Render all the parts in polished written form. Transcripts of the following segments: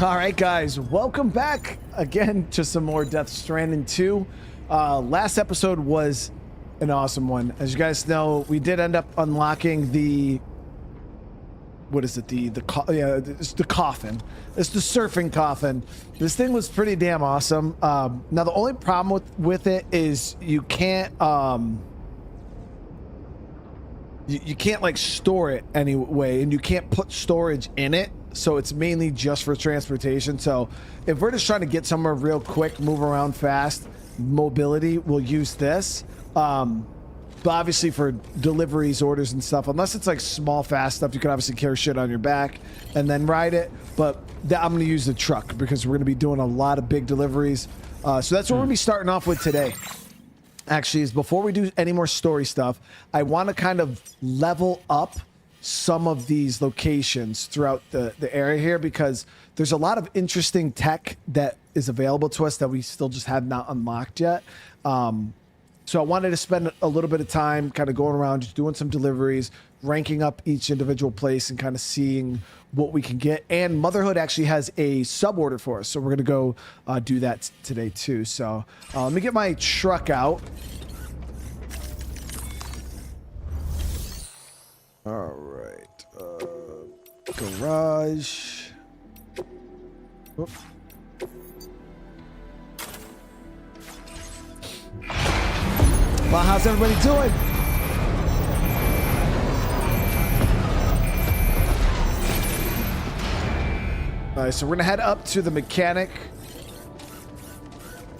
All right, guys, welcome back again to some more Death Stranding 2. Last episode was an awesome one. As you guys know, we did end up unlocking the it's the coffin. It's the surfing coffin. This thing was pretty damn awesome. Now the only problem with it is you can't you can't like store it anyway, and you can't put storage in it. So it's mainly just for transportation. So if we're just trying to get somewhere real quick, move around fast, mobility, we'll use this. But obviously for deliveries, orders and stuff, unless it's like small, fast stuff, you can obviously carry shit on your back and then ride it. But I'm going to use the truck because we're going to be doing a lot of big deliveries. So that's what we're going to be starting off with today. Actually, is before we do any more story stuff, I want to kind of level up some of these locations throughout the area here, because there's a lot of interesting tech that is available to us that we still just have not unlocked yet. So I wanted to spend a little bit of time kind of going around, just doing some deliveries, ranking up each individual place and kind of seeing what we can get. And Motherhood actually has a sub order for us, so we're going to go do that today too. So let me get my truck out. All right, garage. Oop. Well, how's everybody doing? All right, so we're gonna head up to the mechanic.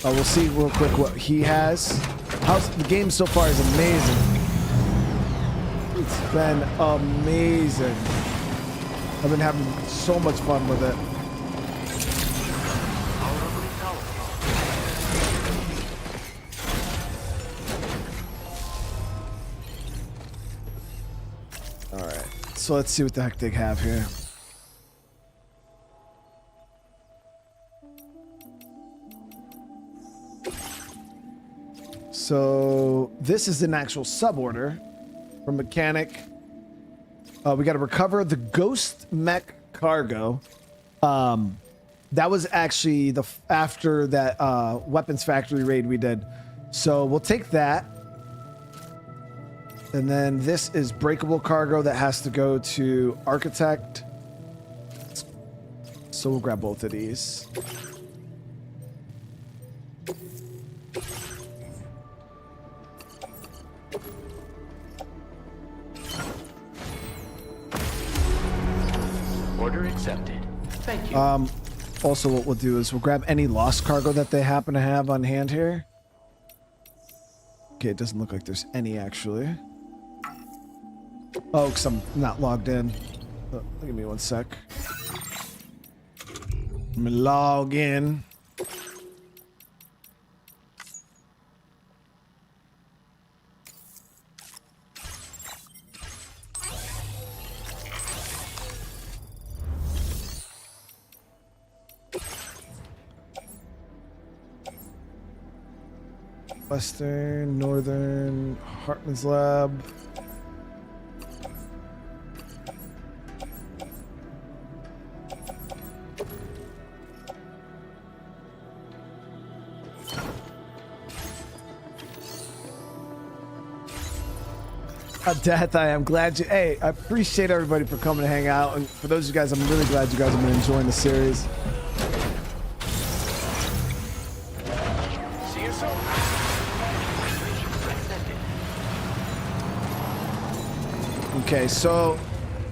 We'll see real quick what he has. The game so far is amazing. It's been amazing. I've been having so much fun with it. All right, so let's see what the heck they have here. So this is an actual sub order from mechanic. We got to recover the ghost mech cargo. That was actually after that weapons factory raid we did. So we'll take that. And then this is breakable cargo that has to go to architect. So we'll grab both of these. Order accepted. Thank you. Also what we'll do is we'll grab any lost cargo that they happen to have on hand here. Okay, it doesn't look like there's any actually. Oh, because I'm not logged in. Oh, give me one sec. Let me log in. Western, Northern, Hartman's lab. Death, I am glad you. Hey, I appreciate everybody for coming to hang out, and for those of you guys, I'm really glad you guys have been enjoying the series. See you soon. Okay, so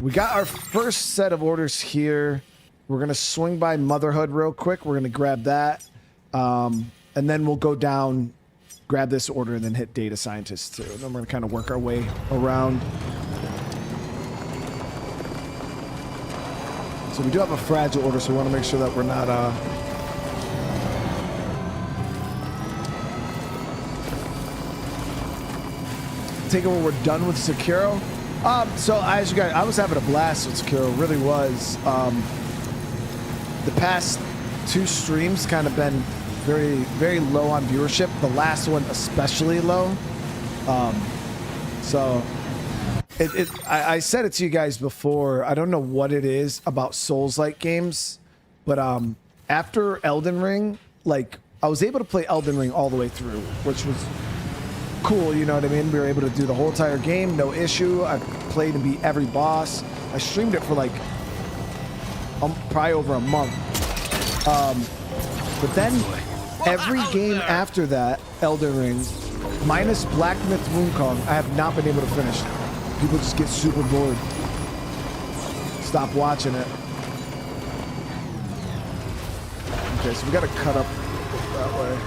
we got our first set of orders here. We're gonna swing by Motherhood real quick. We're gonna grab that, and then we'll go down, grab this order, and then hit data scientists too. And then we're gonna kind of work our way around. So we do have a fragile order, so we want to make sure that we're not take it when we're done with Securo. So as you guys, I was having a blast with Securo, really was. The past two streams kind of been very, very low on viewership. The last one especially low. So I said it to you guys before. I don't know what it is about Souls-like games But after Elden Ring, like I was able to play Elden Ring all the way through, which was cool, you know what I mean? We were able to do the whole entire game, no issue. I played and beat every boss. I streamed it for like probably over a month. But then every game after that, Elden Ring, minus Black Myth Wukong, I have not been able to finish. People just get super bored. Stop watching it. Okay, so we gotta cut up that way.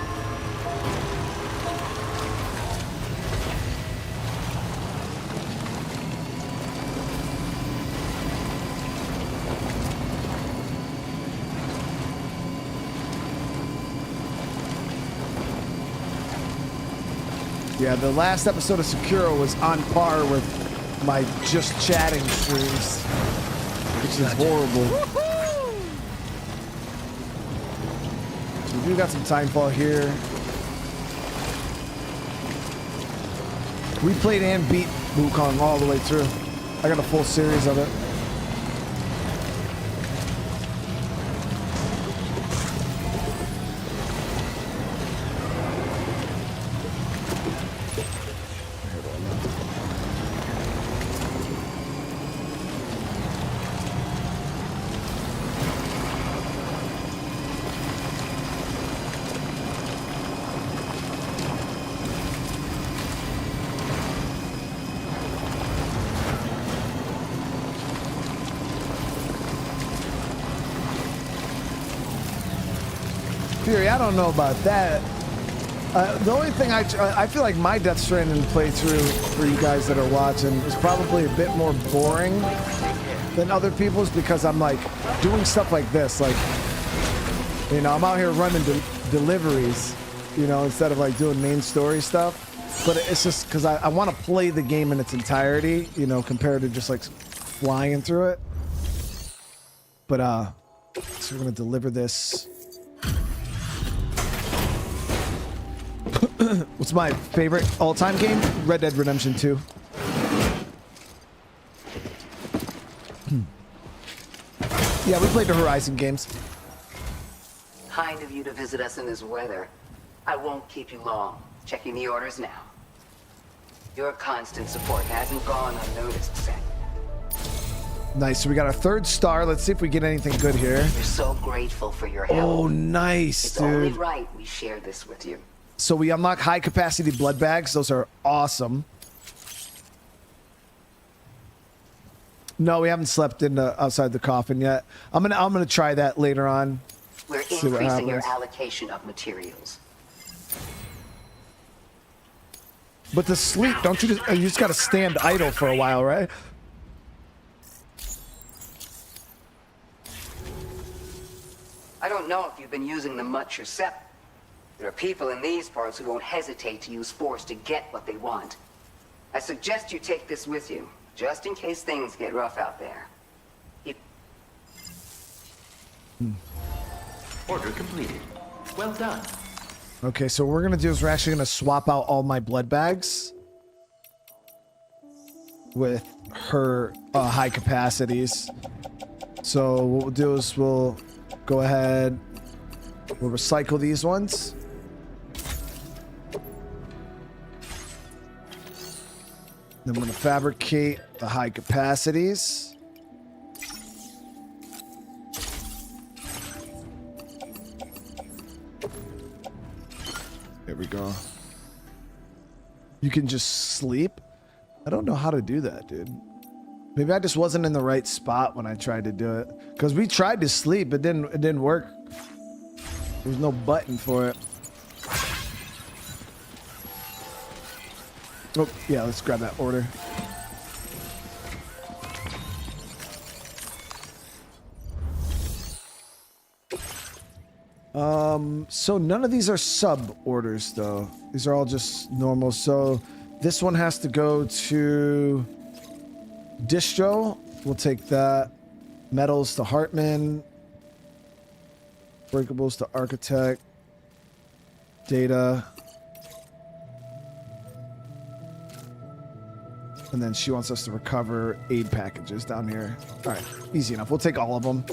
Yeah, the last episode of Sekiro was on par with my just chatting streams, which is horrible. So we do got some timefall here. We played and beat Wukong all the way through. I got a full series of it. I don't know about that. The only thing I feel like my Death Stranding playthrough for you guys that are watching is probably a bit more boring than other people's because I'm like doing stuff like this, like, you know, I'm out here running deliveries, you know, instead of like doing main story stuff. But it's just because I want to play the game in its entirety, you know, compared to just like flying through it. But so we're gonna deliver this. What's my favorite all-time game? Red Dead Redemption 2. Yeah, we played the Horizon games. Kind of you to visit us in this weather. I won't keep you long. Checking the orders now. Your constant support hasn't gone unnoticed, Sen. Nice. So we got our 3rd star. Let's see if we get anything good here. We're so grateful for your help. Oh, nice, it's dude. Only right we share this with you. So we unlock high capacity blood bags. Those are awesome. No, we haven't slept in outside the coffin yet. I'm gonna try that later on. We're increasing your allocation of materials. But to sleep, don't you just gotta stand idle for a while, right? I don't know if you've been using them much yourself. There are people in these parts who won't hesitate to use force to get what they want. I suggest you take this with you, just in case things get rough out there. Order completed. Well done. Okay, so what we're gonna do is we're actually gonna swap out all my blood bags with her high capacities. So what we'll do is we'll go ahead, we'll recycle these ones. Then we're gonna fabricate the high capacities. There we go. You can just sleep? I don't know how to do that, dude. Maybe I just wasn't in the right spot when I tried to do it. Because we tried to sleep, it didn't work. There was no button for it. Oh, yeah, let's grab that order. So none of these are sub orders though. These are all just normal. So this one has to go to distro. We'll take that. Metals to Hartman. Breakables to architect. Data. And then she wants us to recover aid packages down here. All right, easy enough. We'll take all of them.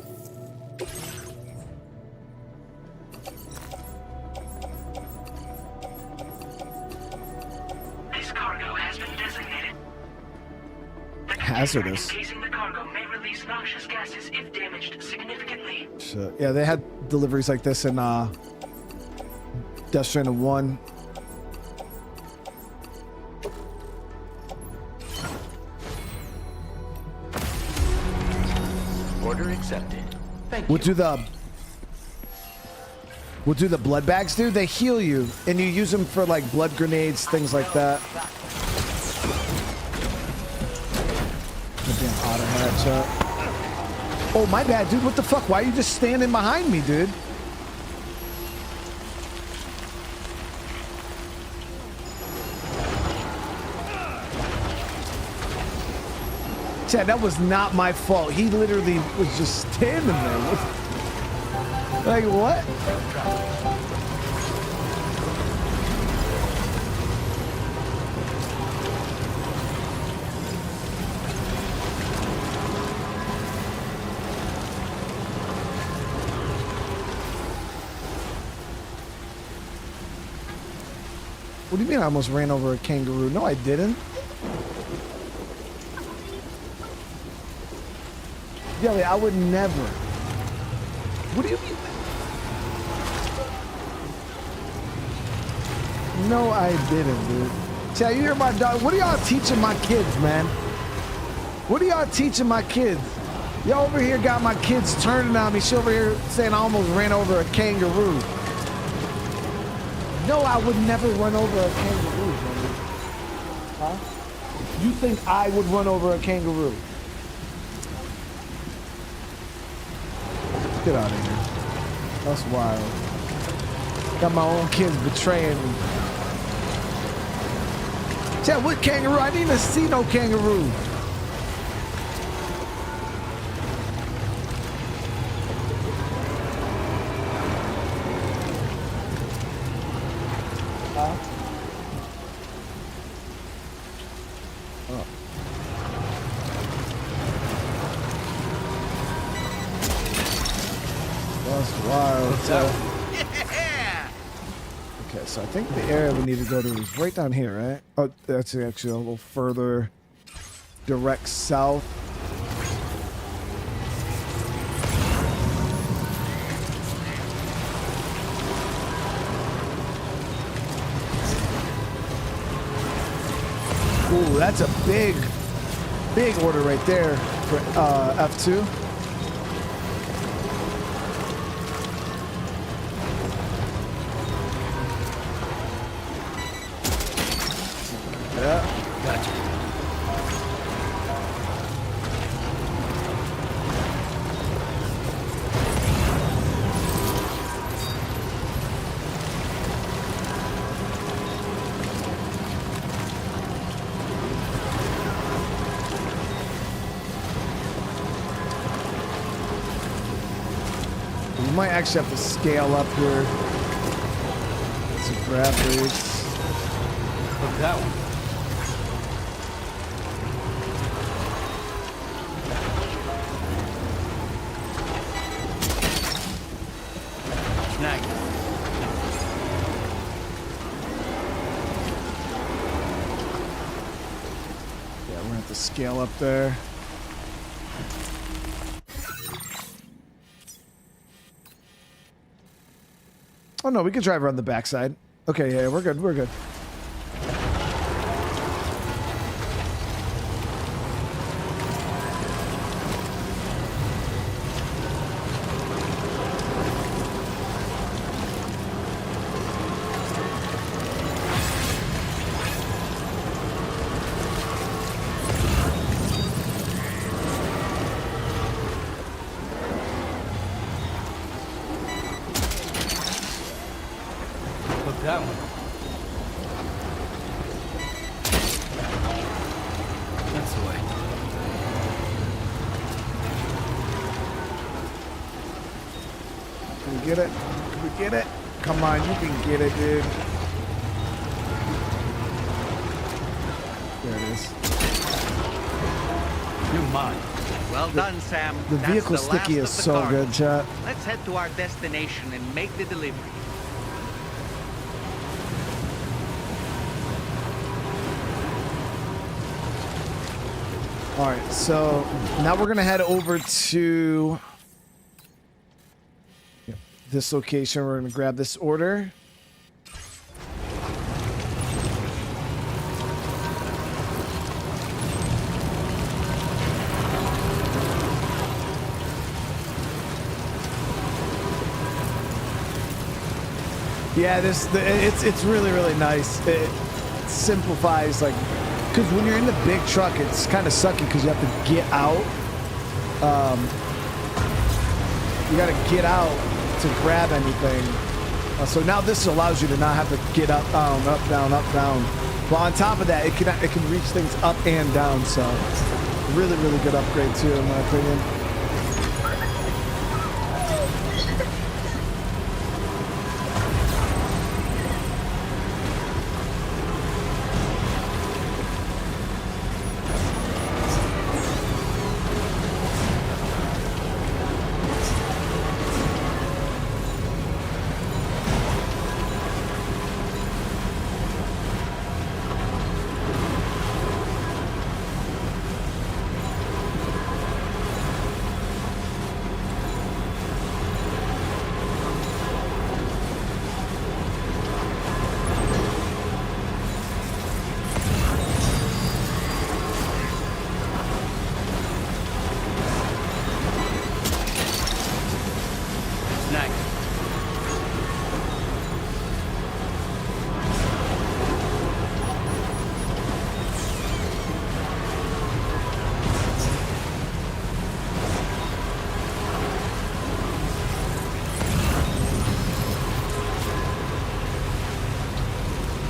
hazardous. Encasing the cargo may release noxious gases if damaged significantly. Shit. Yeah, they had deliveries like this in Death Stranding 1. Order accepted. Thank We'll you. do the blood bags, dude. They heal you, and you use them for like blood grenades, things like that. Goddamn otter hatch. Oh, my bad, dude. What the fuck? Why are you just standing behind me, dude? Chad, that was not my fault. He literally was just standing there. Like, what? What do you mean I almost ran over a kangaroo? No, I didn't. Jelly, I would never. What do you mean? No, I didn't, dude. Tell you hear my dog. What are y'all teaching my kids, man? What are y'all teaching my kids? Y'all over here got my kids turning on me. She over here saying I almost ran over a kangaroo. No, I would never run over a kangaroo, man. Huh? You think I would run over a kangaroo? Get out of here. That's wild. Got my own kids betraying me. Chad, what kangaroo? I didn't even see no kangaroo. Huh? Oh. That's wild. Yeah! Okay, so I think the area we need to go to is right down here, right? Oh, that's actually a little further direct south. Ooh, that's a big order right there for F2. Yeah. Gotcha. We might actually have to scale up here. Some grab rates. Look that one. Snag. Yeah, we're gonna have to scale up there. Oh no, we can drive around the backside. Okay, yeah, we're good, we're good. Look that one. That's the way. Can we get it? Can we get it? Come on, you can get it, dude. There it is. You're mine. Well done, Sam. The That's vehicle last sticky of is the so cargo. good, chat. Let's head to our destination and make the delivery. All right, so now we're gonna head over to this location. We're gonna grab this order. Yeah, it's really nice. It simplifies, like, because when you're in the big truck, it's kind of sucky because you have to get out. You got to get out to grab anything. So now this allows you to not have to get up, down, up, down, up, down. But on top of that, it can reach things up and down. So really good upgrade too, in my opinion.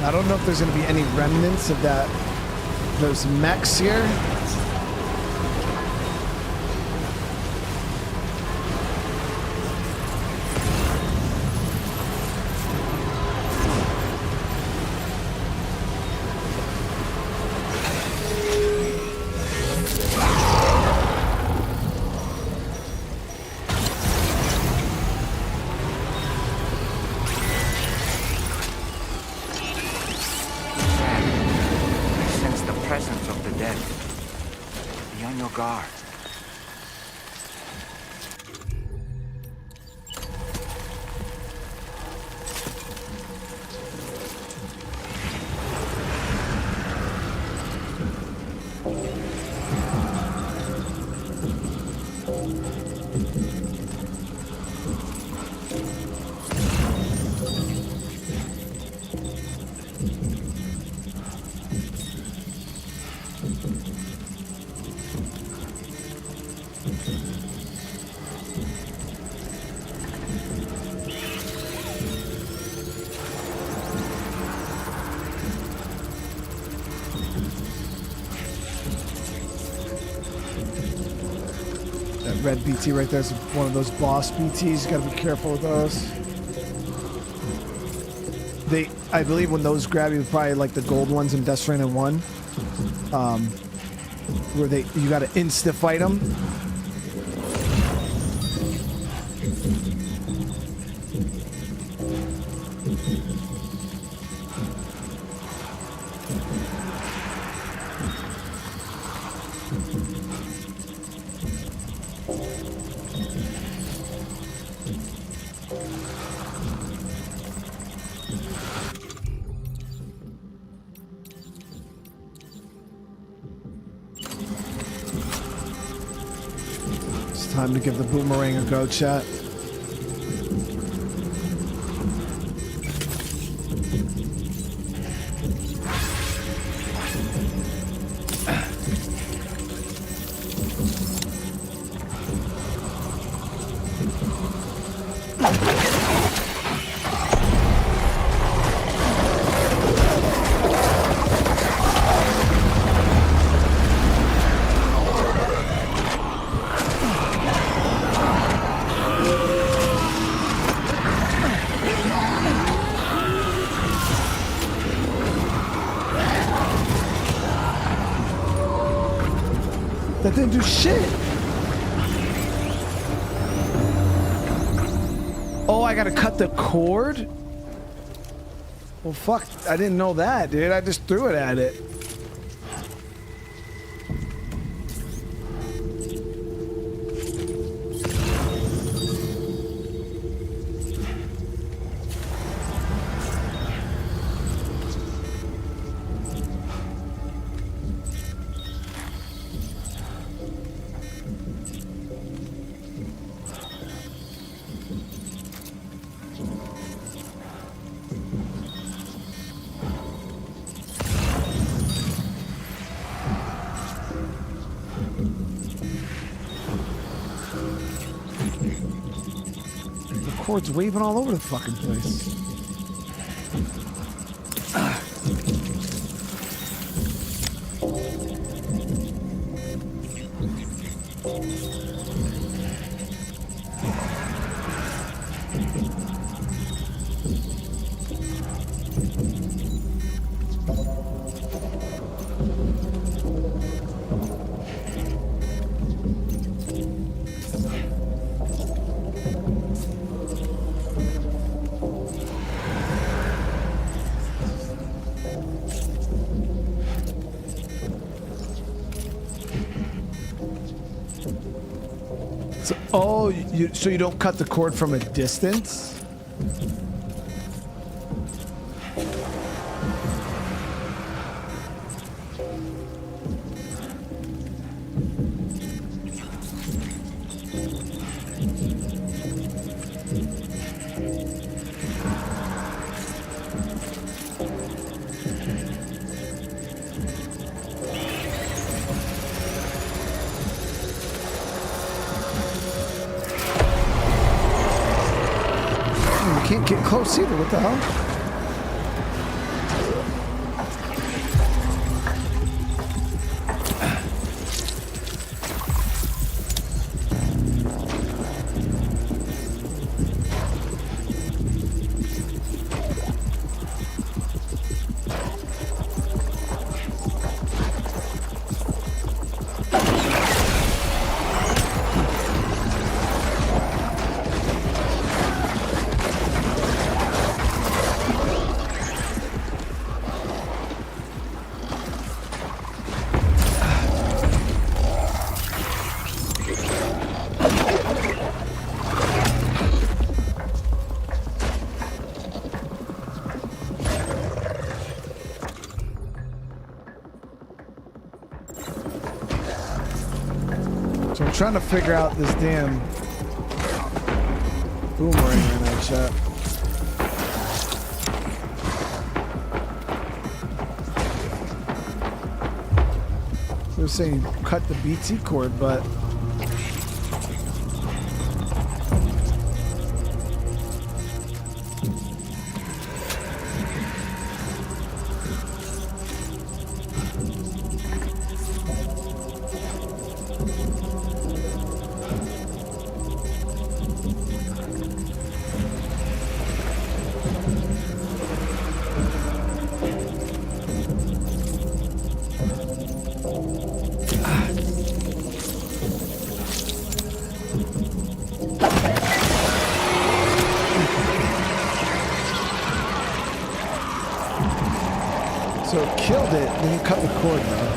I don't know if there's going to be any remnants of those mechs here. Red BT right there is one of those boss BTs. You gotta be careful with those. I believe when those grab you, probably like the gold ones in Death Stranding 1, where you gotta insta fight them. Time to give the boomerang a go, chat. That didn't do shit. Oh, I gotta cut the cord? Well, fuck. I didn't know that, dude. I just threw it at it. Cord's waving all over the fucking place. So, oh, so you don't cut the cord from a distance? Can't get close either. What the hell? So I'm trying to figure out this damn boomerang in that shot. They're saying cut the BT cord, but so it killed it, then you cut the cord now.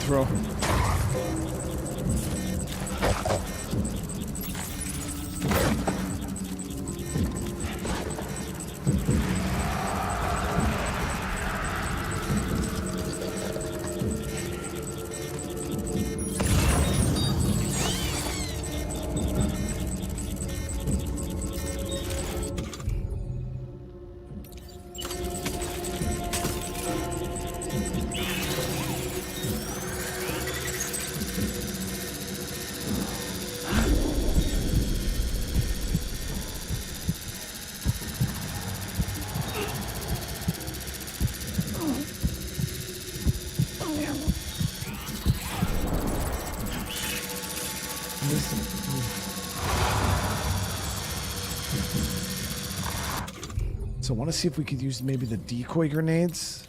Throw. So I want to see if we could use maybe the decoy grenades.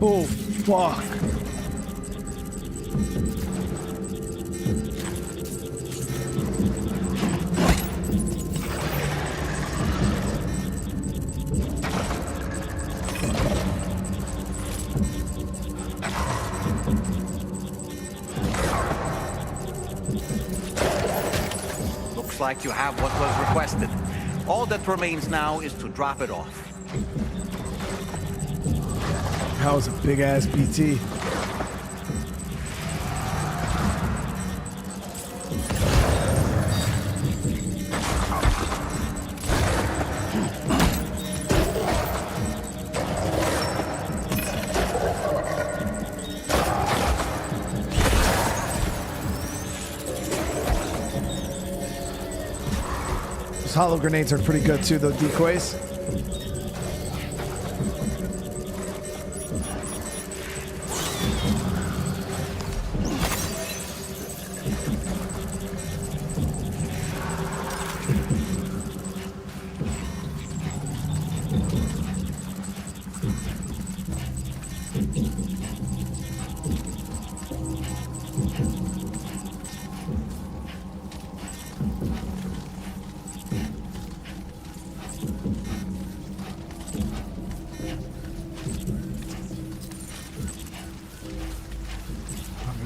Oh, fuck. Looks like you have what was requested. All that remains now is to drop it off. That was a big ass BT. Those hollow grenades are pretty good too, though, decoys.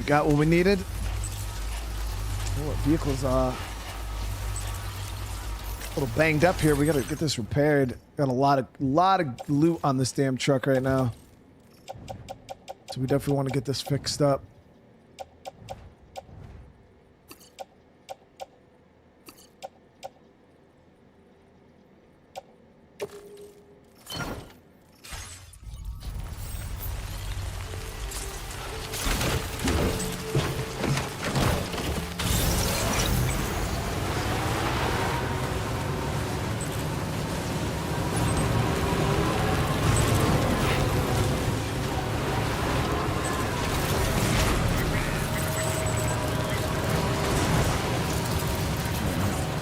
Got what we needed. Oh, our vehicle's a little banged up here. We gotta get this repaired. Got a lot of loot on this damn truck right now. So we definitely want to get this fixed up.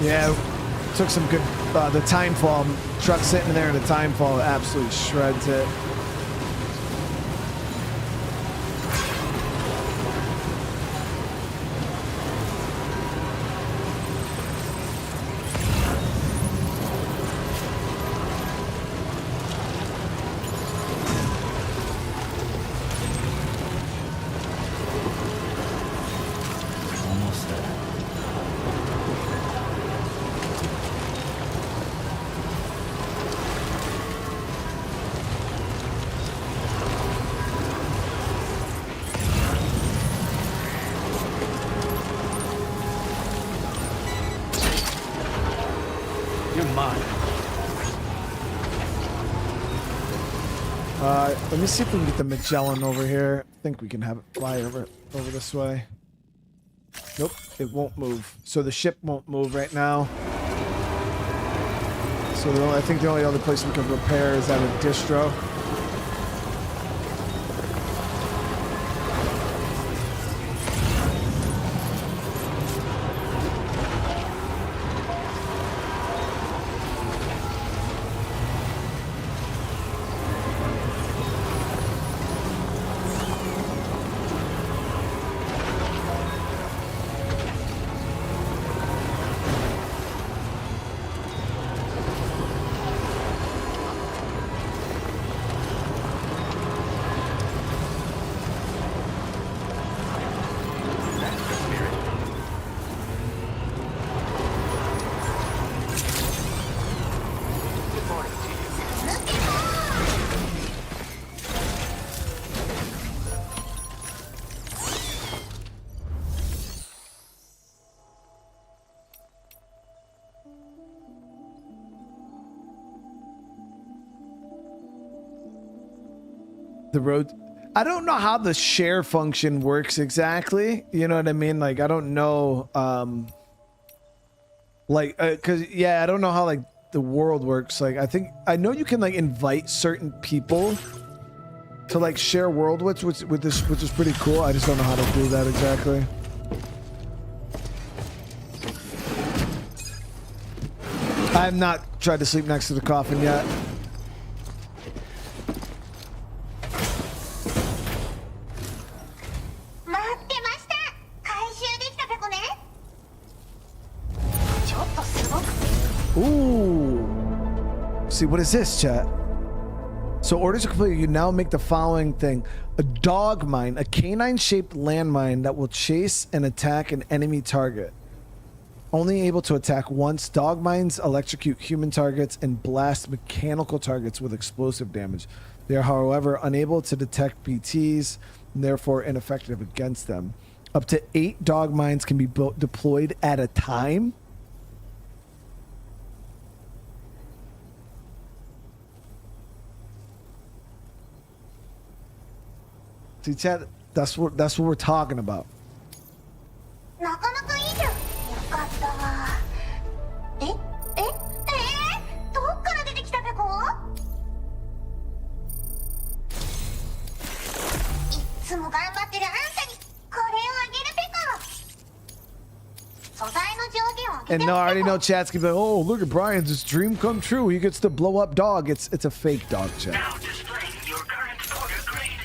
Yeah, took some good, the time fall, truck sitting there in the time fall absolutely shreds it. Let me see if we can get the Magellan over here. I think we can have it fly over this way. Nope, it won't move. So the ship won't move right now. So I think the only other place we can repair is at a distro. the road. I don't know how the share function works exactly. You know what I mean? Like, I don't know. Cause yeah, I don't know how like the world works. Like, I know you can like invite certain people to like share world which is pretty cool. I just don't know how to do that exactly. I have not tried to sleep next to the coffin yet. Ooh. See, what is this, chat? So orders are completed. You now make the following thing. A dog mine, a canine-shaped landmine that will chase and attack an enemy target. Only able to attack once. Dog mines electrocute human targets and blast mechanical targets with explosive damage. They are, however, unable to detect BTs and therefore ineffective against them. Up to 8 dog mines can be deployed at a time. See, chat, that's what we're talking about. And no, I already know chat's gonna be like, oh, look at Brian's, his dream come true. He gets to blow up dog. It's a fake dog, chat. Now displaying your current order grade.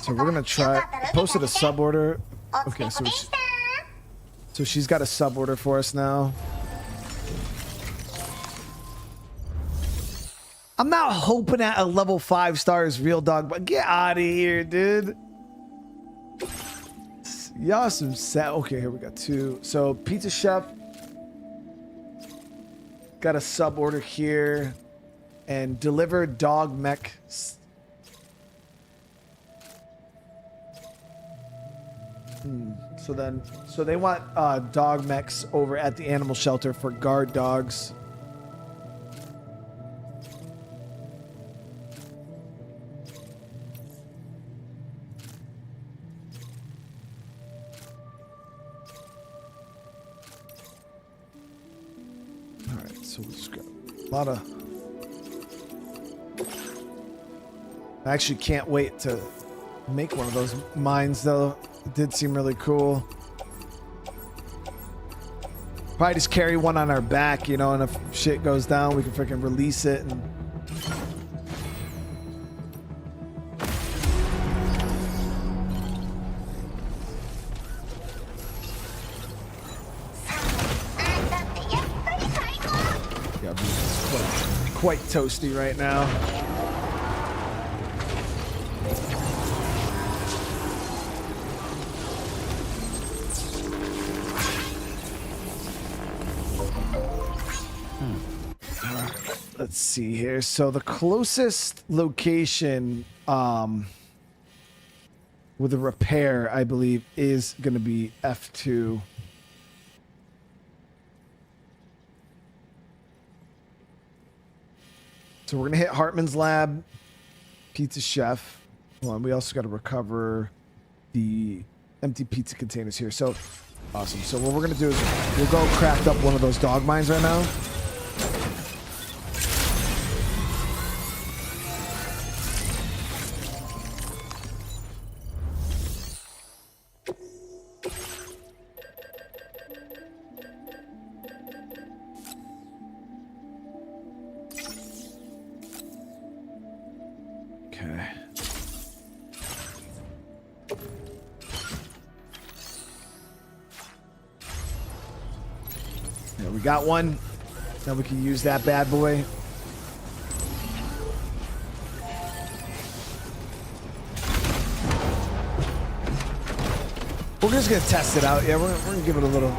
So we're gonna try. I posted a sub order. Okay, so she's got a sub order for us now. I'm not hoping at a level 5 stars real dog, but get out of here, dude. Y'all some set. Okay, here we got 2. So Pizza Chef got a sub order here, and deliver dog mech. So they want dog mechs over at the animal shelter for guard dogs. All right, so we just got a lot of. I actually can't wait to make one of those mines, though. It did seem really cool. Probably just carry one on our back, you know, and if shit goes down, we can freaking release it. And yeah, it's quite toasty right now. Let's see here. So the closest location with a repair, I believe, is going to be F2. So we're going to hit Hartman's lab, Pizza Chef. Hold on, we also got to recover the empty pizza containers here. So awesome. So what we're going to do is we'll go craft up one of those dog mines right now. got one. Now we can use that bad boy. We're just gonna test it out. Yeah, we're gonna give it a little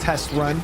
test run.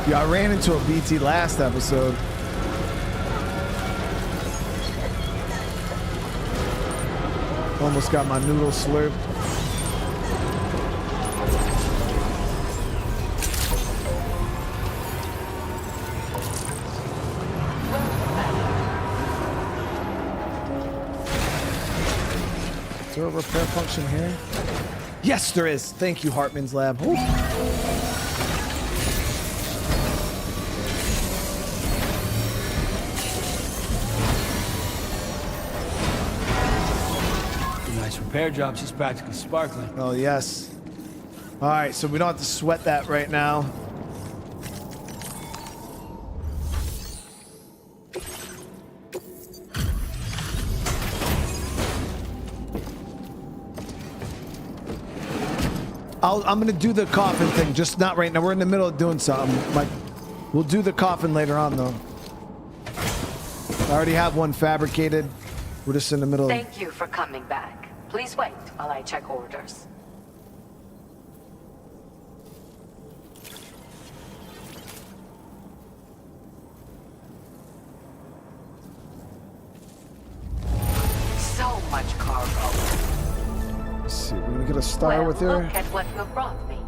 Yeah, I ran into a BT last episode. Almost got my noodle slurped. Is there a repair function here? Yes, there is. Thank you, Hartman's lab. Ooh. Repair job, she's practically sparkling. Oh, yes. All right, so we don't have to sweat that right now. I'm gonna do the coffin thing, just not right now. We're in the middle of doing something. We'll do the coffin later on, though. I already have one fabricated. We're just in the middle. Thank you for coming back. Please wait while I check orders. So much cargo. Let's see, we're gonna get a star with her. Look at what you brought me.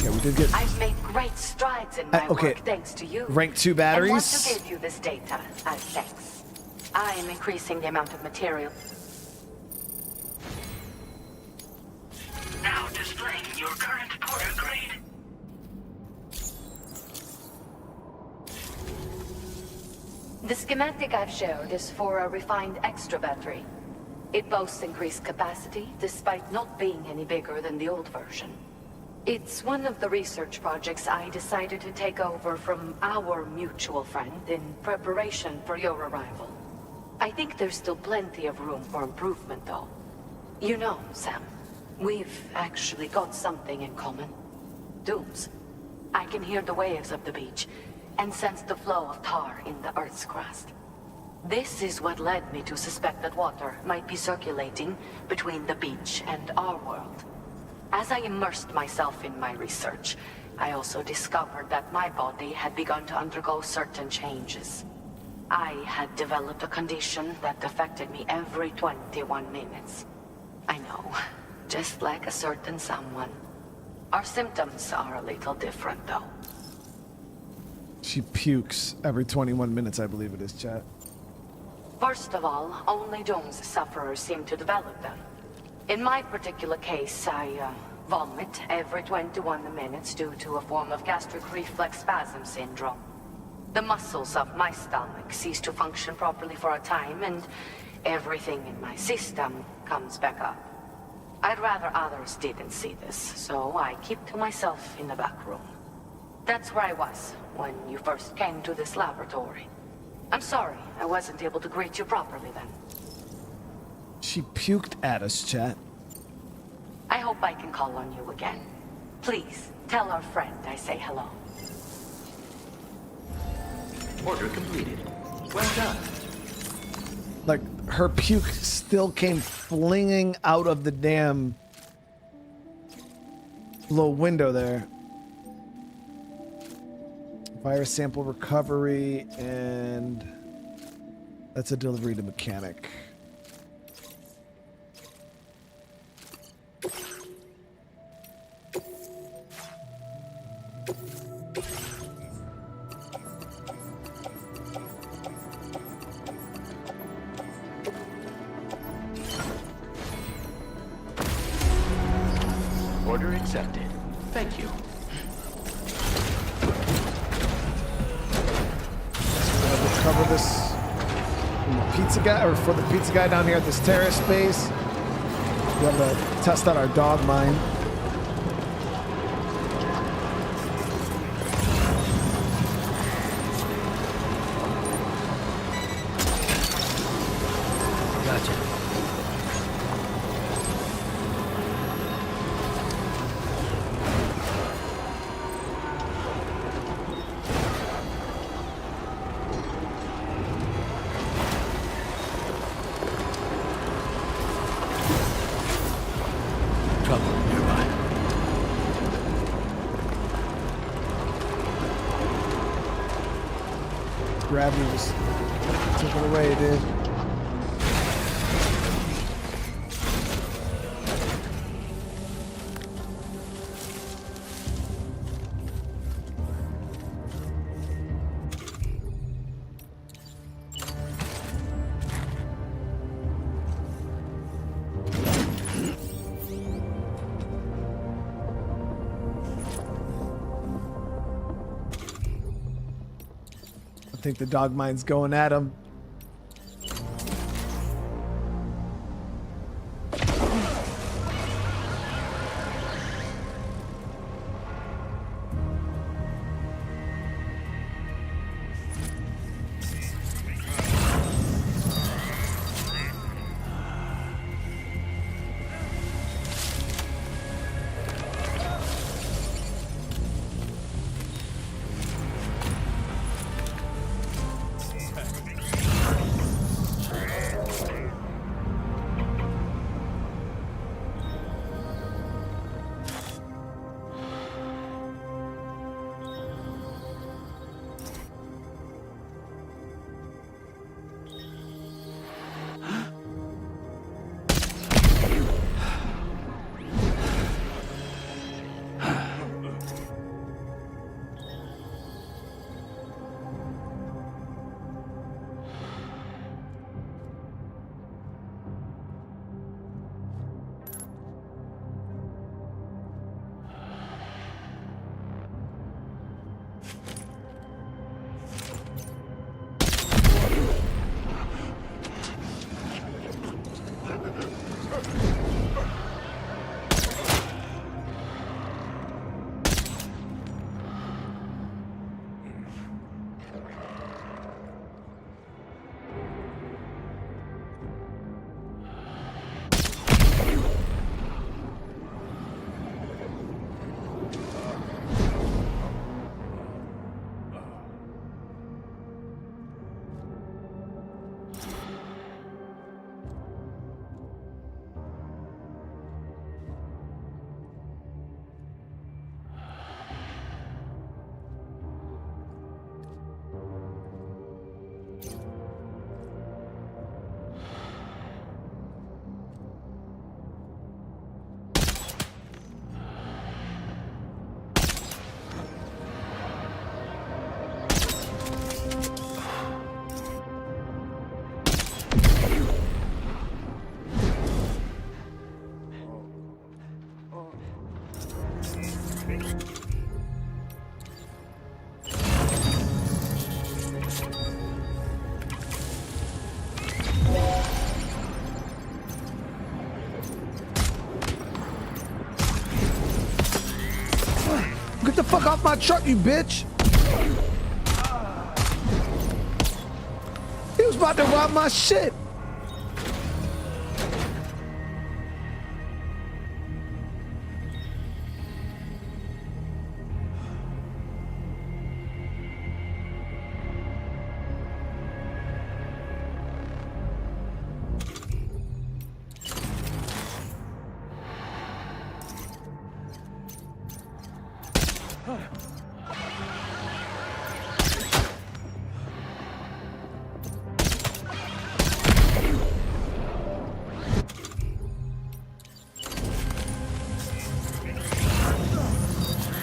Yeah, we did get. I've made great strides in my work thanks to you. Rank 2 batteries. And want to give you this data as thanks. I am increasing the amount of material. Now displaying your current Porter grade. The schematic I've showed is for a refined extra battery. It boasts increased capacity, despite not being any bigger than the old version. It's one of the research projects I decided to take over from our mutual friend in preparation for your arrival. I think there's still plenty of room for improvement, though. You know, Sam, we've actually got something in common. Dooms. I can hear the waves of the beach, and sense the flow of tar in the Earth's crust. This is what led me to suspect that water might be circulating between the beach and our world. As I immersed myself in my research, I also discovered that my body had begun to undergo certain changes. I had developed a condition that affected me every 21 minutes. I know, just like a certain someone. Our symptoms are a little different, though. She pukes every 21 minutes, I believe it is, chat. First of all, only Doom's sufferers seem to develop them. In my particular case, I vomit every 21 minutes due to a form of gastric reflex spasm syndrome. The muscles of my stomach cease to function properly for a time, and everything in my system comes back up. I'd rather others didn't see this, so I keep to myself in the back room. That's where I was when you first came to this laboratory. I'm sorry I wasn't able to greet you properly then. She puked at us, chat. I hope I can call on you again. Please, tell our friend I say hello. Order completed. Well done. Like, her puke still came flinging out of the damn little window there. Virus sample recovery, and that's a delivery to mechanic. Order accepted. Thank you. Cover this from the pizza guy, or for the pizza guy down here at this terrace space. We have to test out our dog mine. Gotcha. Trouble nearby. Gravity just took it away, dude. I think the dog mine's going at him. Get the fuck off my truck, you bitch! He was about to rob my shit!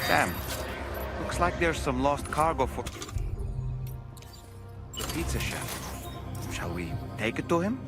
Sam, looks like there's some lost cargo for the pizza chef. Shall we take it to him?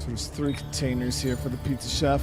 There's 3 containers here for the pizza chef.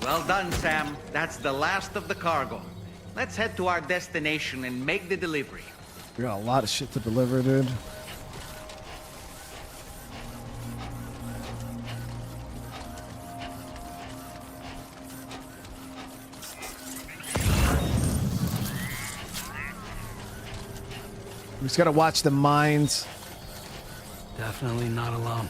Well done, Sam. That's the last of the cargo. Let's head to our destination and make the delivery. We got a lot of shit to deliver, dude. We just gotta watch the mines. Definitely not alone.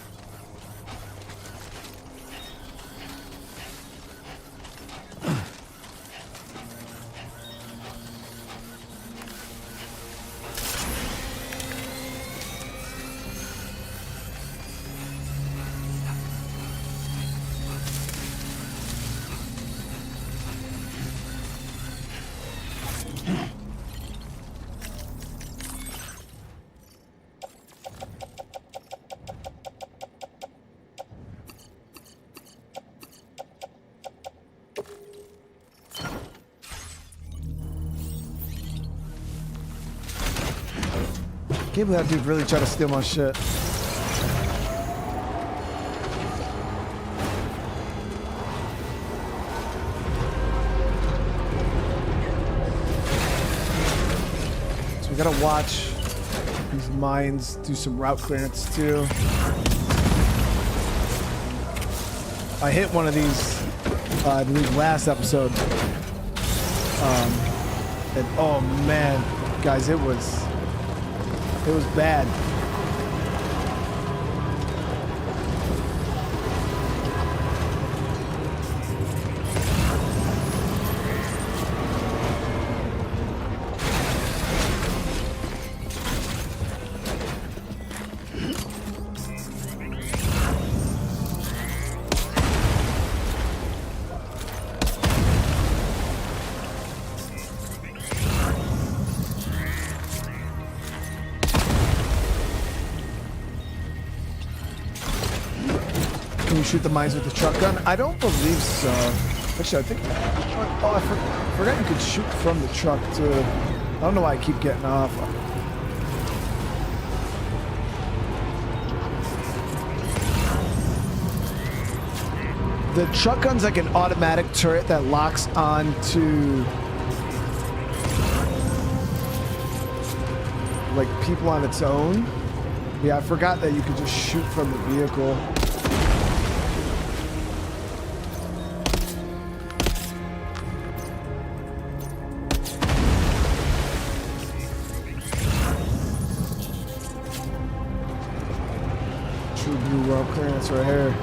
Can't believe that dude really tried to steal my shit. So we gotta watch these mines, do some route clearance too. I hit one of these, I believe last episode. And oh man, guys, it was bad. Shoot the mines with the truck gun? I don't believe so. Actually, I think. Oh, I forgot you could shoot from the truck too. I don't know why I keep getting off. The truck gun's like an automatic turret that locks onto like people on its own. Yeah, I forgot that you could just shoot from the vehicle. Clearance right here.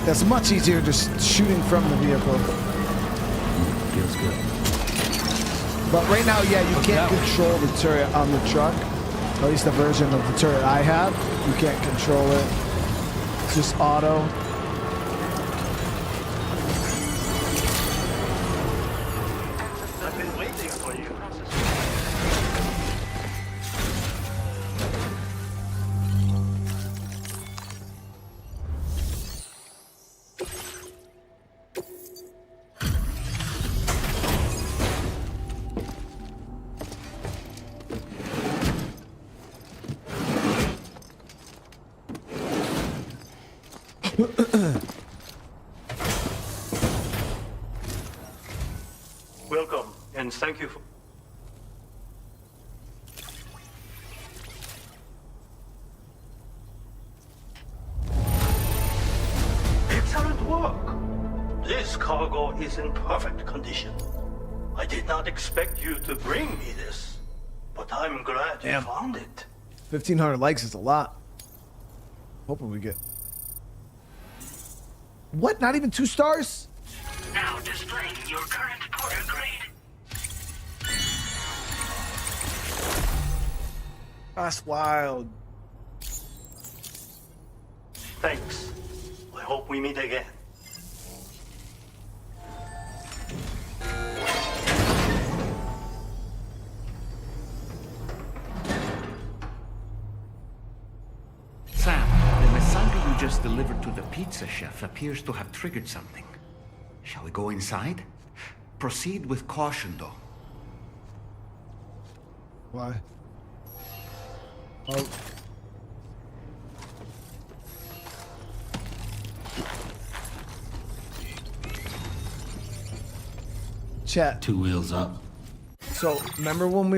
That's much easier just shooting from the vehicle. Feels good. But right now, yeah, you can't control the turret on the truck. At least the version of the turret I have. You can't control it. It's just auto. I've been waiting for you. Welcome, and thank you for... This cargo is in perfect condition. I did not expect you to bring me this, but I'm glad you found it. 1,500 likes is a lot. Hoping we get... What? Not even 2 stars? Now displaying your current porter grade. That's wild. Thanks. I hope we meet again. Sam, the mesanga you just delivered to the pizza chef appears to have triggered something. Shall we go inside? Proceed with caution, though. Why? Oh. Chat. 2 wheels up. So remember when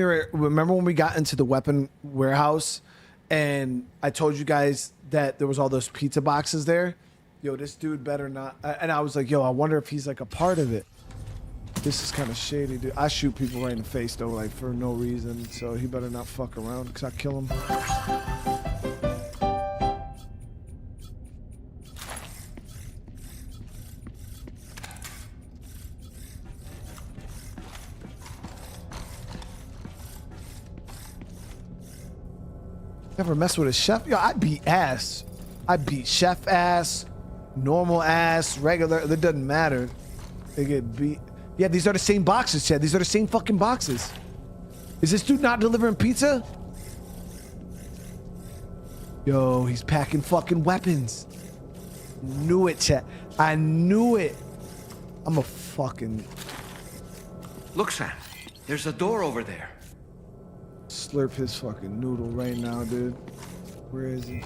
we got into the weapon warehouse and I told you guys that there was all those pizza boxes there? Yo, this dude better not. And I was like, yo, I wonder if he's like a part of it. This is kind of shady, dude. I shoot people right in the face though, like for no reason. So he better not fuck around because I kill him. Never mess with a chef. Yo, I beat ass. I beat chef ass, normal ass, regular. It doesn't matter. They get beat. Yeah, these are the same boxes, Chad. These are the same fucking boxes. Is this dude not delivering pizza? Yo, he's packing fucking weapons. Knew it, Chad. I knew it. I'm a fucking... Look, Sam. There's a door over there. Slurp his fucking noodle right now, dude. Where is he?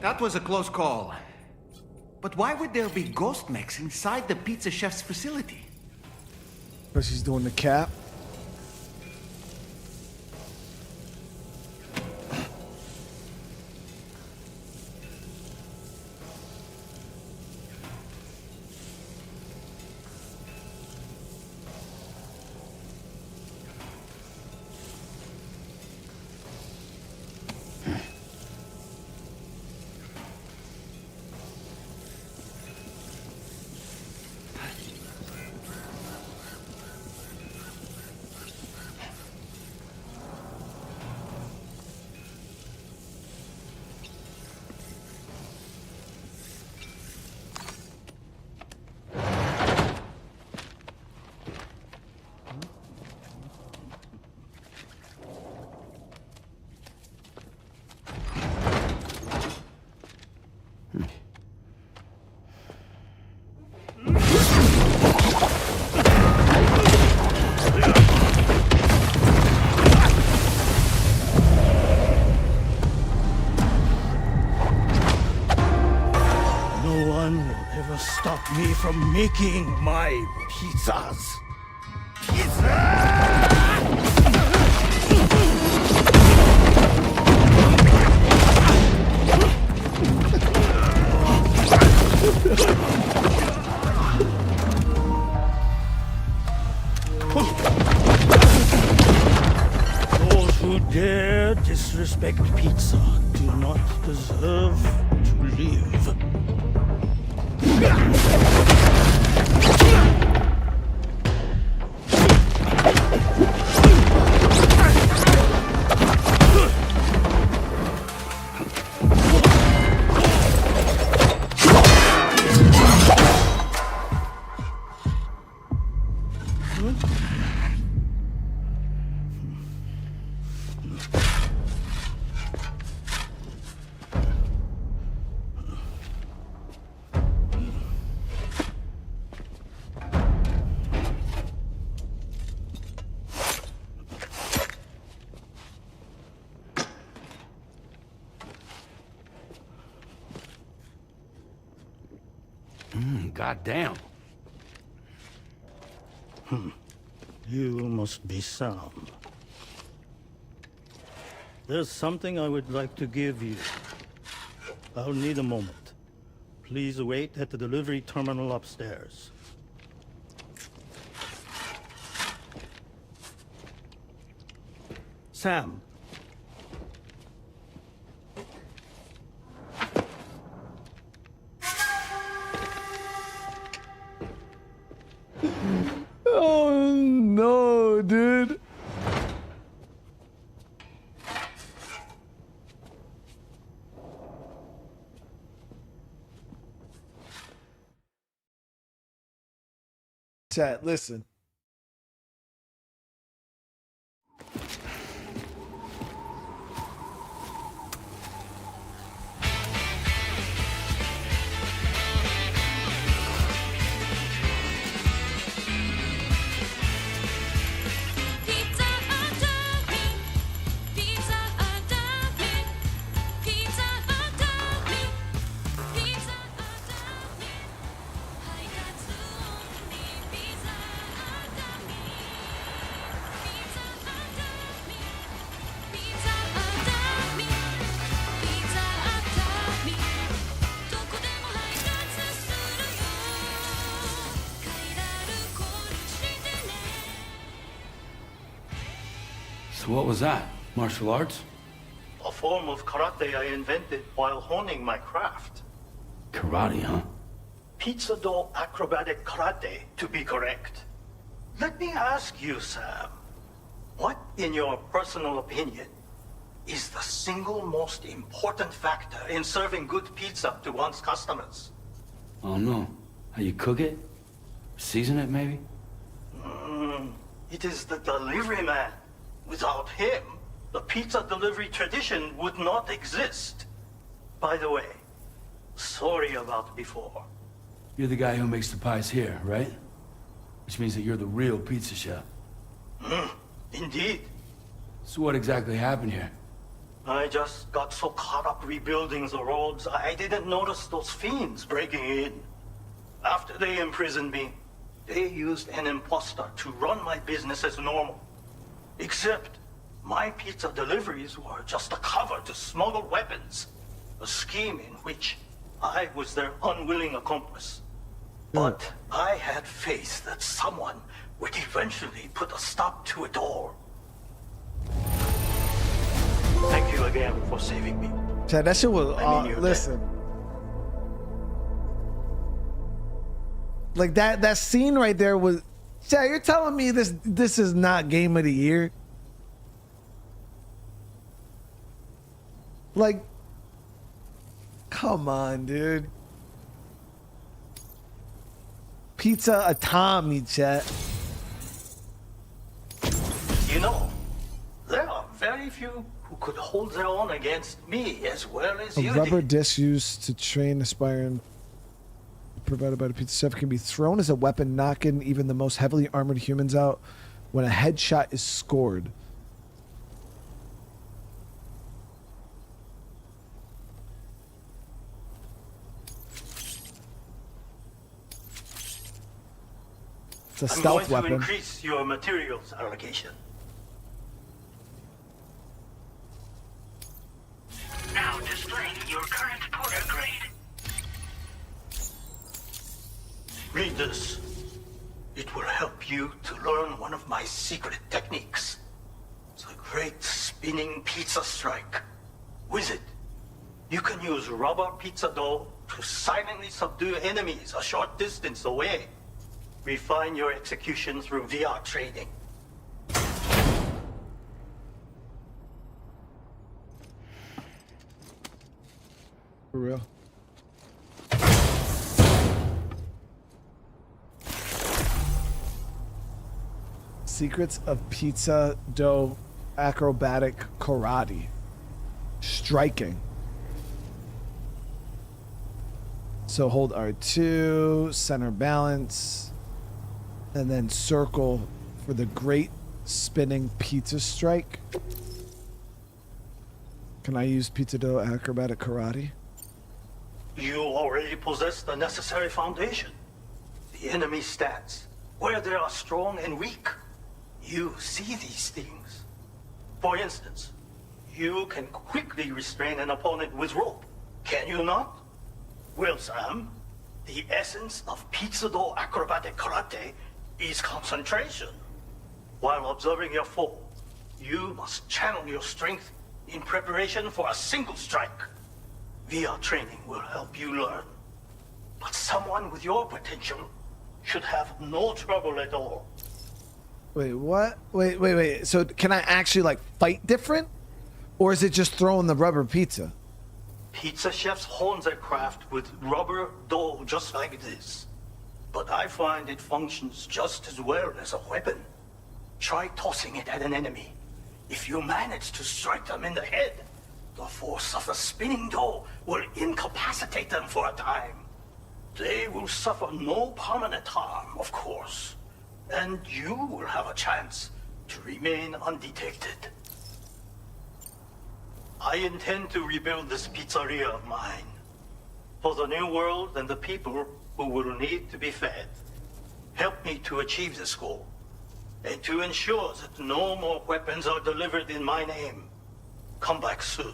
That was a close call. But why would there be ghost mechs inside the pizza chef's facility? Because he's doing the cap. Me from making my pizzas. Those who dare disrespect pizza do not deserve to live. goddamn. You must be Sam. There's something I would like to give you. I'll need a moment. Please wait at the delivery terminal upstairs. Sam. Oh no, dude. Chat, listen. So what was that? Martial arts? A form of karate I invented while honing my craft. Karate, huh? Pizza dough acrobatic karate, to be correct. Let me ask you, Sam. What, in your personal opinion, is the single most important factor in serving good pizza to one's customers? Oh no. How you cook it? Season it, maybe? It is the delivery man. Without him, the pizza delivery tradition would not exist. By the way, sorry about before. You're the guy who makes the pies here, right? Which means that you're the real pizza chef. Indeed. So what exactly happened here? I just got so caught up rebuilding the roads, I didn't notice those fiends breaking in. After they imprisoned me, they used an imposter to run my business as normal. Except, my pizza deliveries were just a cover to smuggle weapons. A scheme in which I was their unwilling accomplice. But I had faith that someone would eventually put a stop to it all. Thank you again for saving me. Chat, that shit was listen. Like that scene right there was. Chat, you're telling me this is not game of the year? Like, come on, dude. Pizza Atomy, chat. You know, there are very few who could hold their own against me as well as you A rubber did. disc used to train aspiring provided by the pizza chef can be thrown as a weapon, knocking even the most heavily armored humans out when a headshot is scored. It's a stealth I'm going weapon. to increase your materials allocation. Now displaying your current porter grade. Read this. It will help you to learn one of my secret techniques. The great spinning pizza strike. With it, you can use rubber pizza dough to silently subdue enemies a short distance away. Refine your execution through VR training. For real. Secrets of pizza dough acrobatic karate. Striking. So hold R2, center balance, and then circle for the great spinning pizza strike. Can I use pizza dough acrobatic karate? You already possess the necessary foundation. the enemy's stance, where they are strong and weak. You see these things. For instance, you can quickly restrain an opponent with rope, can you not? Well, Sam, the essence of pizza-do acrobatic karate is concentration. While observing your foe, you must channel your strength in preparation for a single strike. VR training will help you learn. But someone with your potential should have no trouble at all. Wait, what? Wait. So can I actually like fight different? Or is it just throwing the rubber pizza? Pizza chefs hone their craft with rubber dough just like this. But I find it functions just as well as a weapon. Try tossing it at an enemy. If you manage to strike them in the head, the force of the spinning dough will incapacitate them for a time. They will suffer no permanent harm, of course. And you will have a chance to remain undetected. I intend to rebuild this pizzeria of mine. For the new world and the people who will need to be fed. Help me to achieve this goal. And to ensure that no more weapons are delivered in my name. Come back soon.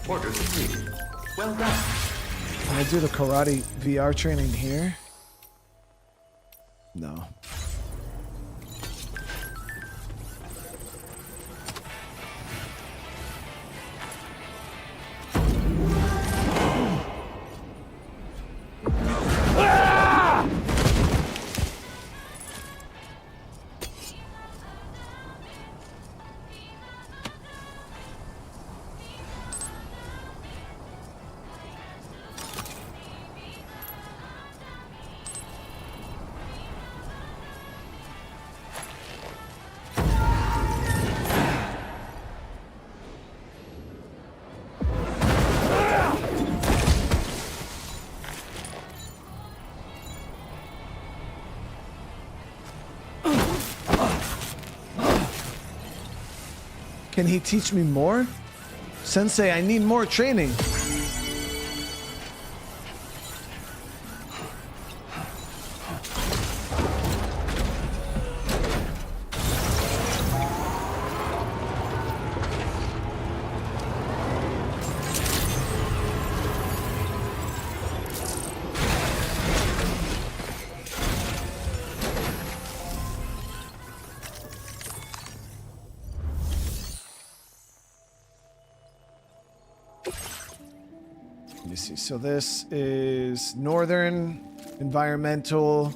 Order completed. Well done. Can I do the karate VR training here? No. Can he teach me more? Sensei, I need more training. So this is northern, environmental,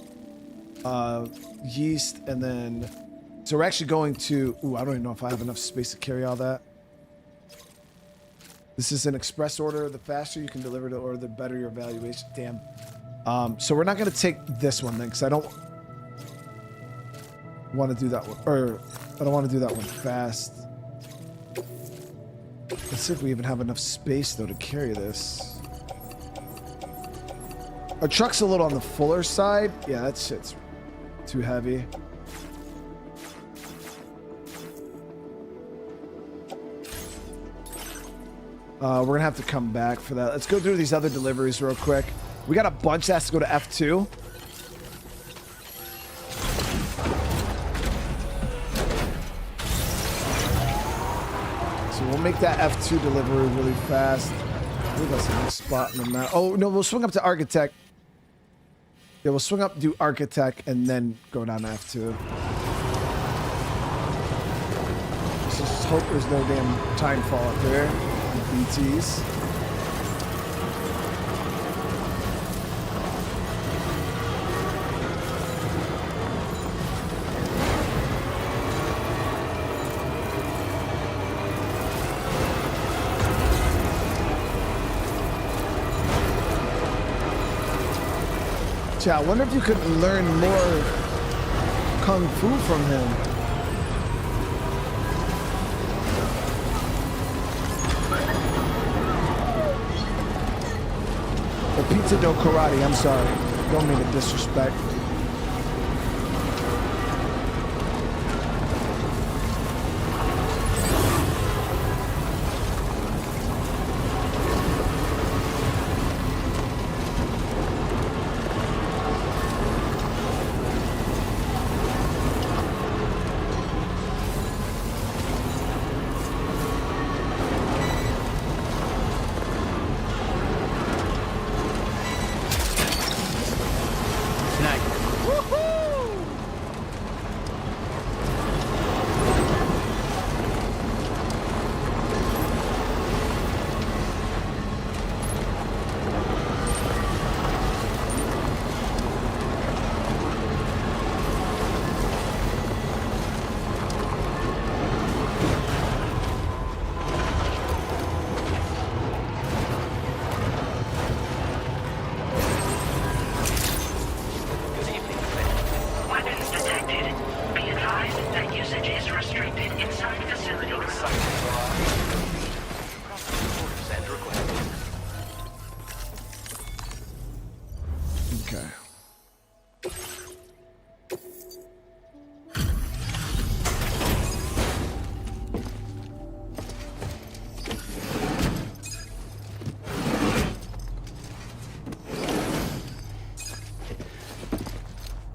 yeast, and then... So we're actually going to... Ooh, I don't even know if I have enough space to carry all that. This is an express order. The faster you can deliver the order, the better your evaluation. Damn. So we're not going to take this one then, because I don't want to do that one. Or, I don't want to do that one fast. Let's see if we even have enough space, though, to carry this. Our truck's a little on the fuller side. Yeah, that shit's too heavy. We're gonna have to come back for that. Let's go through these other deliveries real quick. We got a bunch that has to go to F2. So we'll make that F2 delivery really fast. I think that's a nice spot in the map. Oh, no, we'll swing up to Architect. Yeah, we'll swing up, do Architect, and then go down to F2. Let's just hope there's no damn time fall up there. BTs. Yeah, I wonder if you could learn more Kung Fu from him. Or Pizza Do Karate, I'm sorry. Don't mean to disrespect.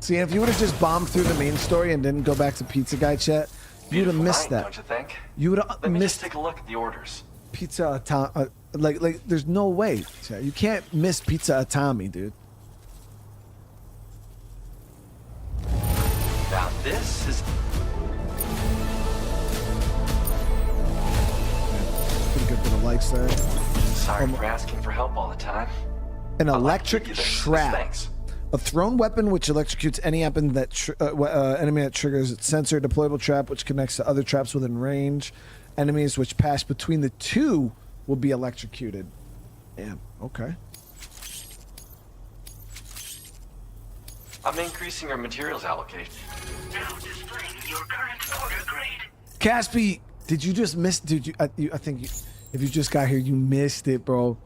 See, if you would have just bombed through the main story and didn't go back to Pizza Guy chat, you would have missed that. Don't you think? You would have Let me missed just take a look at the orders. Pizza Atami. Like, there's no way. You can't miss Pizza Atami, dude. Now this is... Pretty good bit of likes there. Sorry for asking for help all the time. An I'd like to electric give you this. trap. Thanks. A thrown weapon which electrocutes any enemy that triggers its sensor. Deployable trap which connects to other traps within range. Enemies which pass between the two will be electrocuted. Damn. Okay. I'm increasing your materials allocation. Now displaying your current order grade. Caspi, did you just miss? Did you? I think if you just got here, you missed it, bro.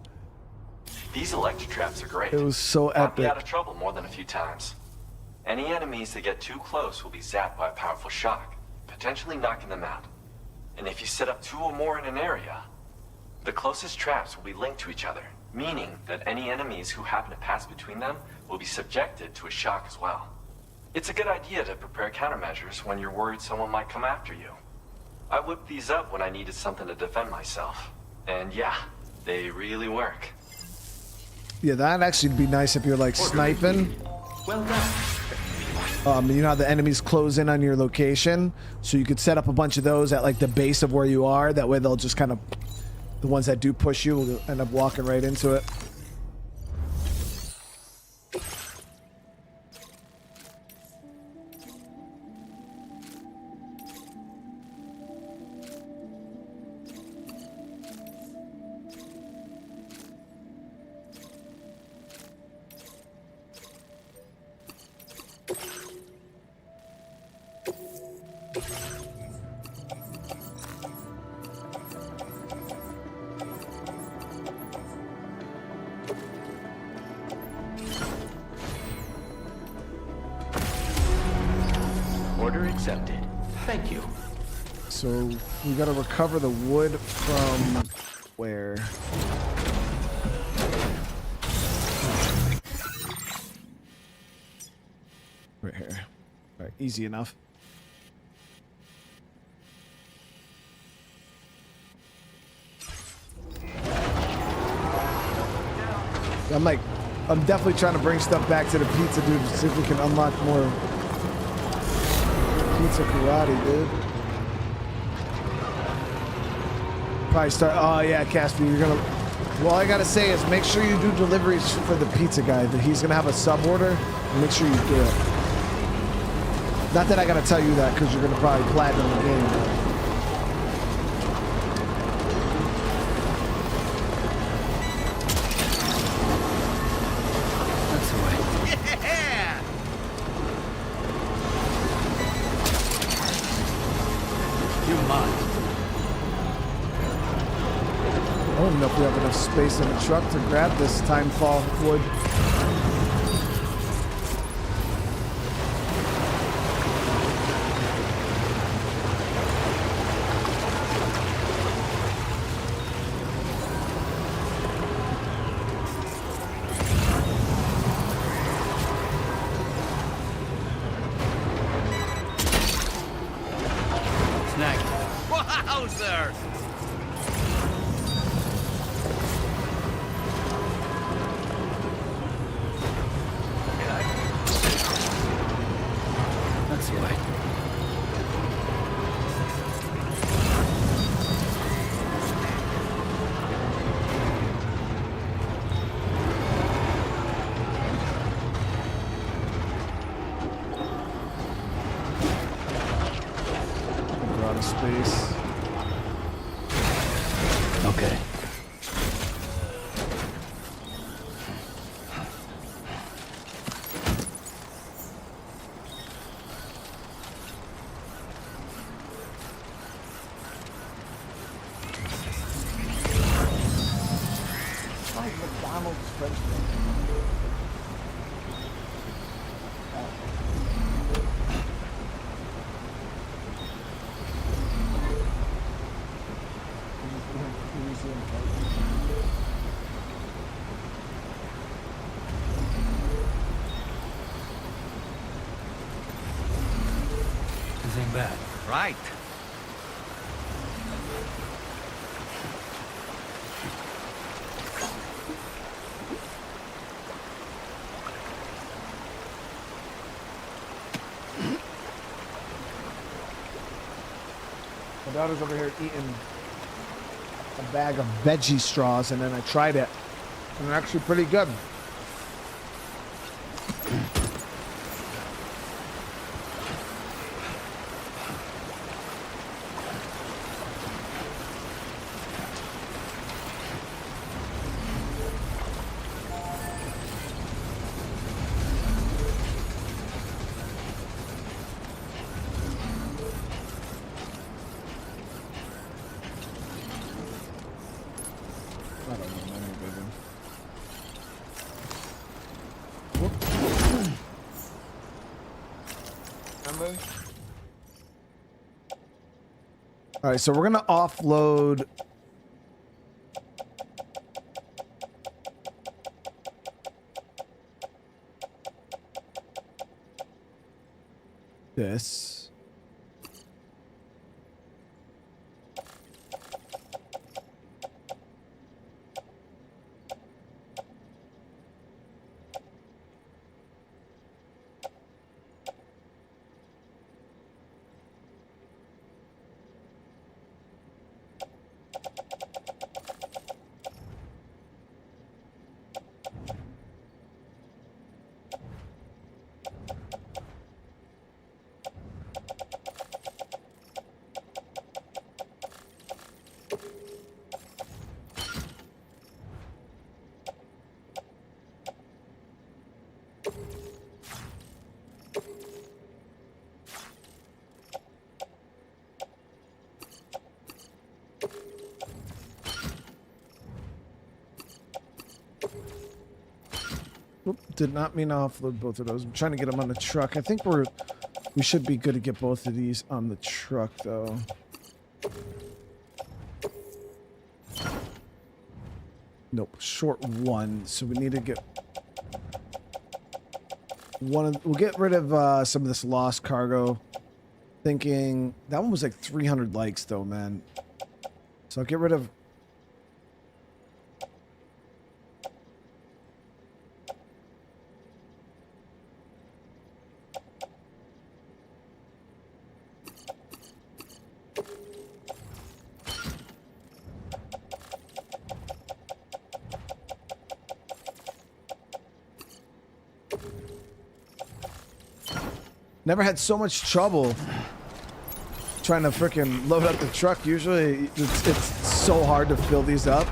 These electric traps are great. It was so Got me epic. out of trouble more than a few times. Any enemies that get too close will be zapped by a powerful shock, potentially knocking them out. And if you set up 2 or more in an area, the closest traps will be linked to each other, meaning that any enemies who happen to pass between them will be subjected to a shock as well. It's a good idea to prepare countermeasures when you're worried someone might come after you. I whipped these up when I needed something to defend myself. And yeah, they really work. Yeah, that'd actually be nice if you're like sniping. Well done. You know how the enemies close in on your location, so you could set up a bunch of those at like the base of where you are. That way, they'll just kind of, the ones that do push you will end up walking right into it. Order accepted. Thank you. So we got to recover the wood from where? Right here. All right, easy enough. I'm definitely trying to bring stuff back to the pizza, dude, to see if we can unlock more pizza karate, dude. Probably start. Oh yeah, Caspi, you're gonna. Well, all I gotta say is make sure you do deliveries for the pizza guy. That he's gonna have a sub order. Make sure you do it. Not that I gotta tell you that because you're gonna probably platinum the game. I don't know if we have enough space in the truck to grab this timefall wood. Wowzer! That's right. We're out of space. Okay. Like McDonald's French fries. This ain't bad. Right. My daughter's over here eating a bag of veggie straws, and then I tried it, and they're actually pretty good. All right, so we're gonna offload this. Did not mean to offload both of those. I'm trying to get them on the truck. I think we should be good to get both of these on the truck, though. Nope, short one. So we need to get one. We'll get rid of some of this lost cargo. Thinking that one was like 300 likes, though, man. So I'll get rid of. Never had so much trouble trying to freaking load up the truck. Usually it's so hard to fill these up.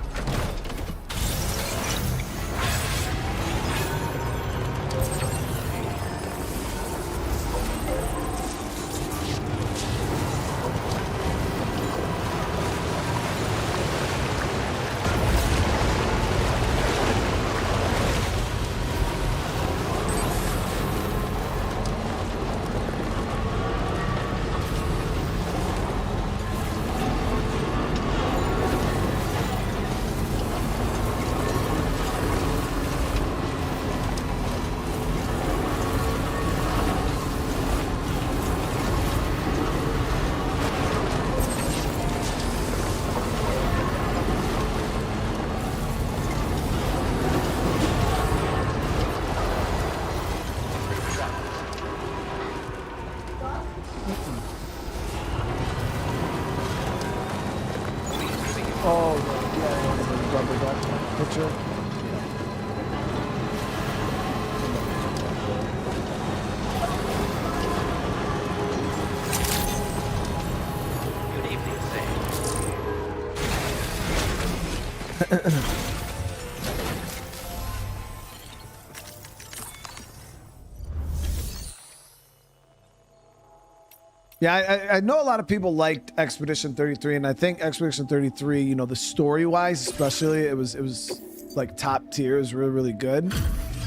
Yeah, I know a lot of people liked Expedition 33, and I think Expedition 33, you know, the story-wise, especially, it was like top tier. It was really, really good.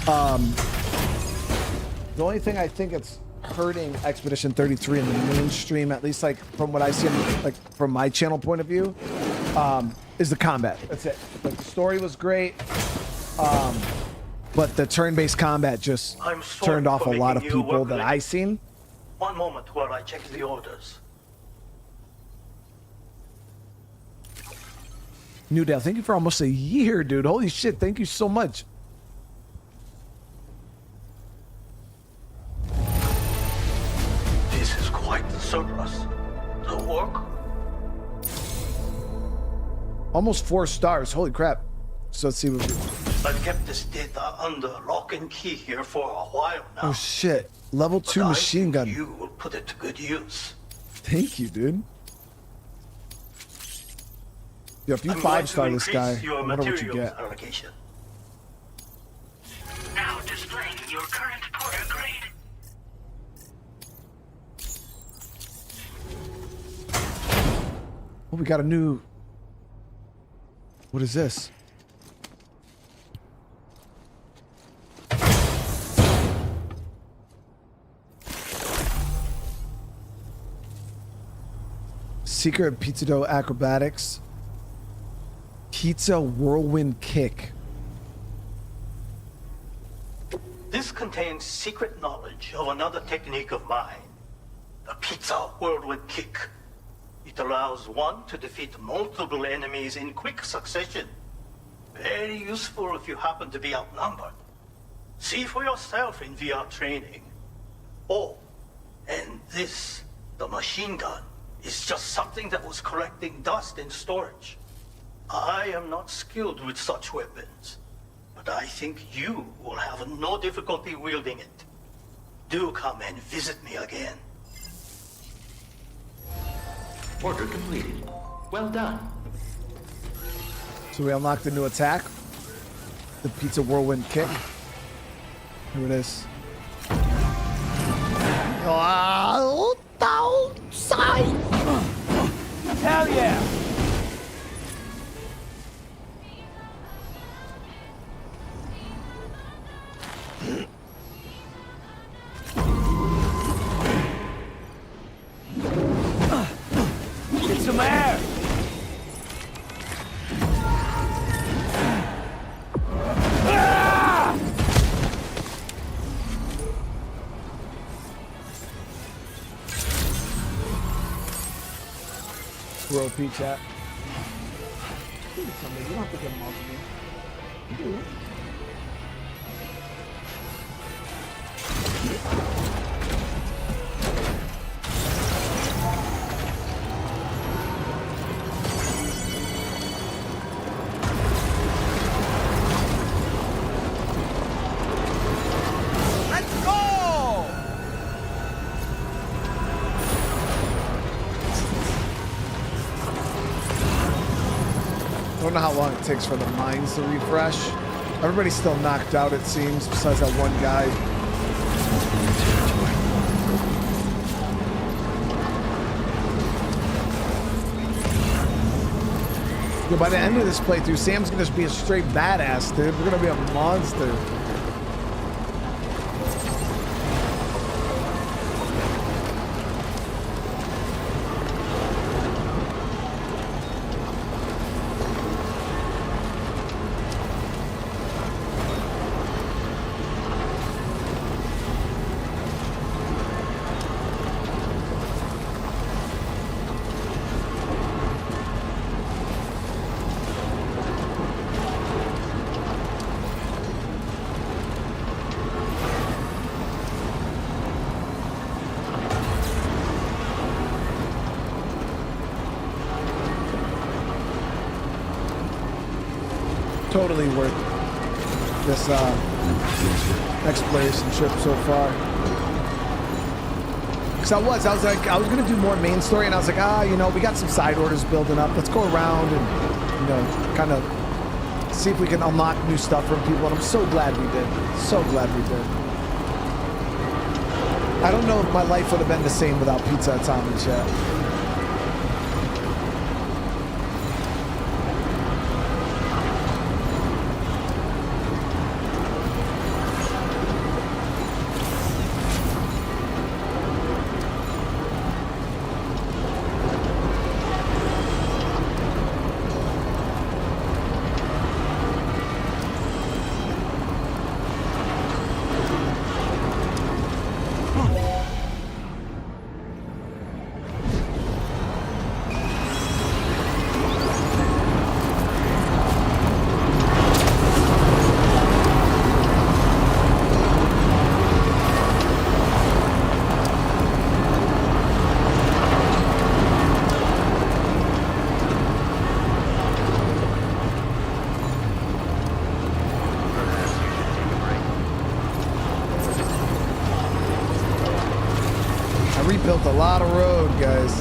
The only thing I think it's hurting Expedition 33 in the mainstream, at least like from what I see, like from my channel point of view, is the combat. That's it. Like the story was great, but the turn-based combat just turned off a lot of people that I seen. One moment while I check the orders. New Dale, thank you for almost a year, dude. Holy shit, thank you so much. This is quite the surplus. The work? Almost 4 stars. Holy crap. So let's see what we... I've kept this data under lock and key here for a while now. Oh shit. Level 2 machine gun. You will put it to good use. Thank you, dude. Yo, if you I'm going to 5-star this guy, increase your I wonder what you materials get. allocation. Now displaying your current porter grade. Oh, we got a new... What is this? Secret Pizza Dough Acrobatics. Pizza Whirlwind Kick. This contains secret knowledge of another technique of mine. The Pizza Whirlwind Kick. It allows one to defeat multiple enemies in quick succession. Very useful if you happen to be outnumbered. See for yourself in VR training. Oh, and this, the machine gun, is just something that was collecting dust in storage. I am not skilled with such weapons, but I think you will have no difficulty wielding it. Do come and visit me again. Order completed. Well done. So we unlocked the new attack. The Pizza Whirlwind Kick. Here it is. Hell yeah! Get some air! Squirrel P chat. You don't have to get them all to me. Let's go! I don't know how long it takes for the mines to refresh. Everybody's still knocked out, it seems, besides that one guy. Yeah, by the end of this playthrough, Sam's gonna just be a straight badass, dude. We're gonna be a monster. Totally worth this exploration trip so far. Because I was gonna do more main story, and I was like, you know, we got some side orders building up. Let's go around and, you know, kind of see if we can unlock new stuff from people. And I'm so glad we did. So glad we did. I don't know if my life would have been the same without Pizza Atomic chat. road, guys.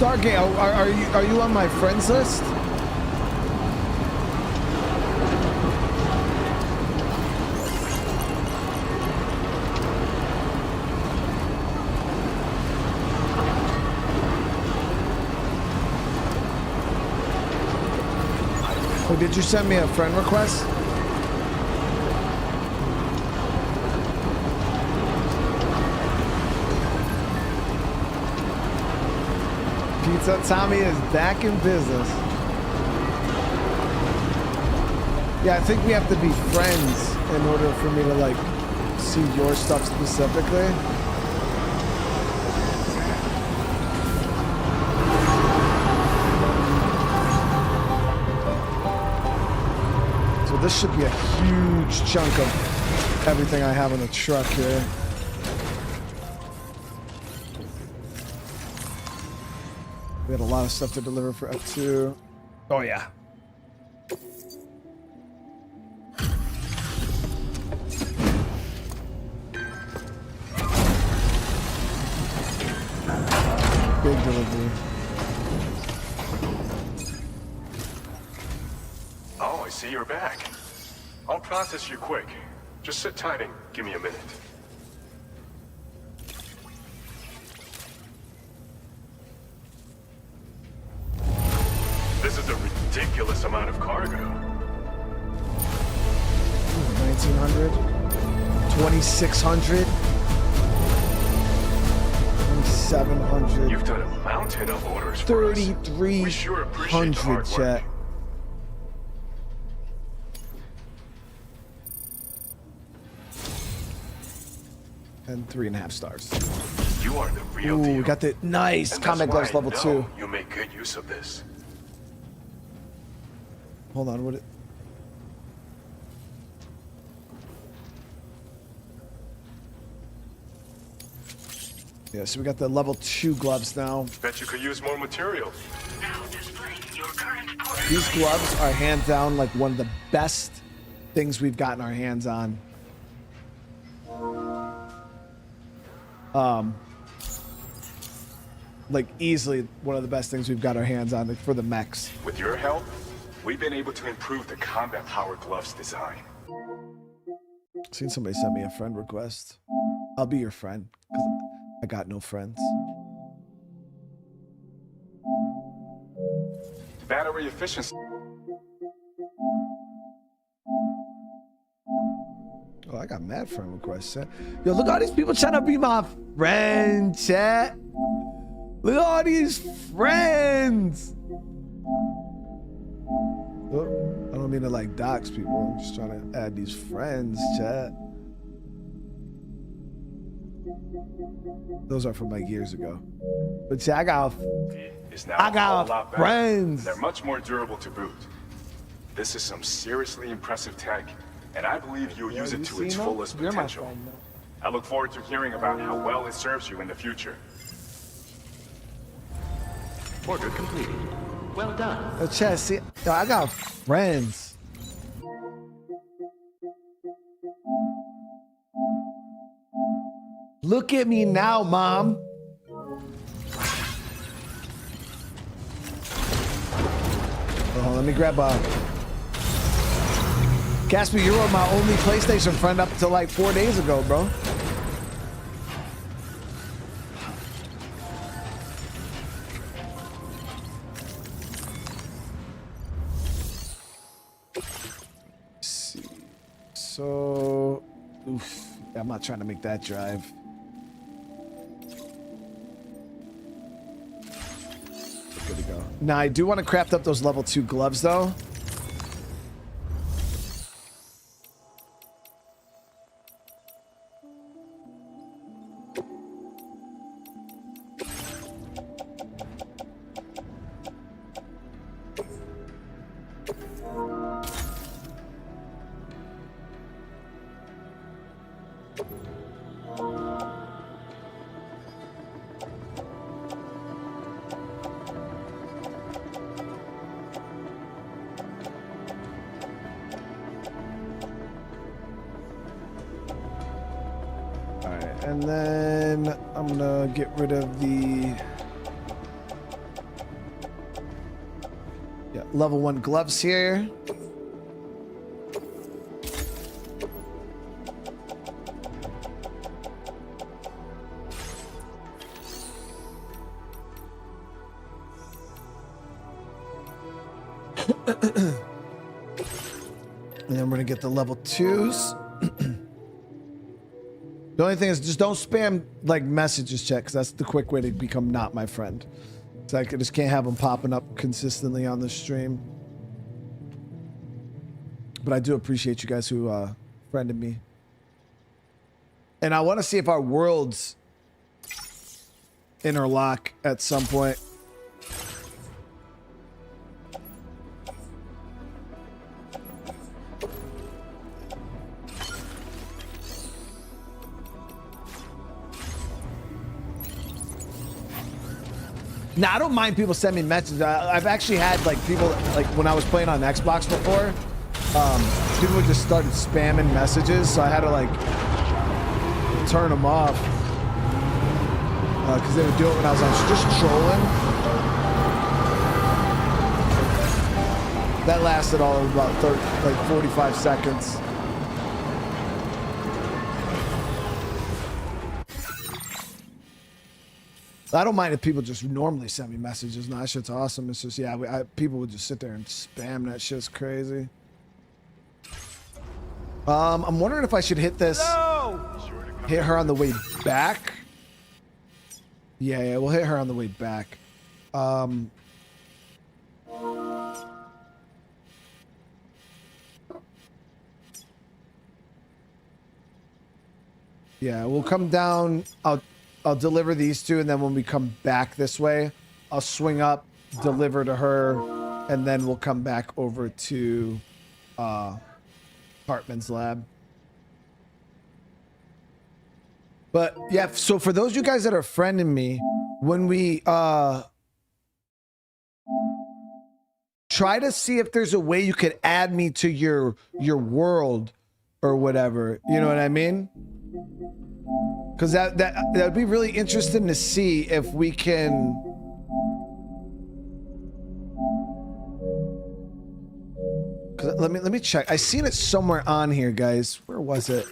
Stargate, are you on my friends list? Oh, did you send me a friend request? Pizza Tommy is back in business. Yeah, I think we have to be friends in order for me to like see your stuff specifically. So this should be a huge chunk of everything I have in the truck here. We had a lot of stuff to deliver for F2. Oh, yeah. Big delivery. Oh, I see you're back. I'll process you quick. Just sit tight and give me a minute. This is a ridiculous amount of cargo. 1,900, 2,600, 2,700. You've done a mountain of orders for us. 3,300, We sure appreciate the hard work. chat. And 3.5 stars. You are the real Ooh, deal. we got the nice And Comic that's Gloves why I level know 2. You make good use of this. Hold on, what it... Yeah, so we got the level 2 gloves now. Bet you could use more material. Now displaying your current port. These gloves are hands down like one of the best things we've gotten our hands on. Like easily one of the best things we've got our hands on for the mechs. With your help, we've been able to improve the combat power gloves design. Seen somebody send me a friend request. I'll be your friend, 'cause I got no friends. Battery efficiency. Oh, I got mad friend requests. Chat. Yo, look at all these people trying to be my friend, chat. Look at all these friends. Oh, I don't mean to like dox people. I'm just trying to add these friends, chat. Those are from like years ago. But see, I got Is now I a got whole lot better. friends. They're much more durable to boot. This is some seriously impressive tech, and I believe you'll use it to its fullest You're my potential. friend, man. I look forward to hearing about how well it serves you in the future. Order completed. Well done. Yo, chat, see, yo, I got friends. Look at me now, Mom. Oh, let me grab Gatsby, you were my only PlayStation friend up until like 4 days ago, bro. Let's see. So, oof, I'm not trying to make that drive. Good to go. Now, I do want to craft up those level 2 gloves, though. And then I'm gonna get rid of the level 1 gloves here. And then we're gonna get the level 2s. The only thing is just don't spam like messages chat, because that's the quick way to become not my friend. It's like I just can't have them popping up consistently on the stream. But I do appreciate you guys who friended me. And I want to see if our worlds interlock at some point. Now, I don't mind people sending me messages. I've actually had like people, like when I was playing on Xbox before, people just started spamming messages, so I had to like turn them off because they would do it when I was just trolling. That lasted all of about 45 seconds. I don't mind if people just normally send me messages. No, that shit's awesome. It's just, yeah, people would just sit there and spam. That shit's crazy. I'm wondering if I should hit this. Hit her on the way back. Yeah, we'll hit her on the way back. Yeah, we'll come down. I'll deliver these two, and then when we come back this way, I'll swing up, deliver to her, and then we'll come back over to Hartman's lab. But yeah, so for those of you guys that are friending me, when we try to see if there's a way you could add me to your world or whatever, you know what I mean? Because that would be really interesting to see if we can. Cause let me check. I seen it somewhere on here, guys. Where was it?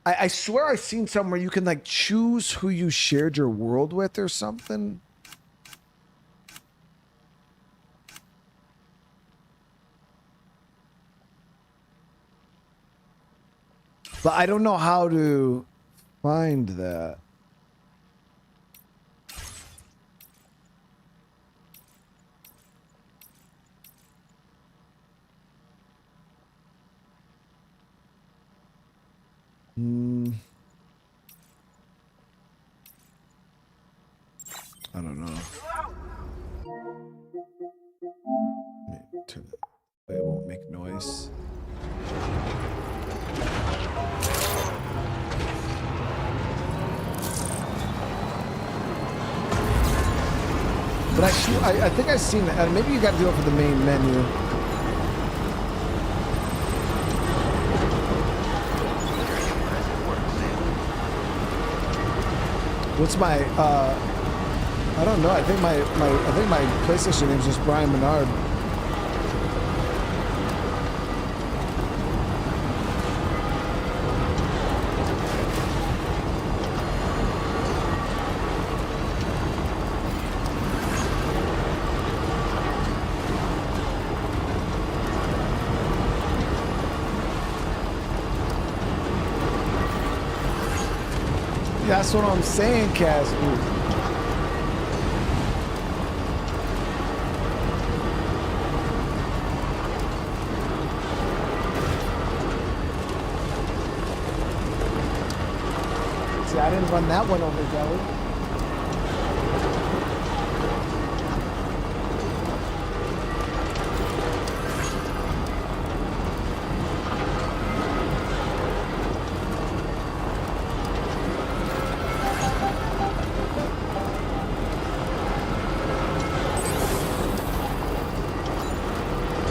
I swear I seen somewhere you can like choose who you shared your world with or something. But I don't know how to find that. I don't know. Let me turn it. It won't make noise. But I think I've seen that. Maybe you got to do it for the main menu. What's my? I don't know. I think my PlayStation name is just Brian Menard. That's what I'm saying, Casper. See, I didn't run that one over, Joey.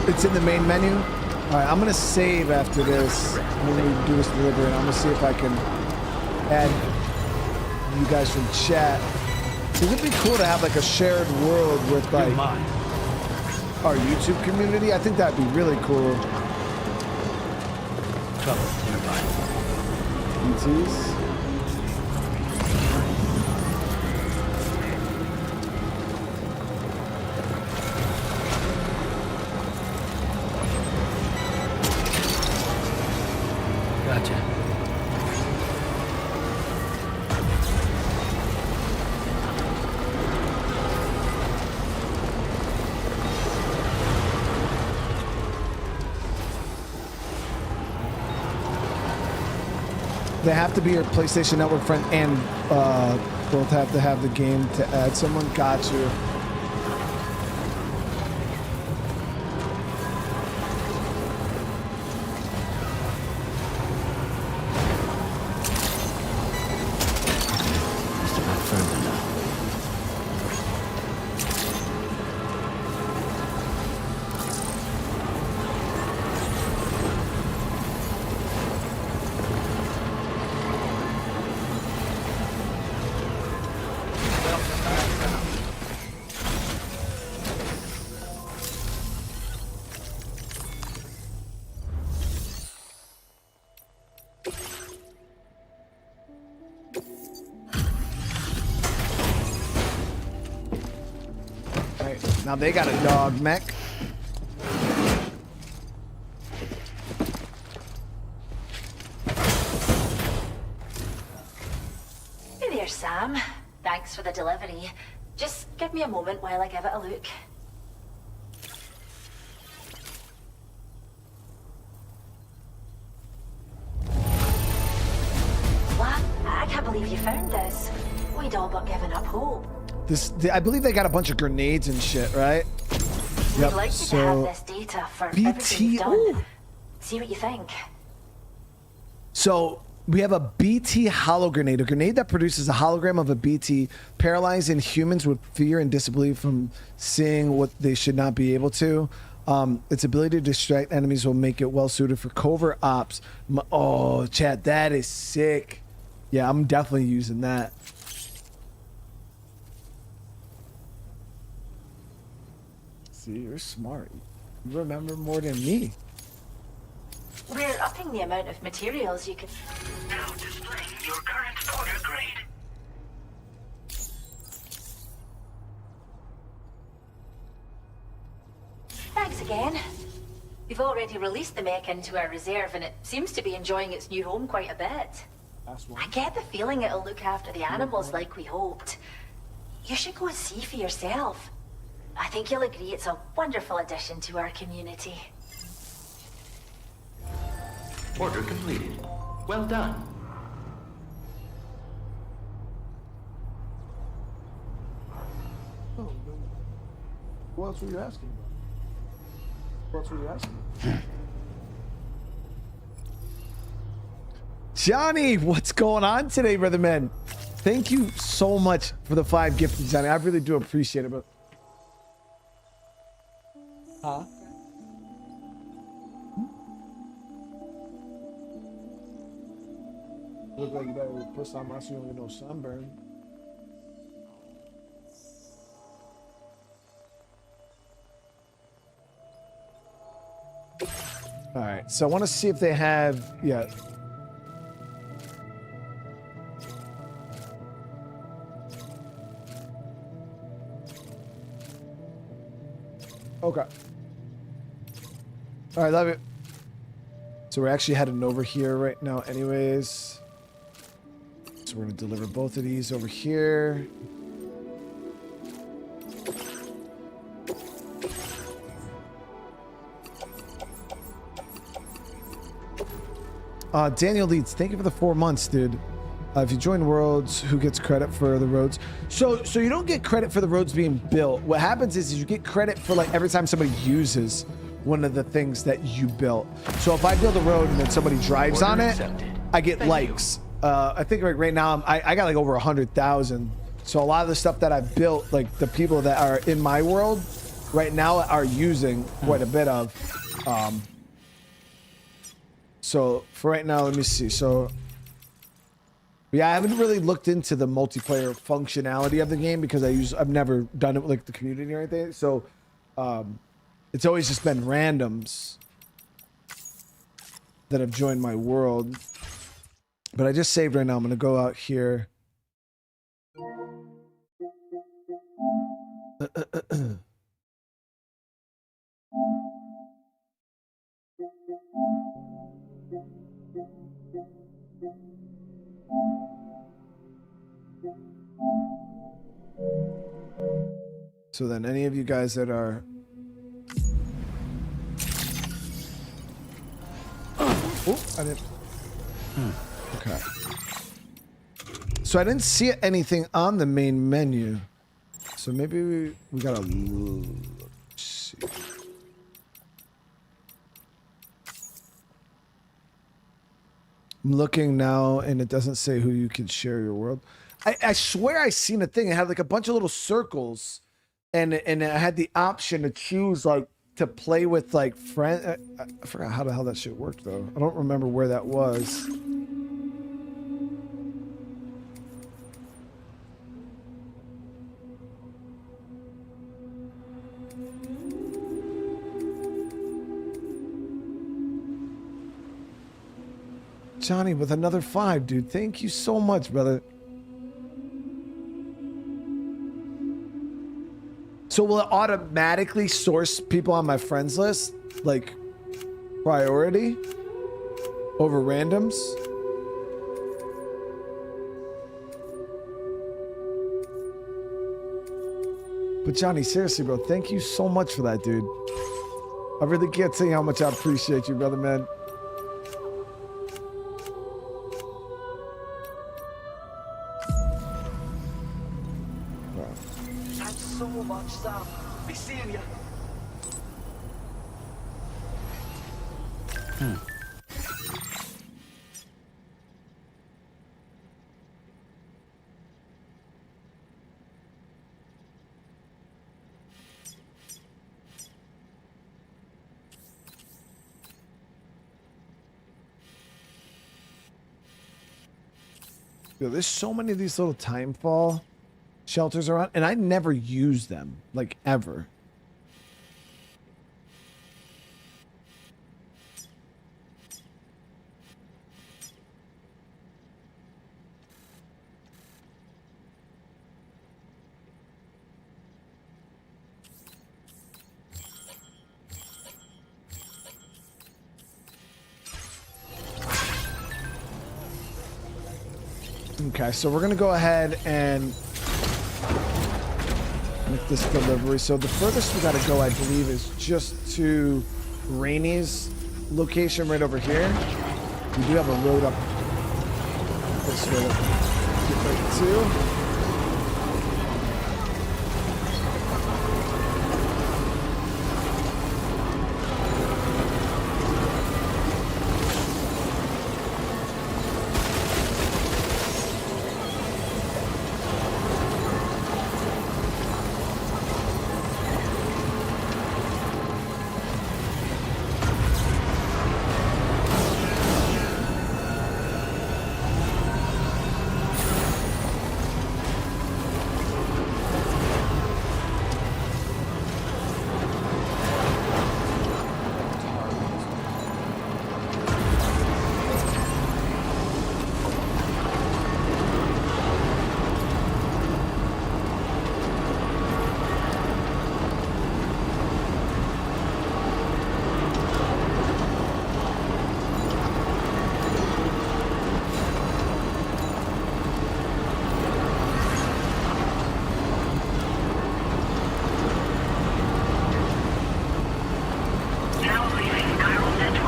It's in the main menu. All right, I'm gonna save after this when we do this delivery, and I'm gonna see if I can add you guys from chat. It'd be cool to have like a shared world with like our YouTube community. I think that'd be really cool. Trouble nearby. ETs. Gotcha. They have to be your PlayStation Network friend and both have to have the game to add someone. Got you. Just about further now. Now they got a dog mech. Hey there, Sam. Thanks for the delivery. Just give me a moment while I give it a look. What? I can't believe you found this. We'd all but given up hope. I believe they got a bunch of grenades and shit, right? We'd like you to have this data for everything you've done. Ooh. See what you think. So we have a BT hollow grenade, a grenade that produces a hologram of a BT, paralyzing humans with fear and disbelief from seeing what they should not be able to. Its ability to distract enemies will make it well suited for covert ops. Oh, chat, that is sick. Yeah, I'm definitely using that. See, you're smart. You remember more than me. We're upping the amount of materials you can... Now displaying your current order grade. Thanks again. We've already released the mech into our reserve and it seems to be enjoying its new home quite a bit. I get the feeling it'll look after the animals like we hoped. You should go and see for yourself. I think you'll agree it's a wonderful addition to our community. Order completed. Well done. Oh, what else were you asking about? What else were you asking about? Johnny, what's going on today, brother man? Thank you so much for the 5 gifted, Johnny. I really do appreciate it, but huh? Look like you better put some on so you don't get no sunburn. All right, so I want to see if they have, yeah. Okay. All right, love it. So we're actually heading over here right now anyways. So we're going to deliver both of these over here. Daniel Leeds, thank you for the 4 months, dude. If you join worlds, who gets credit for the roads? So you don't get credit for the roads being built. What happens is you get credit for like every time somebody uses one of the things that you built. So if I build a road and then somebody drives on it, I get likes. I think like right now I got like over 100,000. So a lot of the stuff that I've built, like the people that are in my world right now are using quite a bit of. So for right now, let me see. So yeah, I haven't really looked into the multiplayer functionality of the game because I've never done it with like the community or anything. So it's always just been randoms that have joined my world. But I just saved right now. I'm gonna go out here. So then any of you guys that are... Oh, I didn't... Okay. So I didn't see anything on the main menu. So maybe we gotta look. See. I'm looking now and it doesn't say who you can share your world. I swear I seen a thing. It had like a bunch of little circles and it had the option to choose like to play with like friends. I forgot how the hell that shit worked though. I don't remember where that was. Johnny with another 5, dude. Thank you so much, brother. So will it automatically source people on my friends list? Like priority over randoms? But Johnny, seriously, bro, thank you so much for that, dude. I really can't tell you how much I appreciate you, brother, man. Yo, there's so many of these little timefall shelters around, and I never use them, like, ever. Okay, so we're gonna go ahead and make this delivery. So the furthest we gotta go, I believe, is just to Rainey's location right over here. We do have a road up this way. Get right to.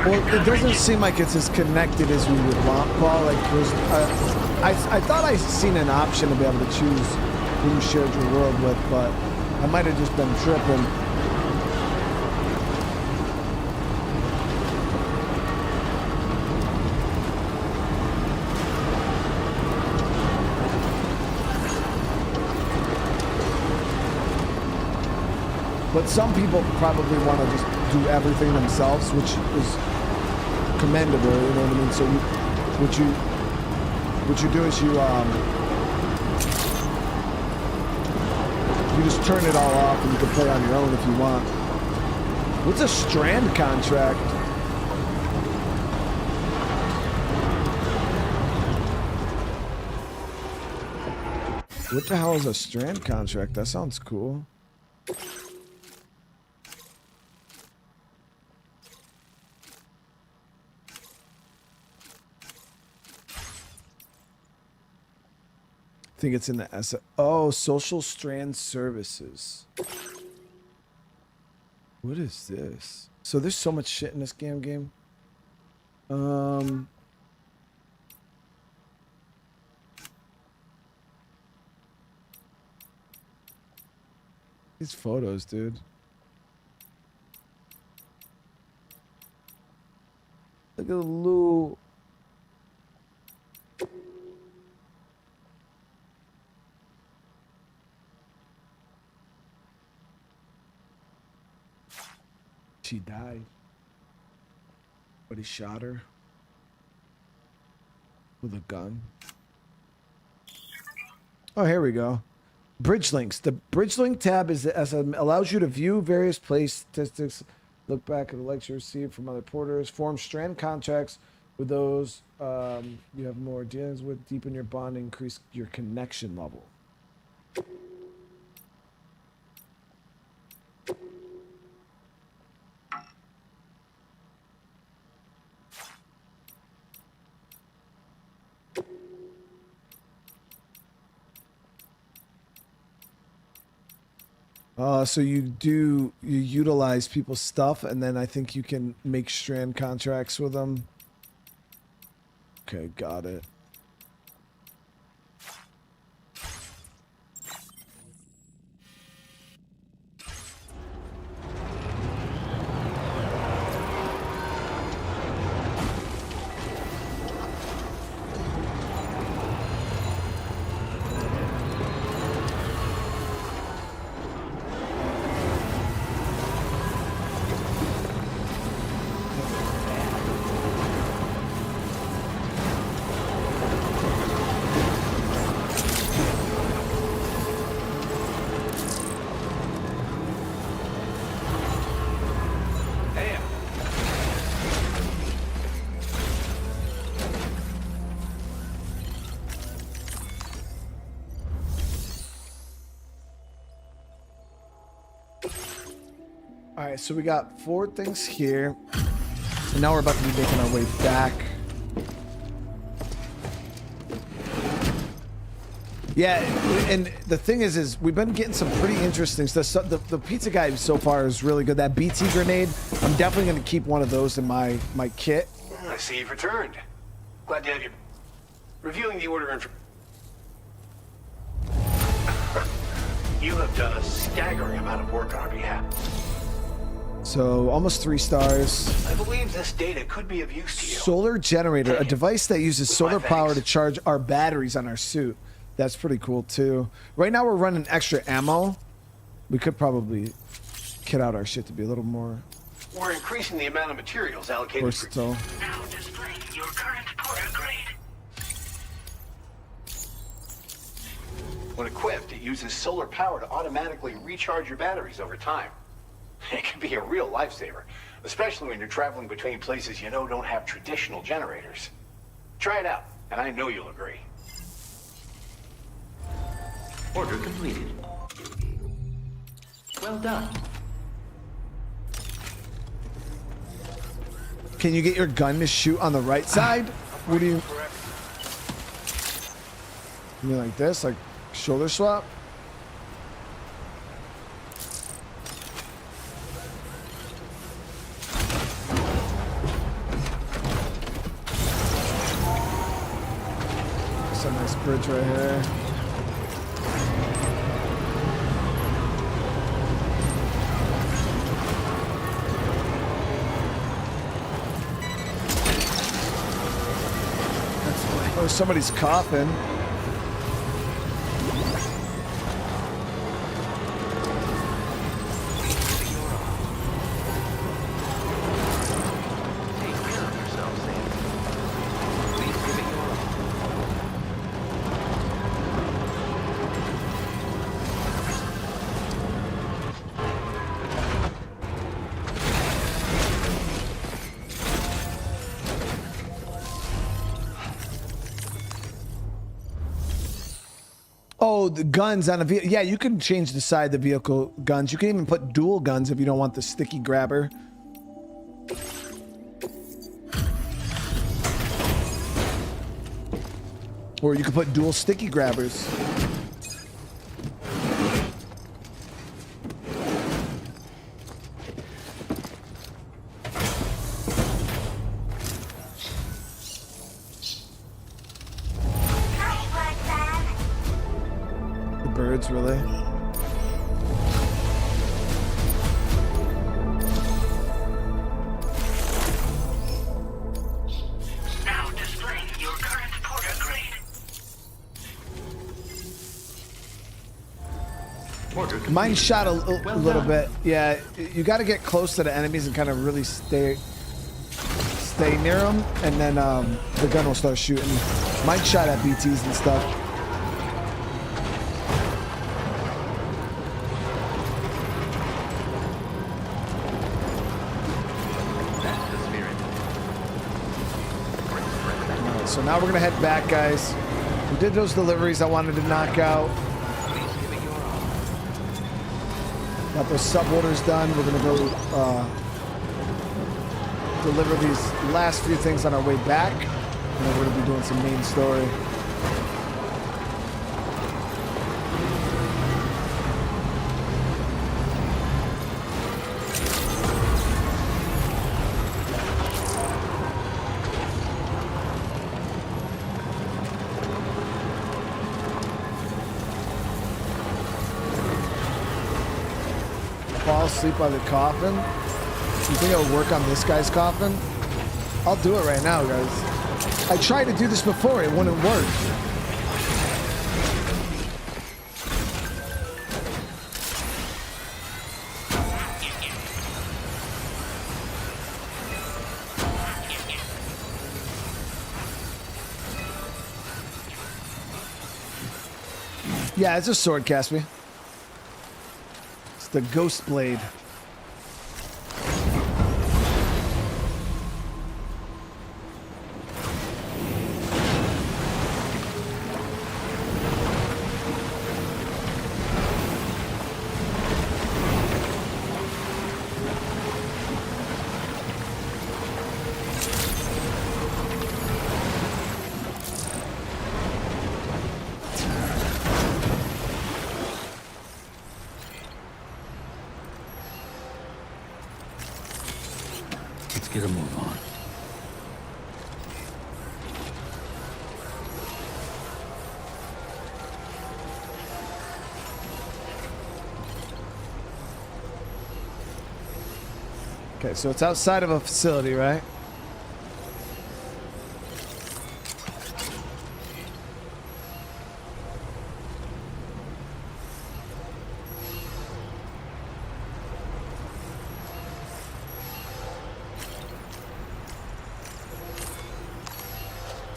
Well, it doesn't seem like it's as connected as we would want, Paul. Like, there's, I thought I seen an option to be able to choose who you shared your world with, but I might have just been tripping. But some people probably want to just do everything themselves, which is commendable, you know what I mean? So what you do is you just turn it all off and you can play on your own if you want. What's a strand contract? What the hell is a strand contract? That sounds cool. I think it's in the social strand services. What is this? So there's so much shit in this game. These photos, dude. Look at Lou. She died. But he shot her with a gun. Oh, here we go. Bridge links. The bridge link tab allows you to view various place statistics, look back at the lecture received from other porters, form strand contracts with those you have more dealings with, deepen your bond, increase your connection level. So you utilize people's stuff, and then I think you can make strand contracts with them. Okay, got it. Alright, so we got 4 things here. And now we're about to be making our way back. Yeah, and the thing is we've been getting some pretty interesting stuff. The pizza guy so far is really good. That BT grenade, I'm definitely going to keep one of those in my kit. I see you've returned. Glad to have you. Reviewing the order You have done a staggering amount of work on our behalf. So almost 3 stars. I believe this data could be of use to you. Solar generator, a device that uses solar power to charge our batteries on our suit. That's pretty cool too. Right now we're running extra ammo. We could probably kit out our shit to be a little more. We're increasing the amount of materials allocated versatile. Now displaying your current porter grade. When equipped, it uses solar power to automatically recharge your batteries over time. It can be a real lifesaver, especially when you're traveling between places you know don't have traditional generators. Try it out, and I know you'll agree. Order completed. Well done. Can you get your gun to shoot on the right side? What do you mean, like this? Like shoulder swap? Some bridge right here. Oh, somebody's coughing. Oh, the guns on a vehicle. Yeah, you can change the side of the vehicle guns. You can even put dual guns if you don't want the sticky grabber. Or you can put dual sticky grabbers. Birds, really? Now displaying your current porter grade. Mine shot a little bit. Yeah, you got to get close to the enemies and kind of really stay near them, and then the gun will start shooting. Mine shot at BTs and stuff. So now we're gonna head back, guys. We did those deliveries I wanted to knock out. Got those sub orders done. We're gonna go deliver these last few things on our way back, and then we're gonna be doing some main story. Fall asleep by the coffin. You think it'll work on this guy's coffin? I'll do it right now, guys. I tried to do this before, it wouldn't work. Yeah, it's a sword, Caspi. The ghost blade. Get a move on. Okay, so it's outside of a facility, right?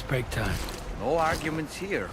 Break time. No arguments here.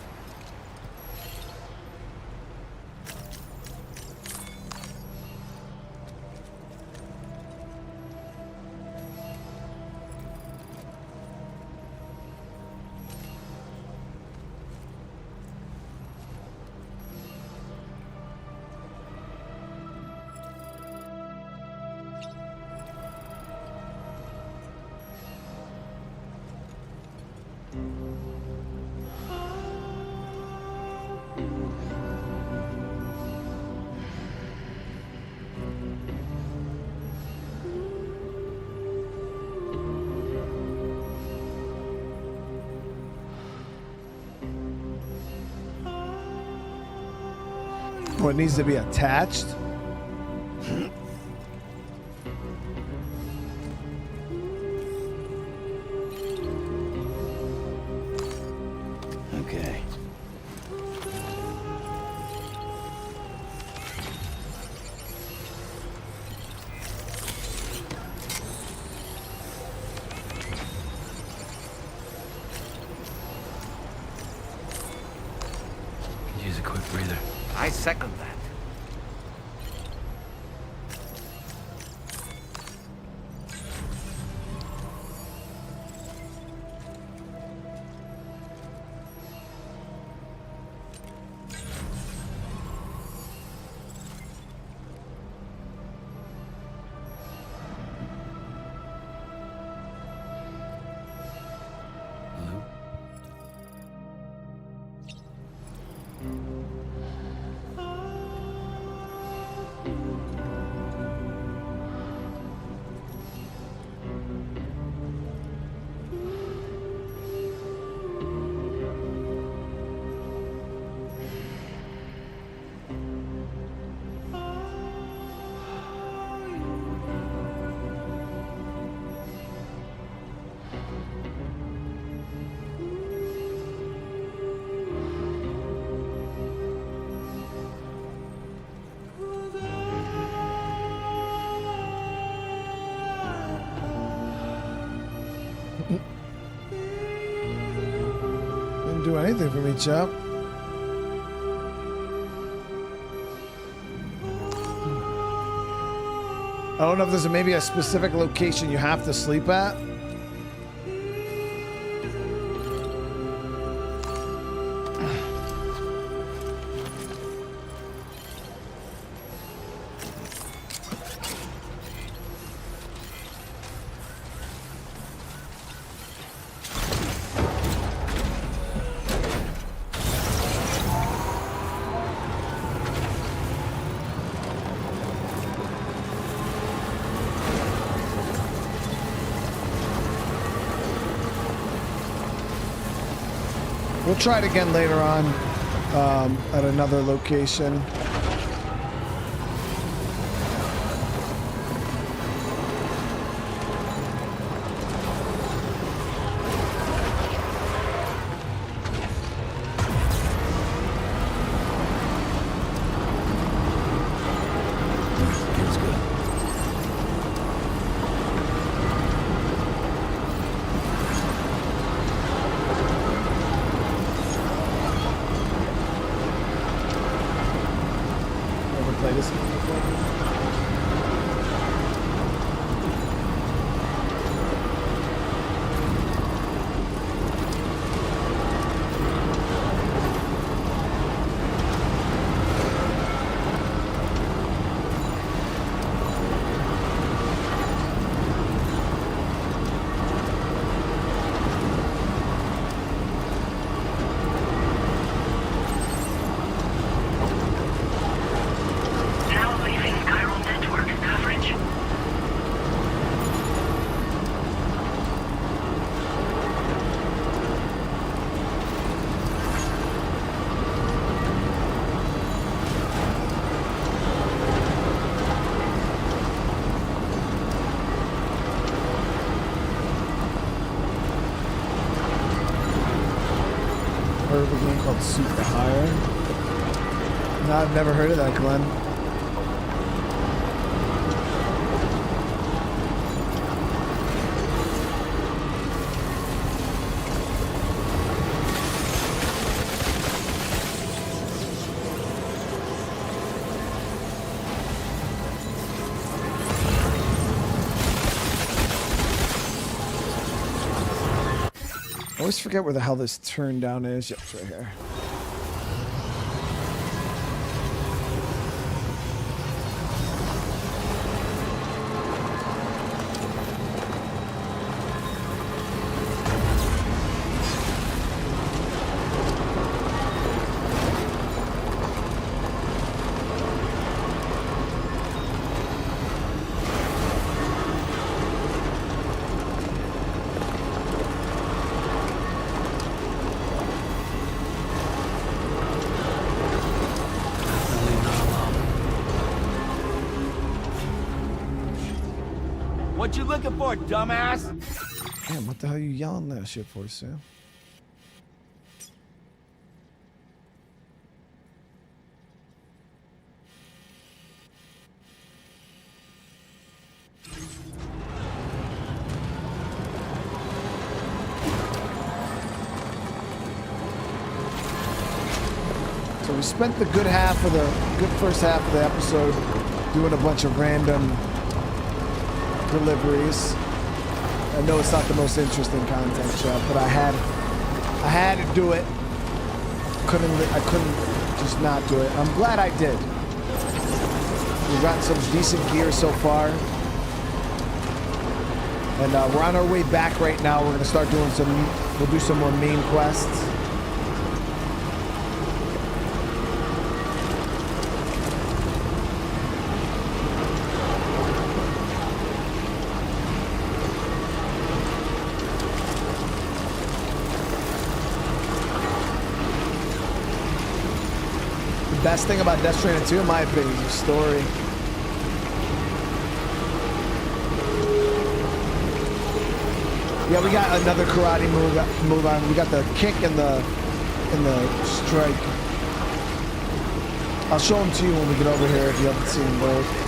Or it needs to be attached. Okay. Use a quick breather. I second that. Didn't do anything for me, chap. I don't know if there's maybe a specific location you have to sleep at. We'll try it again later on at another location. Super higher. No, I've never heard of that, Glenn. I always forget where the hell this turn down is. Yep, it's right here. What you looking for, dumbass? Damn, what the hell are you yelling that shit for, Sam? So we spent the good first half of the episode doing a bunch of random deliveries. I know it's not the most interesting content, Jeff, but I had to do it. I couldn't just not do it. I'm glad I did. We've gotten some decent gear so far. And we're on our way back right now. We're gonna start doing we'll do some more main quests. The best thing about Death Stranding 2, in my opinion, is the story. Yeah, we got another karate move on. We got the kick and the strike. I'll show them to you when we get over here if you haven't seen them both.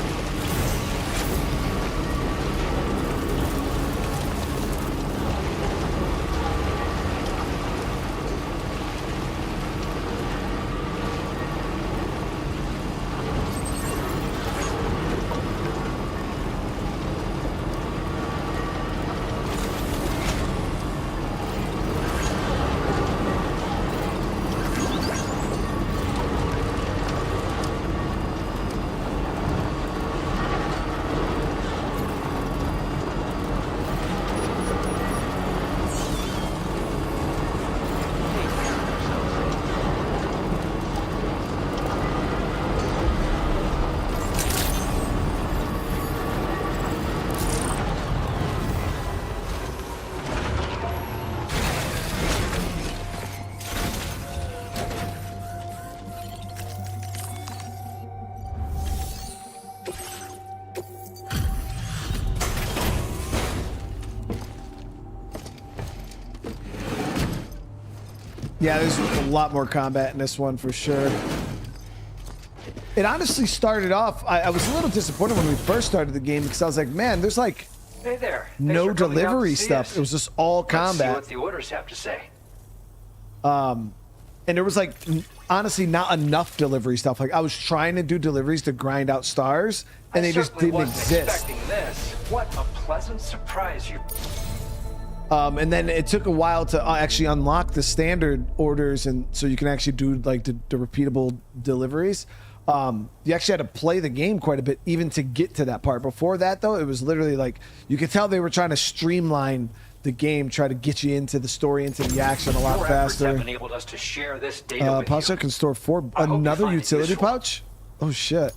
Yeah, there's a lot more combat in this one for sure. It honestly started off, I was a little disappointed when we first started the game because I was like, man, there's like Hey there. no delivery stuff. It was just all combat. Let's see what the orders have to say. And there was like honestly not enough delivery stuff. Like I was trying to do deliveries to grind out stars and they just didn't exist. Expecting this. What a pleasant surprise you. And then it took a while to actually unlock the standard orders, and so you can actually do like the repeatable deliveries. You actually had to play the game quite a bit even to get to that part. Before that, though, it was literally like you could tell they were trying to streamline the game, try to get you into the story, into the action a lot faster. Enabled us to share this data with pouch you. can store another utility pouch. Oh shit!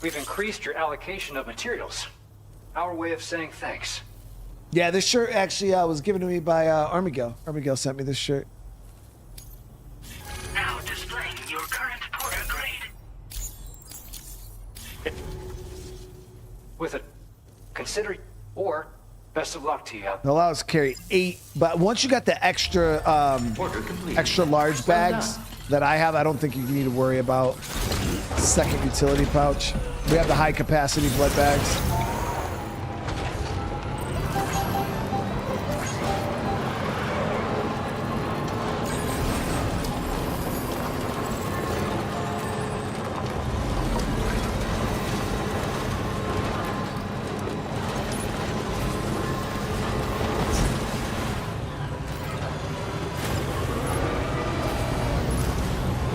We've increased your allocation of materials. Our way of saying thanks. Yeah, this shirt actually was given to me by Armigel. Armigel sent me this shirt. Now displaying your current porter grade. With a consider or best of luck to you. It allows to carry 8, but once you got the extra large bags that I have, I don't think you need to worry about second utility pouch. We have the high capacity blood bags.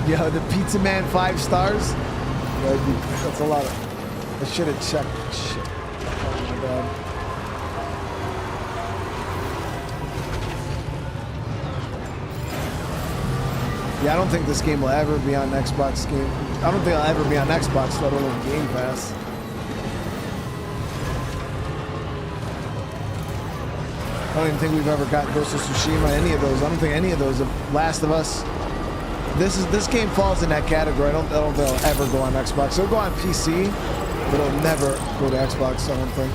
Yo, the Pizza Man 5 stars? Yeah, that's a lot of... I should have checked. Shit. Oh my god. Yeah, I don't think this game will ever be on Xbox game. I don't think I'll ever be on Xbox, let alone Game Pass. I don't even think we've ever got Ghost of Tsushima, any of those. I don't think any of those have Last of Us. This game falls in that category. I don't think it'll ever go on Xbox. It'll go on PC, But it'll never go to Xbox, I don't think.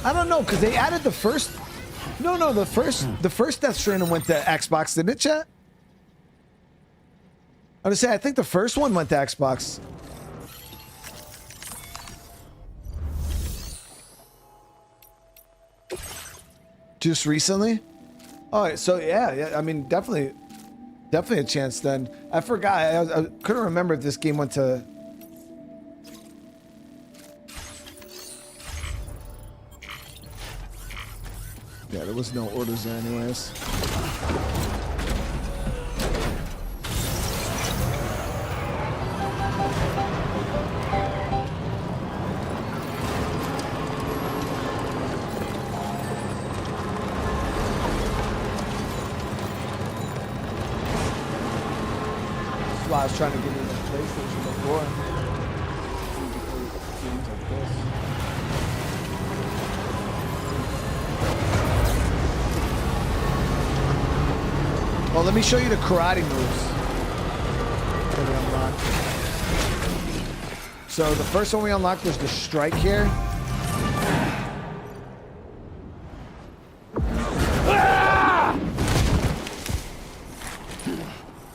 I don't know, because they added the first... No, the first Death Stranding went to Xbox, didn't it, chat? I was gonna say, I think the first one went to Xbox. Just recently? All right, so yeah, I mean, definitely a chance then. I forgot, I couldn't remember if this game went to... Yeah, there was no orders there anyways. That's why I was trying to get into PlayStation before. Games like this. Well, let me show you the karate moves that we unlocked. So the first one we unlocked was the strike here.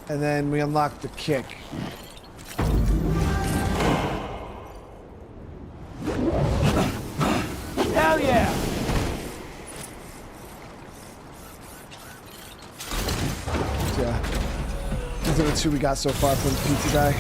And then we unlocked the kick. Hell yeah! Yeah. These are the two we got so far from the pizza guy.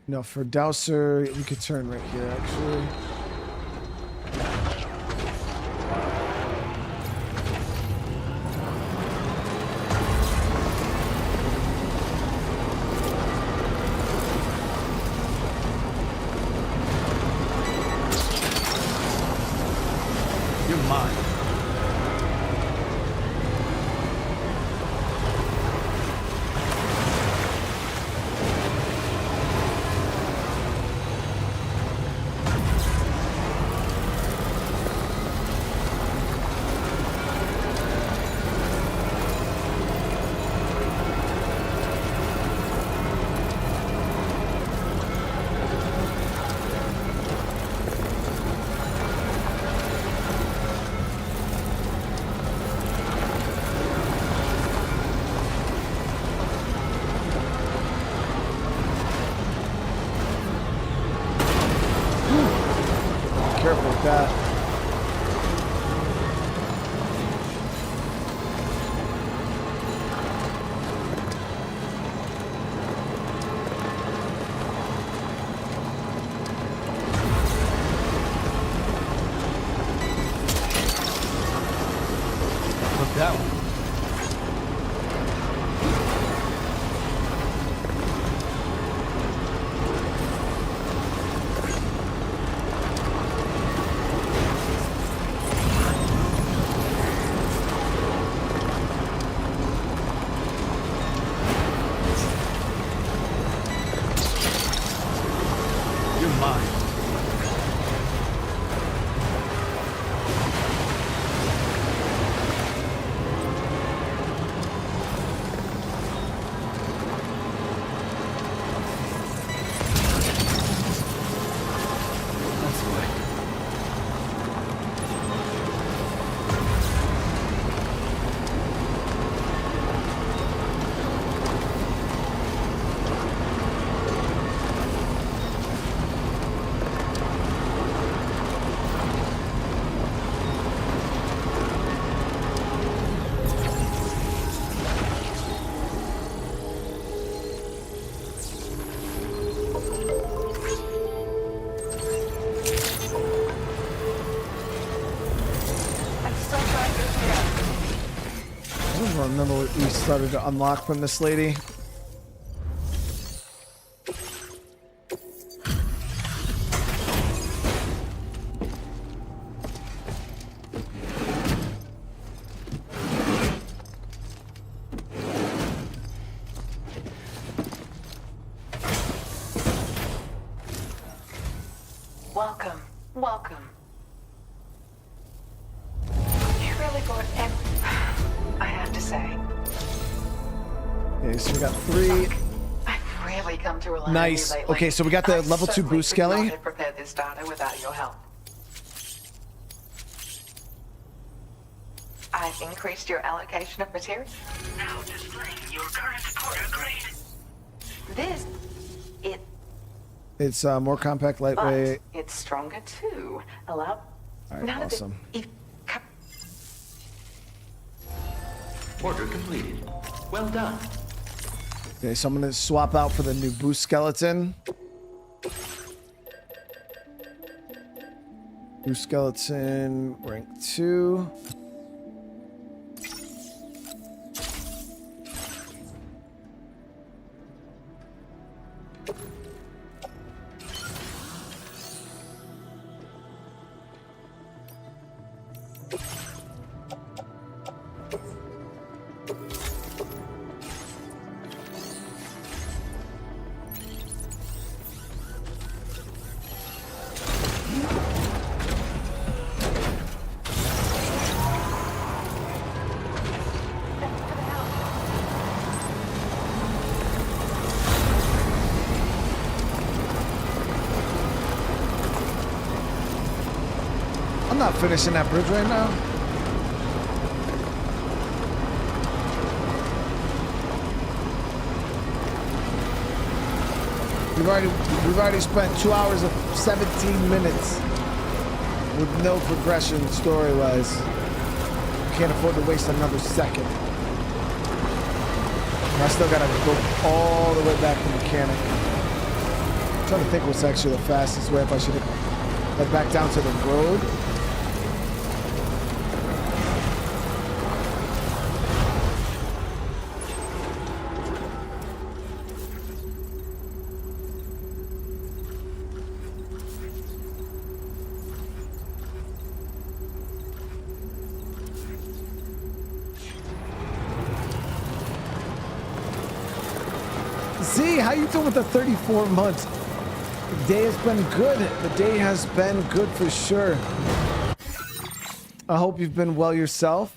No, for Dowser, we could turn right here, actually. You're mine. Careful with that. Look that one. don't remember what we started to unlock from this lady. Welcome, welcome. You really brought I have to say. Okay, so we got 3. I've really come to rely Nice. on you lately. Okay, so we got the I level 2 certainly boost, could not Kelly. have prepared this data without your help. I've increased your allocation of material. Now displaying your current quarter grade. This, It's more compact, lightweight. but it's stronger too. Allow. All right, None of the- awesome. Order completed. Well done. Okay, so I'm gonna swap out for the new boost skeleton. Boost skeleton, rank 2. I'm not finishing that bridge right now. We've already spent 2 hours of 17 minutes with no progression story-wise. Can't afford to waste another second. I still gotta go all the way back to mechanic. I'm trying to think what's actually the fastest way, if I should head back down to the road. Z, how you doing with the 34 months? The day has been good. The day has been good for sure. I hope you've been well yourself.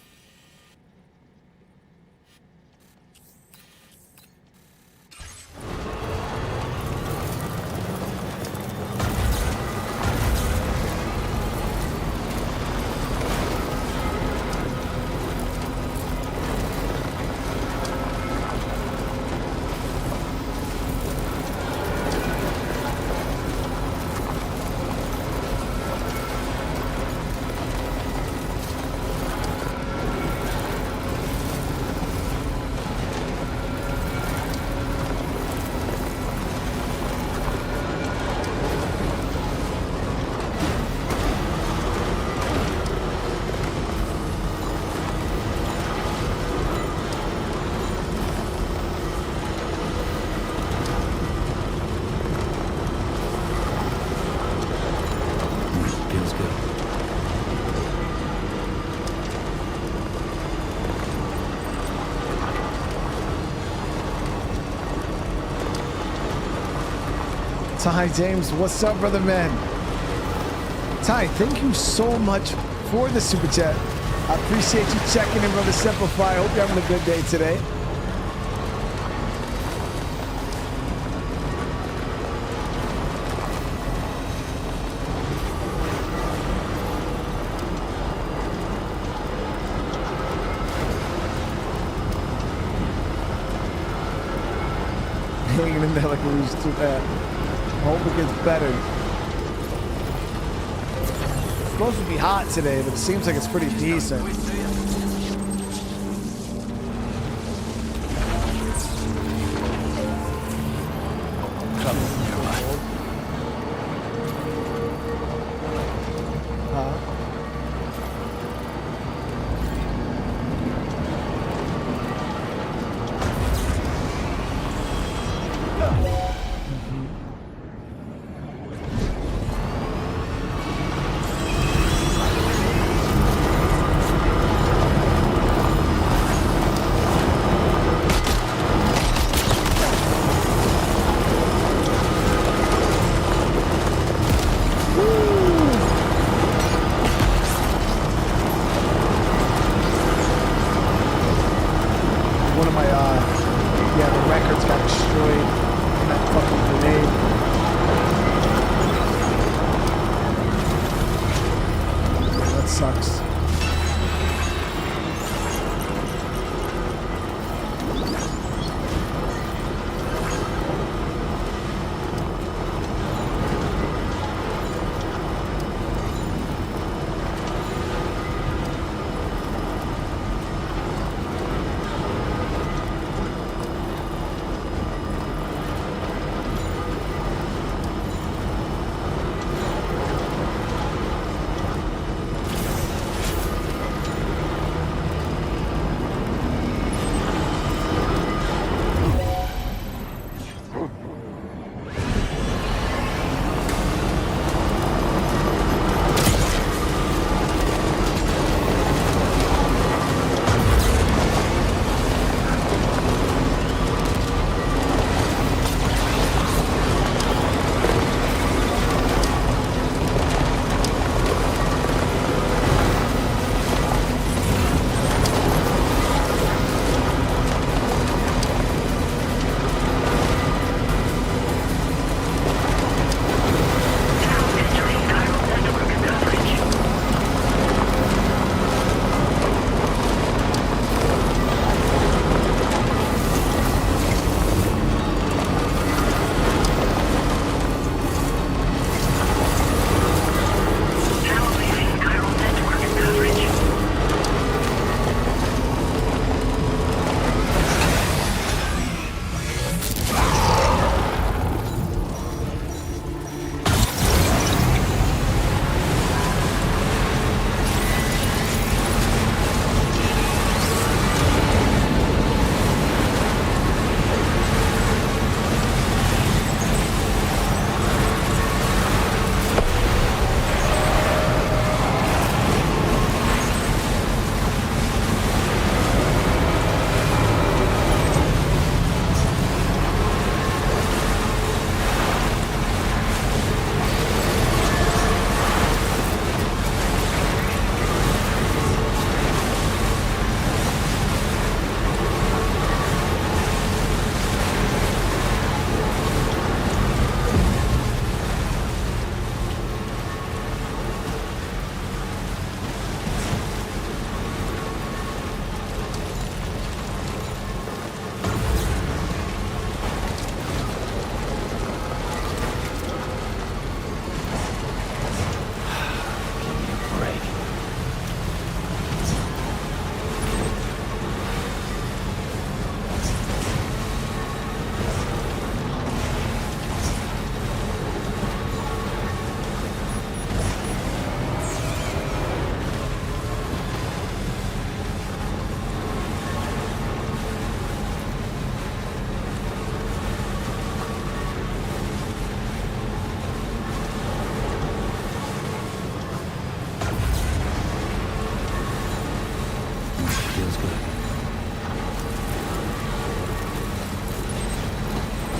Ty James, what's up, brother man? Ty, thank you so much for the super chat. I appreciate you checking in, brother Simplify. Hope you're having a good day today. Hanging in there like we used to. Hope it gets better. It's supposed to be hot today, but it seems like it's pretty decent. sucks.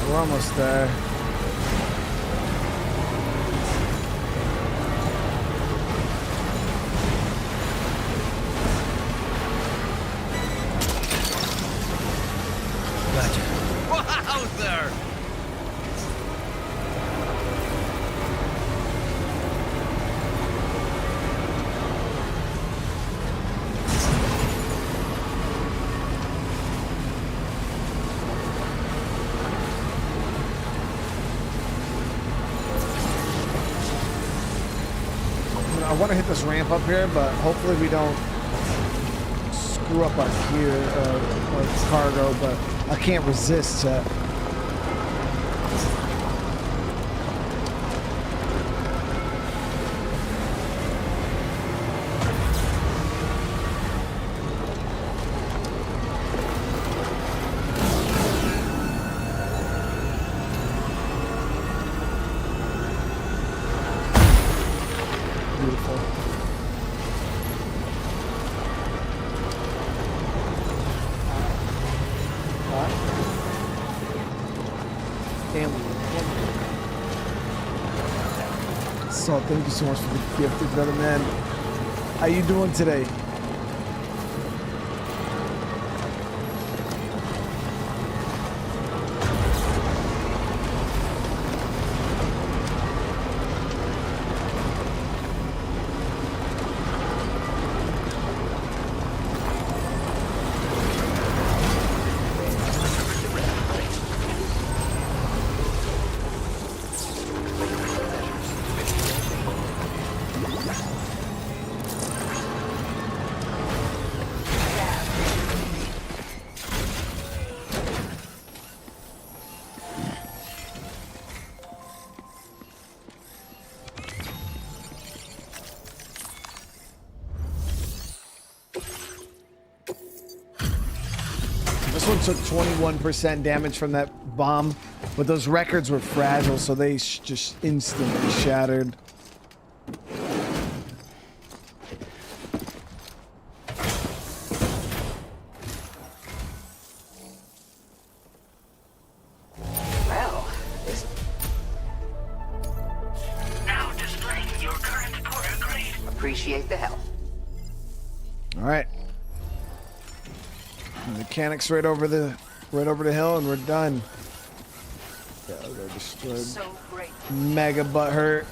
We're almost there. Gotcha. Wowzer! I want to hit this ramp up here, but hopefully we don't screw up our gear or cargo, but I can't resist it. So thank you so much for the gift, brother man. How you doing today? one took 21% damage from that bomb, but those records were fragile, so they just instantly shattered. Well, this... Now displaying your current porter grade. Appreciate the help. All right. Mechanics right over the hill, and we're done. Yeah, they're destroyed. So great. Mega butt hurt.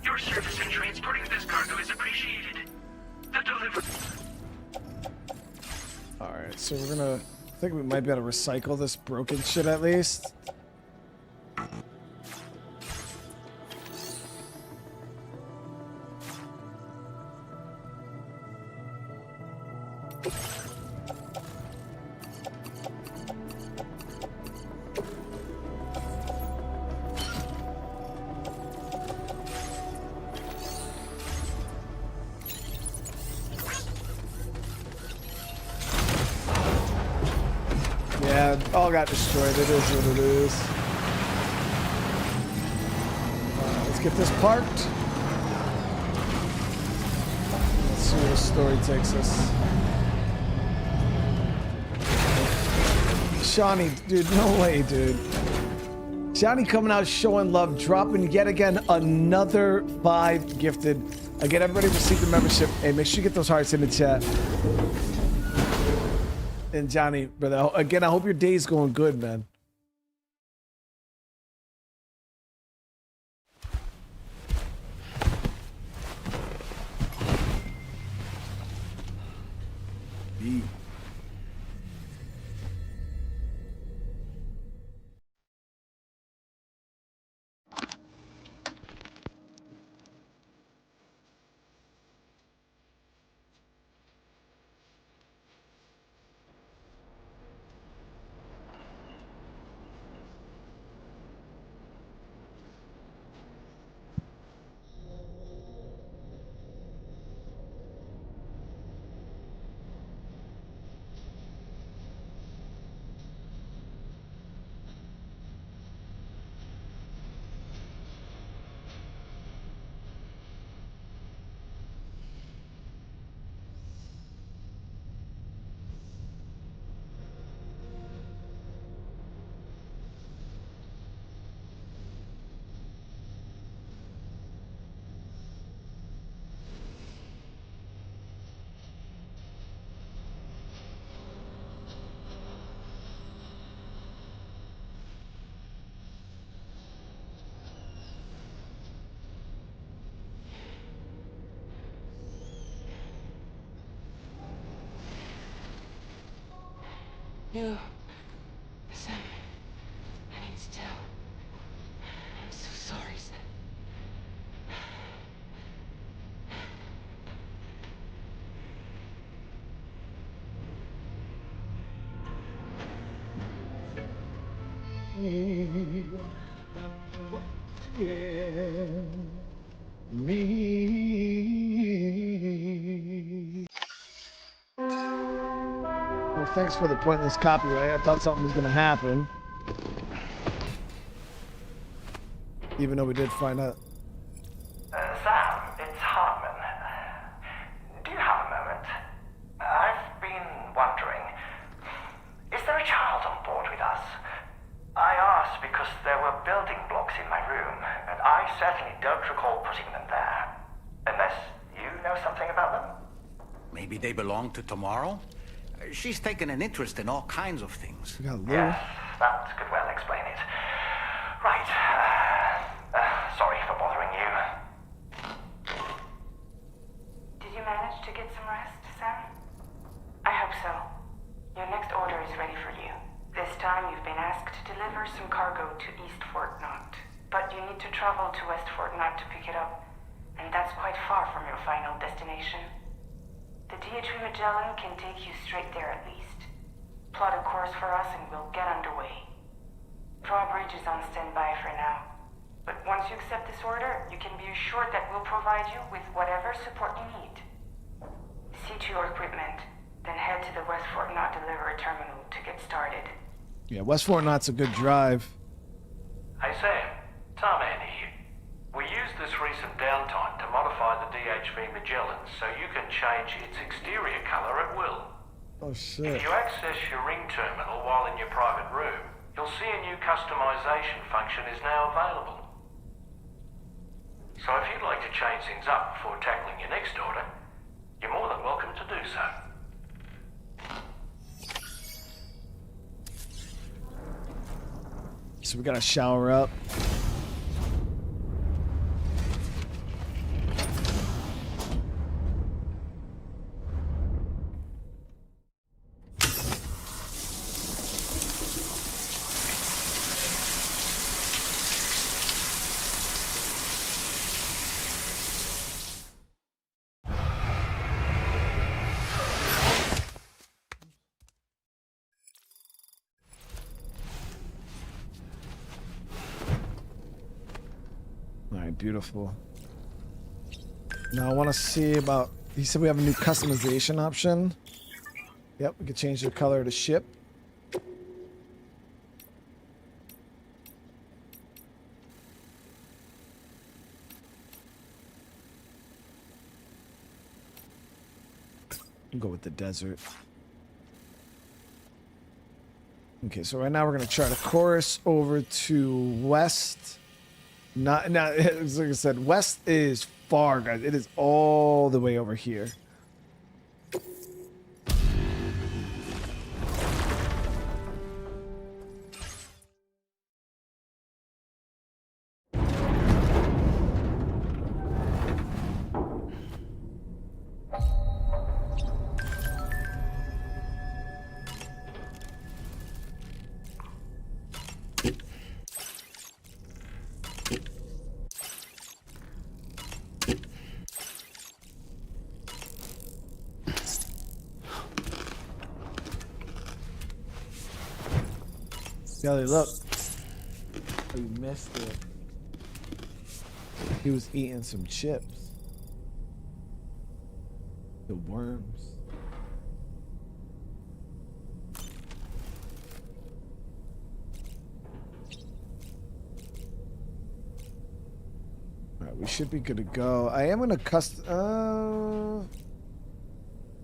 Your service in transporting this cargo is appreciated. The delivery. All right, so we're gonna. I think we might be able to recycle this broken shit at least. Yeah, all got destroyed. It is what it is. Let's get this parked. Let's see where the story takes us. Shawnee, dude, no way, dude. Shawnee coming out showing love, dropping yet again another 5 gifted. Again, everybody received the membership. Hey, make sure you get those hearts in the chat. And Johnny, brother, again, I hope your day's going good, man. You... Sam... I need to tell... I'm so sorry, Sam. Well, thanks for the pointless copyright. I thought something was gonna happen. Even though we did find out. Sam, it's Hartman. Do you have a moment? I've been wondering, is there a child on board with us? I asked because there were building blocks in my room, and I certainly don't recall putting them there. Unless you know something about them? Maybe they belong to tomorrow? She's taken an interest in all kinds of things. Yes, that could well explain it. Right. Sorry for bothering you. Did you manage to get some rest, Sam? I hope so. Your next order is ready for you. This time you've been asked to deliver some cargo to East Fort Knott. But you need to travel to West Fort Knott to pick it up. And that's quite far from your final destination. The DHV Magellan can take you straight there at least. Plot a course for us and we'll get underway. Drawbridge is on standby for now. But once you accept this order, you can be assured that we'll provide you with whatever support you need. See to your equipment, then head to the West Fort Knott delivery terminal to get started. Yeah, West Fort Knott's a good drive. Hey Sam, Tarman here. We used this recent downtime to modify the DHV Magellan so you can change its exterior colour at will. Oh shit. If you access your ring terminal while in your private room, you'll see a new customization function is now available. So if you'd like to change things up before tackling your next order, you're more than welcome to do so. So we gotta shower up. Beautiful. Now I want to see about. He said we have a new customization option. Yep, we can change the color of the ship. We'll go with the desert. Okay, so right now we're gonna try to course over to west. Not, like I said, west is far, guys. It is all the way over here. Skelly, look. Oh, you missed it. He was eating some chips. The worms. Alright, we should be good to go. I am gonna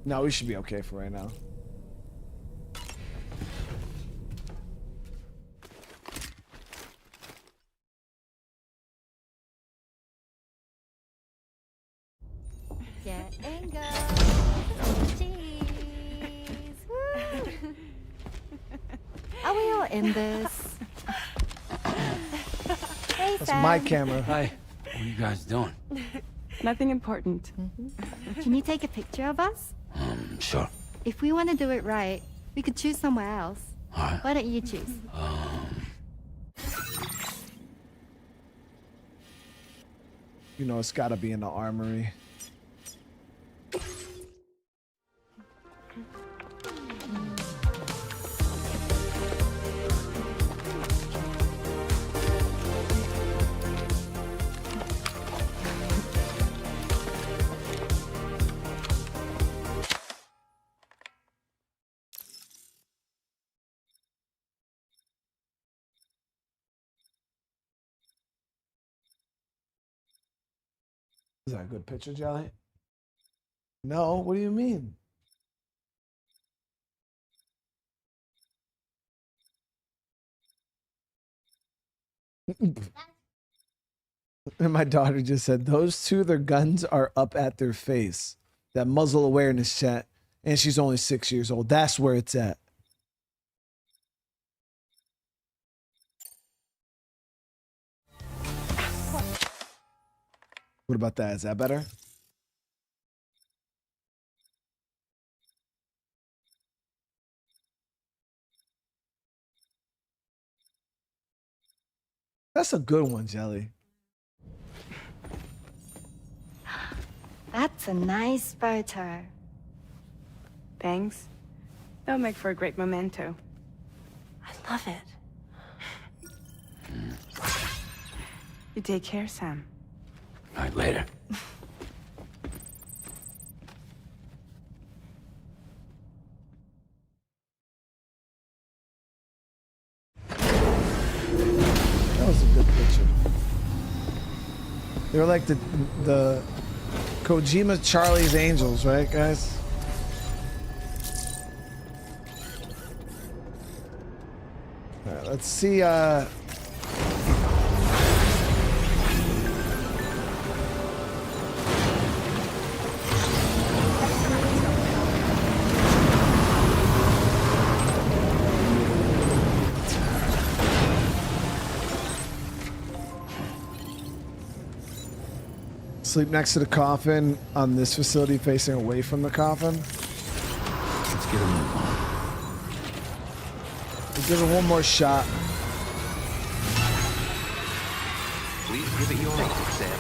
no, we should be okay for right now. Getting go. Cheese. Woo. Are we all in this? Hey, That's Sam. my camera. Hi. What are you guys doing? Nothing important. Can you take a picture of us? Sure. If we want to do it right, We could choose somewhere else. Alright. Why don't you choose? You know, it's gotta be in the armory. Is that a good picture, Jelly? No, what do you mean? And my daughter just said, those two, their guns are up at their face. That muzzle awareness chat. And she's only 6 years old. That's where it's at. What about that? Is that better? That's a good one, Jelly. That's a nice photo. Thanks. That'll make for a great memento. I love it. You take care, Sam. All right, later. That was a good picture. They were like the Kojima Charlie's Angels, right, guys? All right, let's see. Sleep next to the coffin on this facility facing away from the coffin. Let's get a move on. We'll give it one more shot. Please give it your all, Sam.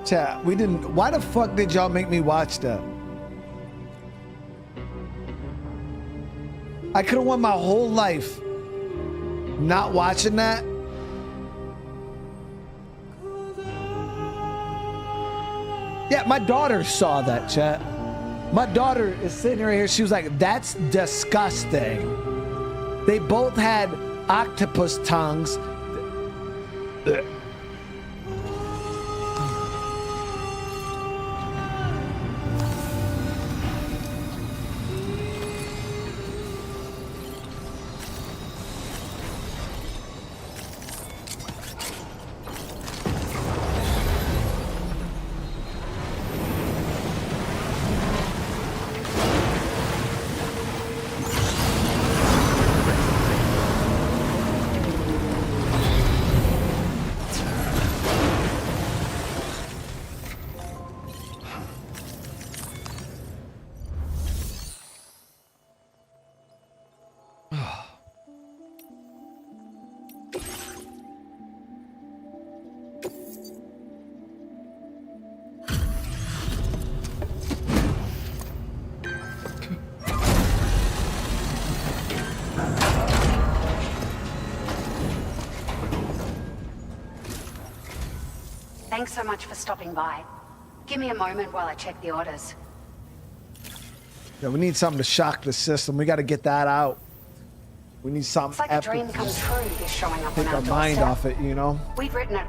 Chat, we didn't. Why the fuck did y'all make me watch that? I could have won my whole life not watching that. Yeah, my daughter saw that, chat. My daughter is sitting right here. She was like, that's disgusting. They both had octopus tongues. Thanks so much for stopping by. Give me a moment while I check the orders. Yeah, we need something to shock the system. We got to get that out. We need something It's like a dream come true, this showing up take on our our mind doorstep. off it, you know? We'd written it.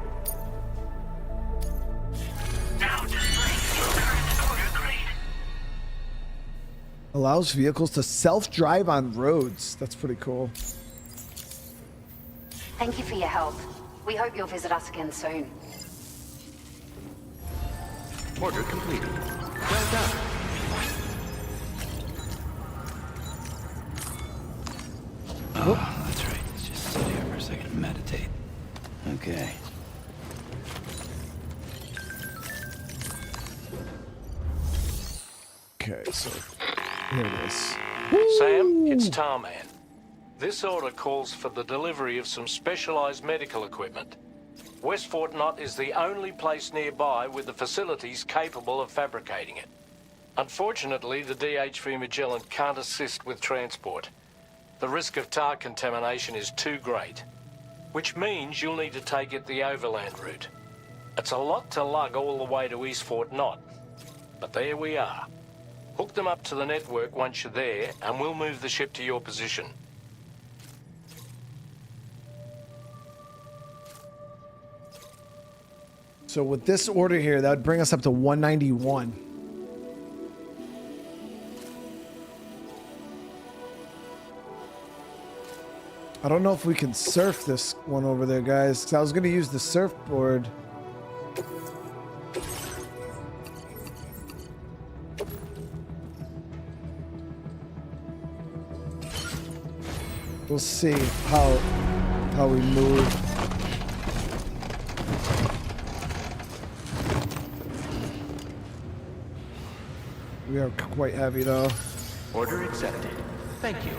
Allows vehicles to self-drive on roads. That's pretty cool. Thank you for your help. We hope you'll visit us again soon. Order completed. Well done. Oh, that's right. Let's just sit here for a second and meditate. Okay. Okay, so here it is. Sam, it's Tarman. This order calls for the delivery of some specialized medical equipment. West Fort Knott is the only place nearby with the facilities capable of fabricating it. Unfortunately, the DHV Magellan can't assist with transport. The risk of tar contamination is too great, which means you'll need to take it the overland route. It's a lot to lug all the way to East Fort Knott, but there we are. Hook them up to the network once you're there, and we'll move the ship to your position. So with this order here, that would bring us up to 191. I don't know if we can surf this one over there, guys, 'cause I was going to use the surfboard. We'll see how we move. We are quite heavy though. Order accepted. Thank you.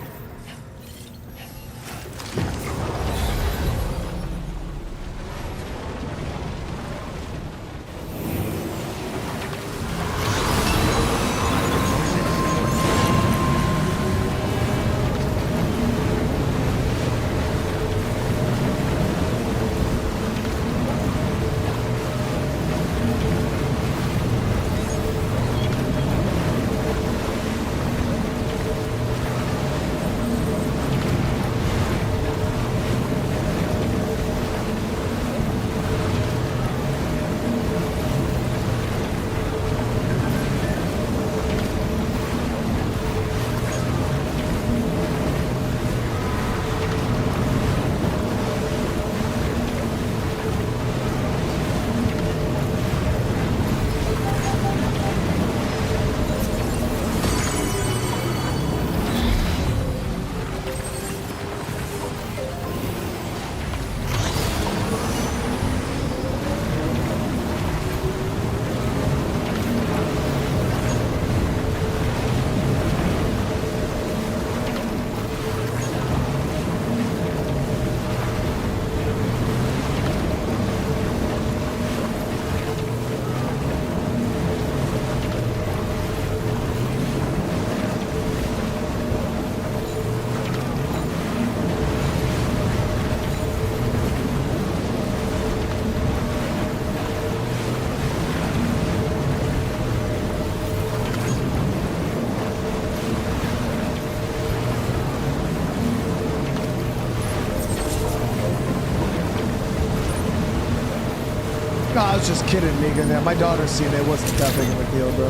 was just kidding, Megan. Yeah, my daughter's seen it. It wasn't that big of a deal, bro.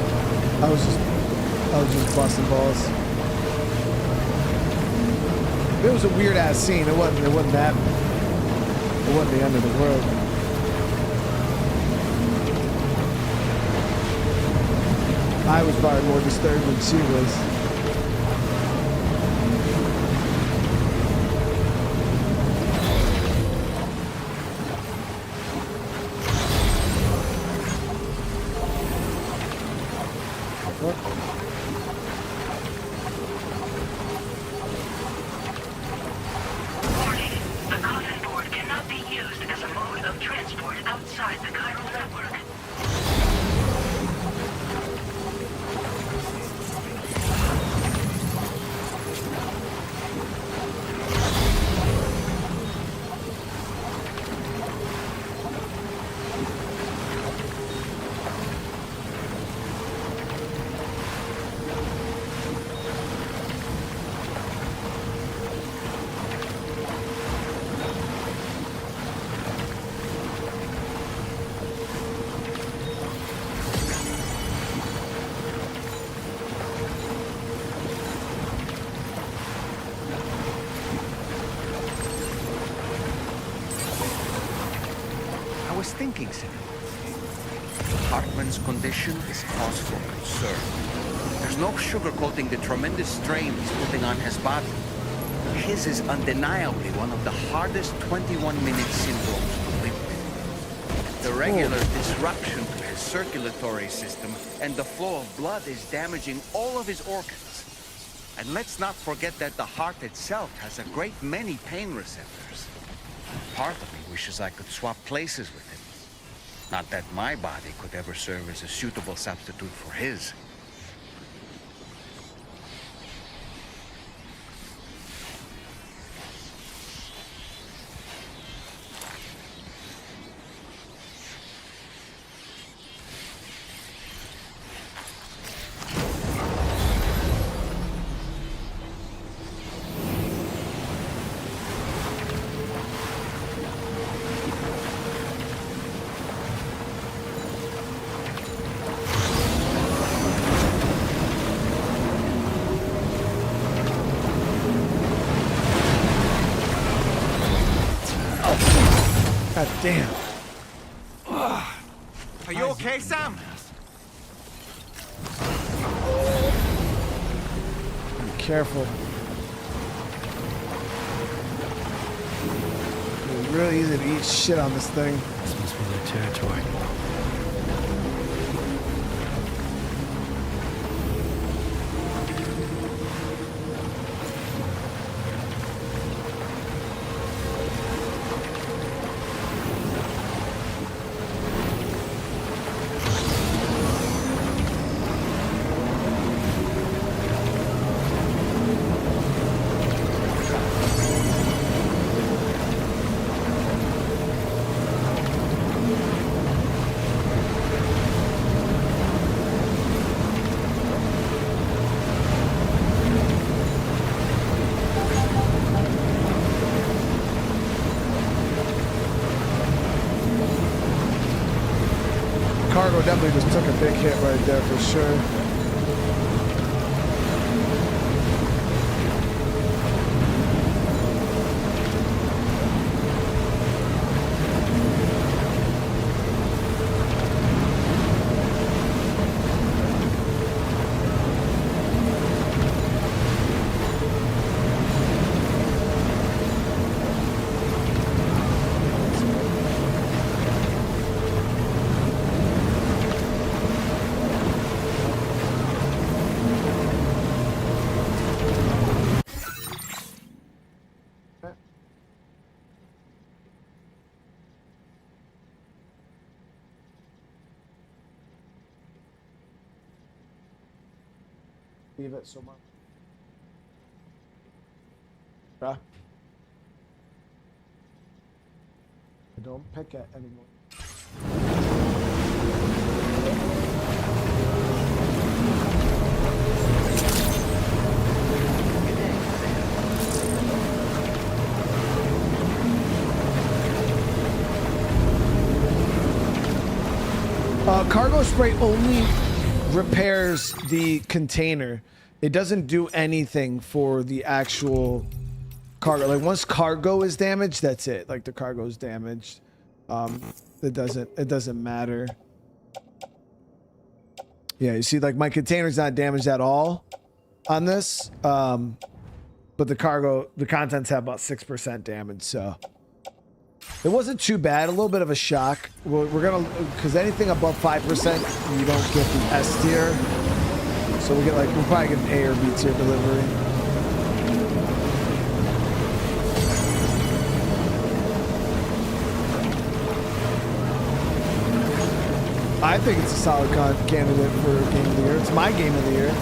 I was just busting balls. It was a weird ass scene. It wasn't that. It wasn't the end of the world. I was probably more disturbed than she was. Thinking, Sam. Hartman's condition is cause for concern. There's no sugarcoating the tremendous strain he's putting on his body. His is undeniably one of the hardest 21-minute syndromes to live with. The regular disruption to his circulatory system and the flow of blood is damaging all of his organs. And let's not forget that the heart itself has a great many pain receptors. Part of me wishes I could swap places with him. Not that my body could ever serve as a suitable substitute for his. God damn. Are you okay, Sam? Be careful. It's really easy to eat shit on this thing. This must be their territory. Cargo definitely just took a big hit right there for sure. Leave it so much. Bruh. I don't pick it anymore. cargo spray only repairs the container. It doesn't do anything for the actual cargo. Like once cargo is damaged, that's it. Like the cargo is damaged. It doesn't matter. Yeah, you see, like my container's not damaged at all on this. But the contents have about 6% damage, so it wasn't too bad. A little bit of a shock. We're gonna, because anything above 5%, you don't get the S tier. So we'll probably get an A or B tier delivery. I think it's a solid candidate for Game of the Year. It's my Game of the Year.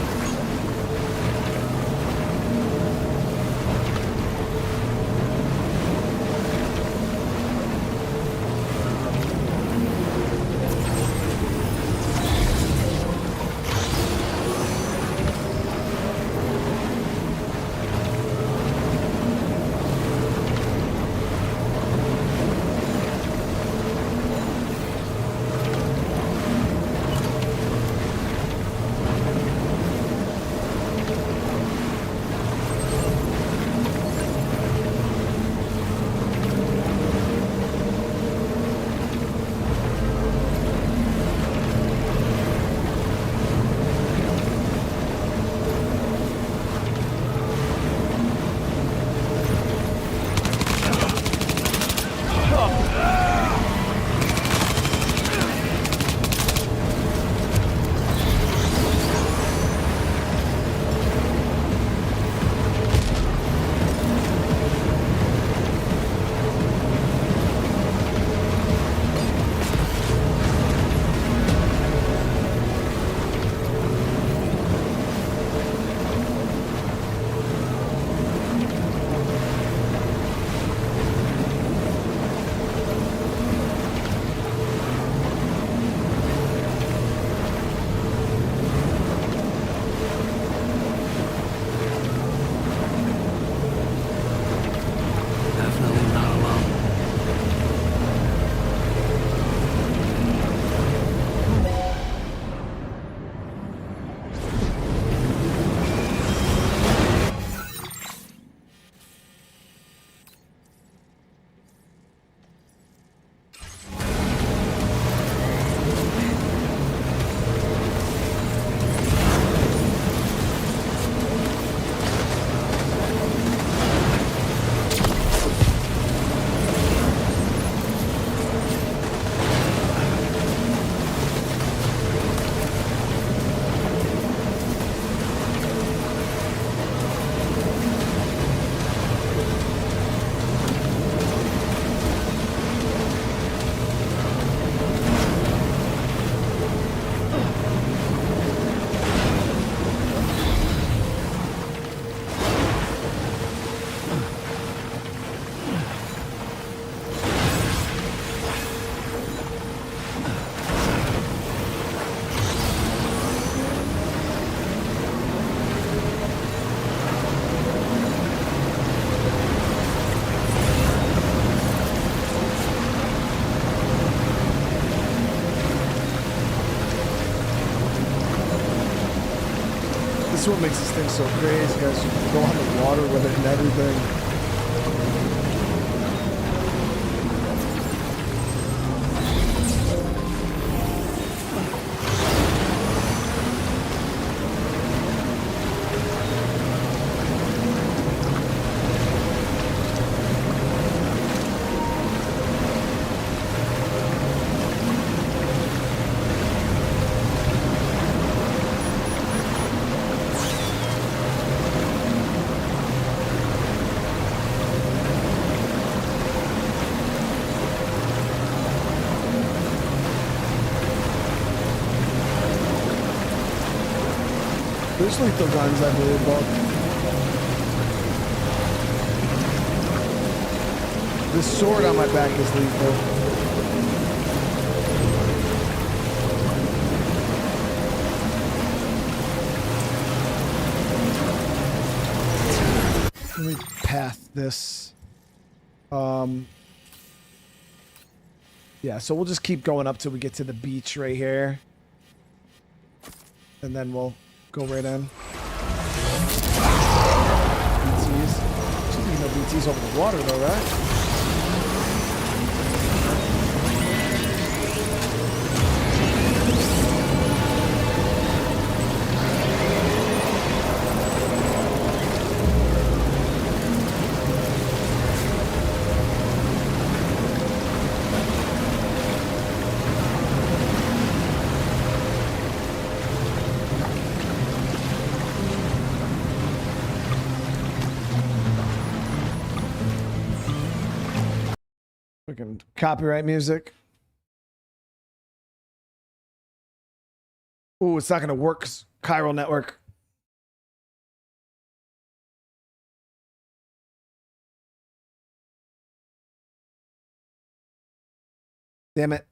This is what makes this thing so crazy, guys. You can go on the water with it and everything. There's lethal guns, I believe, Bob. This sword on my back is lethal. Let me path this. Yeah, so we'll just keep going up till we get to the beach right here. and then we'll go right in. BTs. Should be no BTs over the water though, right? Freaking copyright music. Ooh, it's not gonna work. Chiral network. Damn it.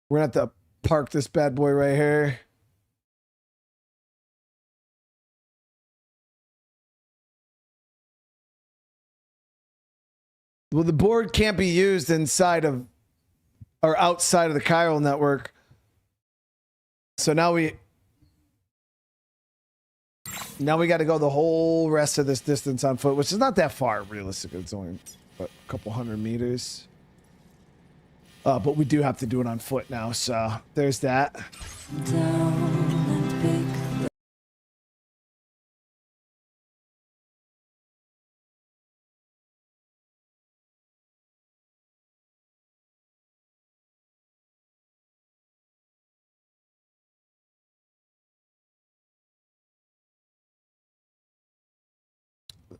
We're gonna have to park this bad boy right here. Well, the board can't be used inside of or outside of the chiral network. So now we got to go the whole rest of this distance on foot, which is not that far realistically. It's only a couple hundred meters. But we do have to do it on foot now, so there's that.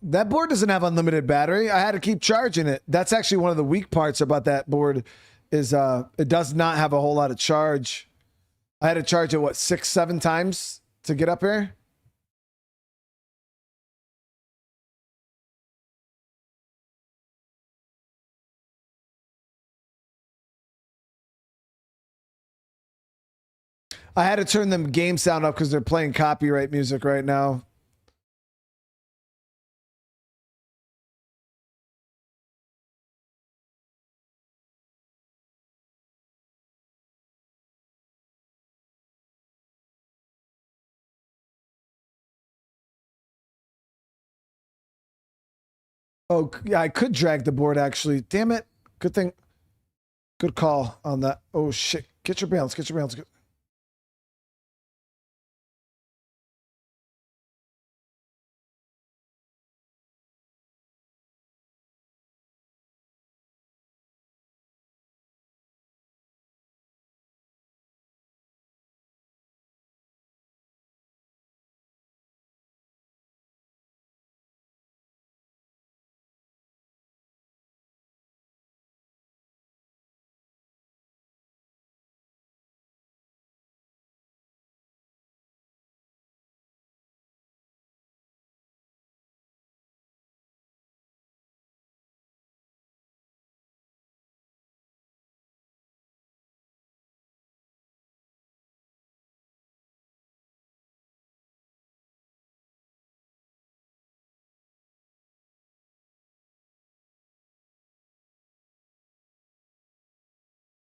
That board doesn't have unlimited battery. I had to keep charging it. That's actually one of the weak parts about that board is it does not have a whole lot of charge. I had to charge it, what, 6-7 times to get up here? I had to turn them game sound up because they're playing copyright music right now. Oh, yeah, I could drag the board, actually. Damn it. Good thing. Good call on that. Oh, shit. Get your balance. Get your balance.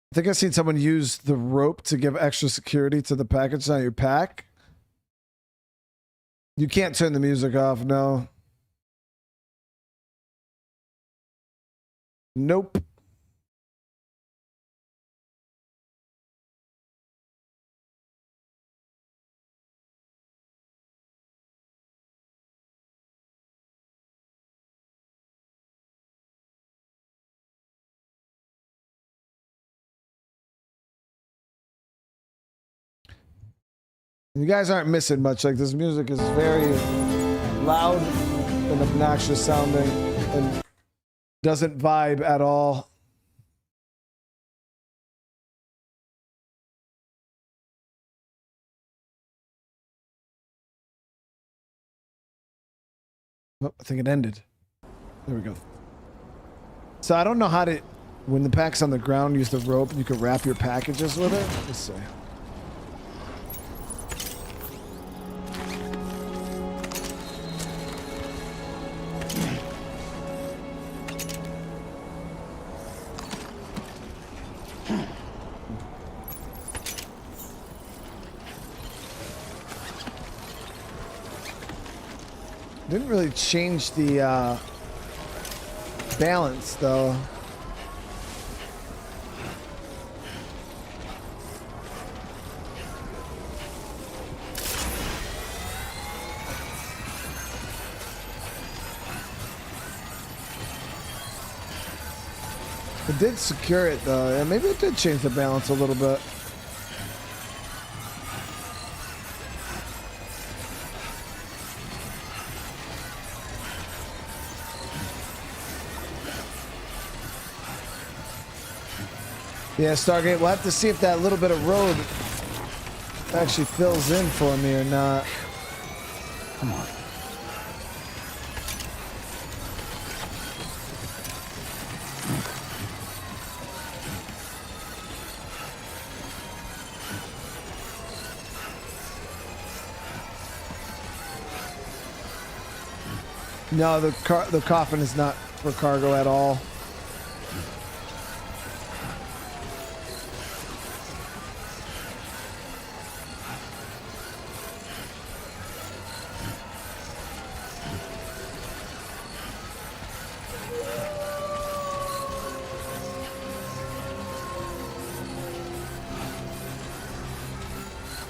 I think I've seen someone use the rope to give extra security to the package on your pack. You can't turn the music off, no. Nope. You guys aren't missing much. Like, this music is very loud and obnoxious sounding and doesn't vibe at all. Oh, I think it ended. There we go. So I don't know how to, when the pack's on the ground, use the rope. You can wrap your packages with it. Let's see. Didn't really change the balance though. It did secure it though. Yeah, maybe it did change the balance a little bit. Yeah, Stargate, we'll have to see if that little bit of road actually fills in for me or not. Come on. No, the coffin is not for cargo at all.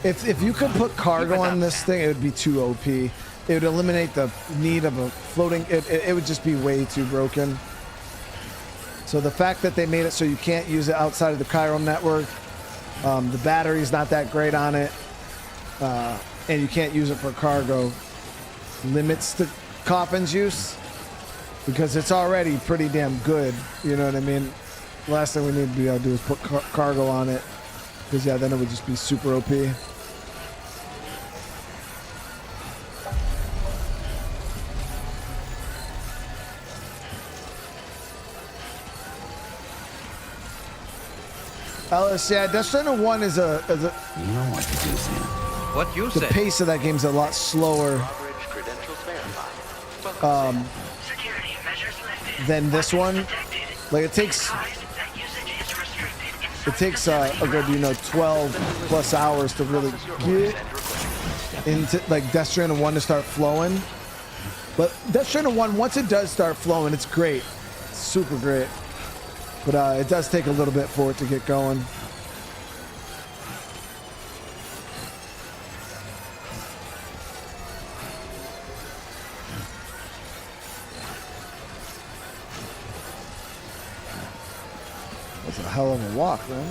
If you could put cargo on this thing, it would be too OP. It would eliminate the need of a floating. It would just be way too broken. So the fact that they made it so you can't use it outside of the chiral network, the battery's not that great on it, and you can't use it for cargo, limits the coffin's use because it's already pretty damn good. You know what I mean? The last thing we need to be able to do is put cargo on it, because yeah, then it would just be super OP. Alice, yeah, Death Stranding 1 is a You know what to do, Sam. What you the say? pace of that game's a lot slower than this one. Like it takes a good 12 plus hours to really get into like Death Stranding 1 to start flowing. But Death Stranding 1, once it does start flowing, it's great. It's super great. But it does take a little bit for it to get going. That's a hell of a walk, man.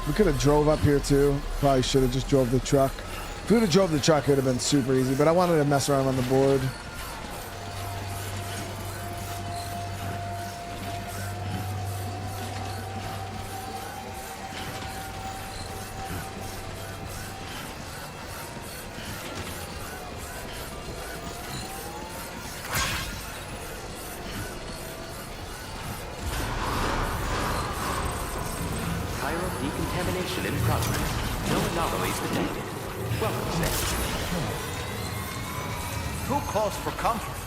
We could have drove up here too. Probably should have just drove the truck. If we would have drove the truck, it would have been super easy. But I wanted to mess around on the board. Decontamination in progress. No anomalies detected. Welcome, Sam. Who calls for comfort?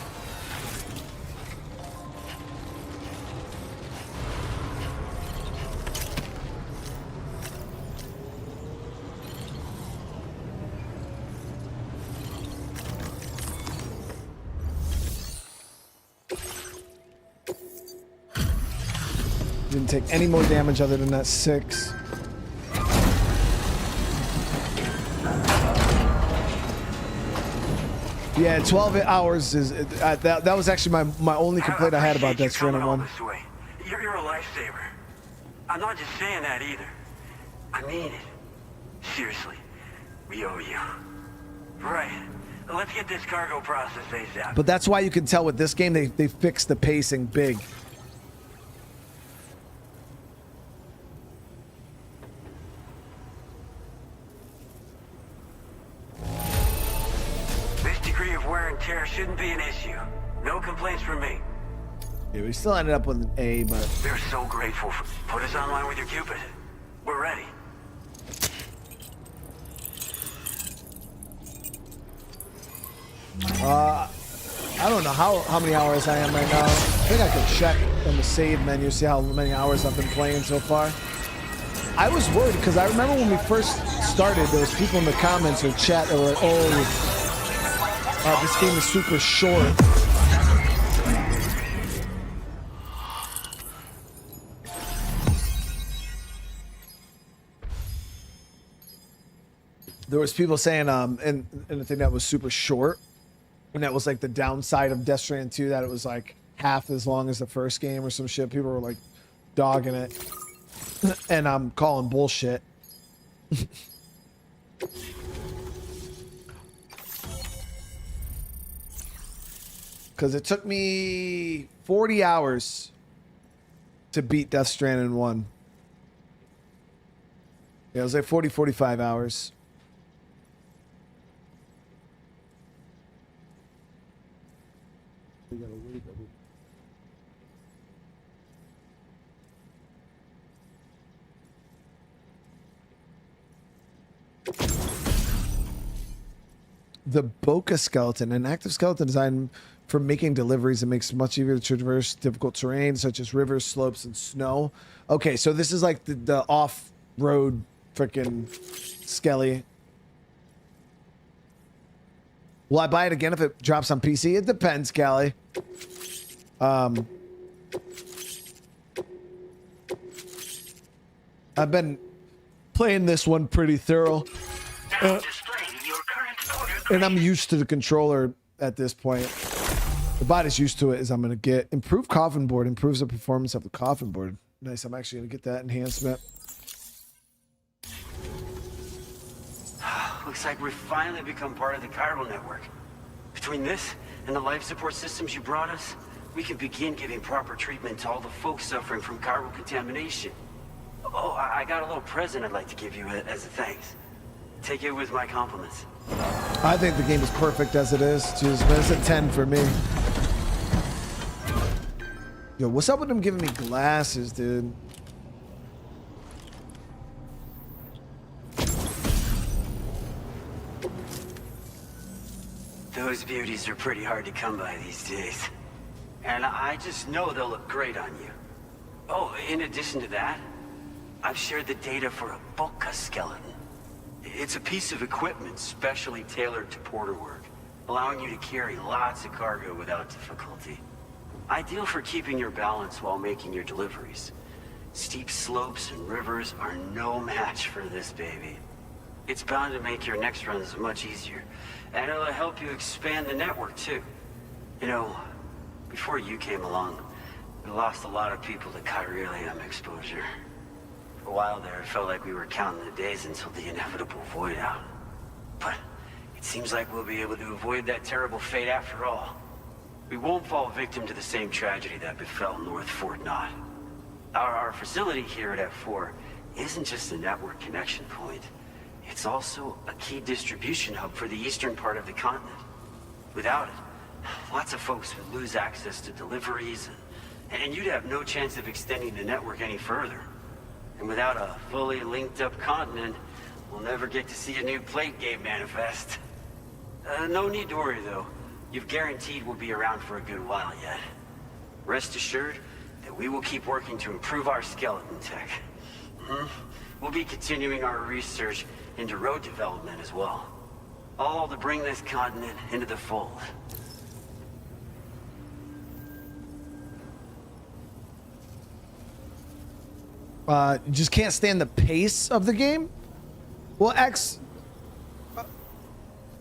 Didn't take any more damage other than that 6. Yeah, 12 hours is that was actually my only complaint I had about Death Stranding 1. You're a lifesaver. I'm not just saying that either. I mean it. Seriously, we owe you. Right. Let's get this cargo processed ASAP. But that's why you can tell with this game they fixed the pacing big. Shouldn't be an issue. No complaints from me. Yeah, we still ended up with an A, but we're so grateful for put us online with your Cupid. We're ready. I don't know how many hours I am right now. I think I could check in the save menu, see how many hours I've been playing so far. I was worried because I remember when we first started, there was people in the comments or chat that were like, "Oh, This game is super short. There was people saying, and the thing that was super short, and that was like the downside of Death Stranding 2, that it was like half as long as the first game or some shit. People were like dogging it, and I'm calling bullshit. Because it took me 40 hours to beat Death Stranding 1. Yeah, it was like 40, 45 hours. The Boca skeleton, an active skeleton designed for making deliveries. It makes it much easier to traverse difficult terrain such as rivers, slopes, and snow. Okay, so this is like the off-road freaking skelly. Will I buy it again if it drops on PC? It depends, Callie. I've been playing this one pretty thorough. And I'm used to the controller at this point. The body's used to it, as I'm going to get. Improved coffin board improves the performance of the coffin board. Nice, I'm actually going to get that enhancement. Looks like we've finally become part of the chiral network. Between this and the life support systems you brought us, we can begin giving proper treatment to all the folks suffering from chiral contamination. Oh, I got a little present I'd like to give you as a thanks. Take it with my compliments. I think the game is perfect as it is. Jeez, man, it's a 10 for me. Yo, what's up with them giving me glasses, dude? Those beauties are pretty hard to come by these days. And I just know they'll look great on you. Oh, in addition to that, I've shared the data for a Boca skeleton. It's a piece of equipment specially tailored to porter work, allowing you to carry lots of cargo without difficulty. Ideal for keeping your balance while making your deliveries. Steep slopes and rivers are no match for this baby. It's bound to make your next runs much easier, and it'll help you expand the network too. You know, before you came along, we lost a lot of people to chiralium exposure. For a while there, it felt like we were counting the days until the inevitable void out. But it seems like we'll be able to avoid that terrible fate after all. We won't fall victim to the same tragedy that befell North Fort Knott. Our facility here at F4 isn't just a network connection point. It's also a key distribution hub for the eastern part of the continent. Without it, lots of folks would lose access to deliveries, and you'd have no chance of extending the network any further. And without a fully linked up continent, we'll never get to see a new plate game manifest. No need to worry though. You've guaranteed we'll be around for a good while yet. Rest assured that we will keep working to improve our skeleton tech. We'll be continuing our research into road development as well. All to bring this continent into the fold. You just can't stand the pace of the game? Well,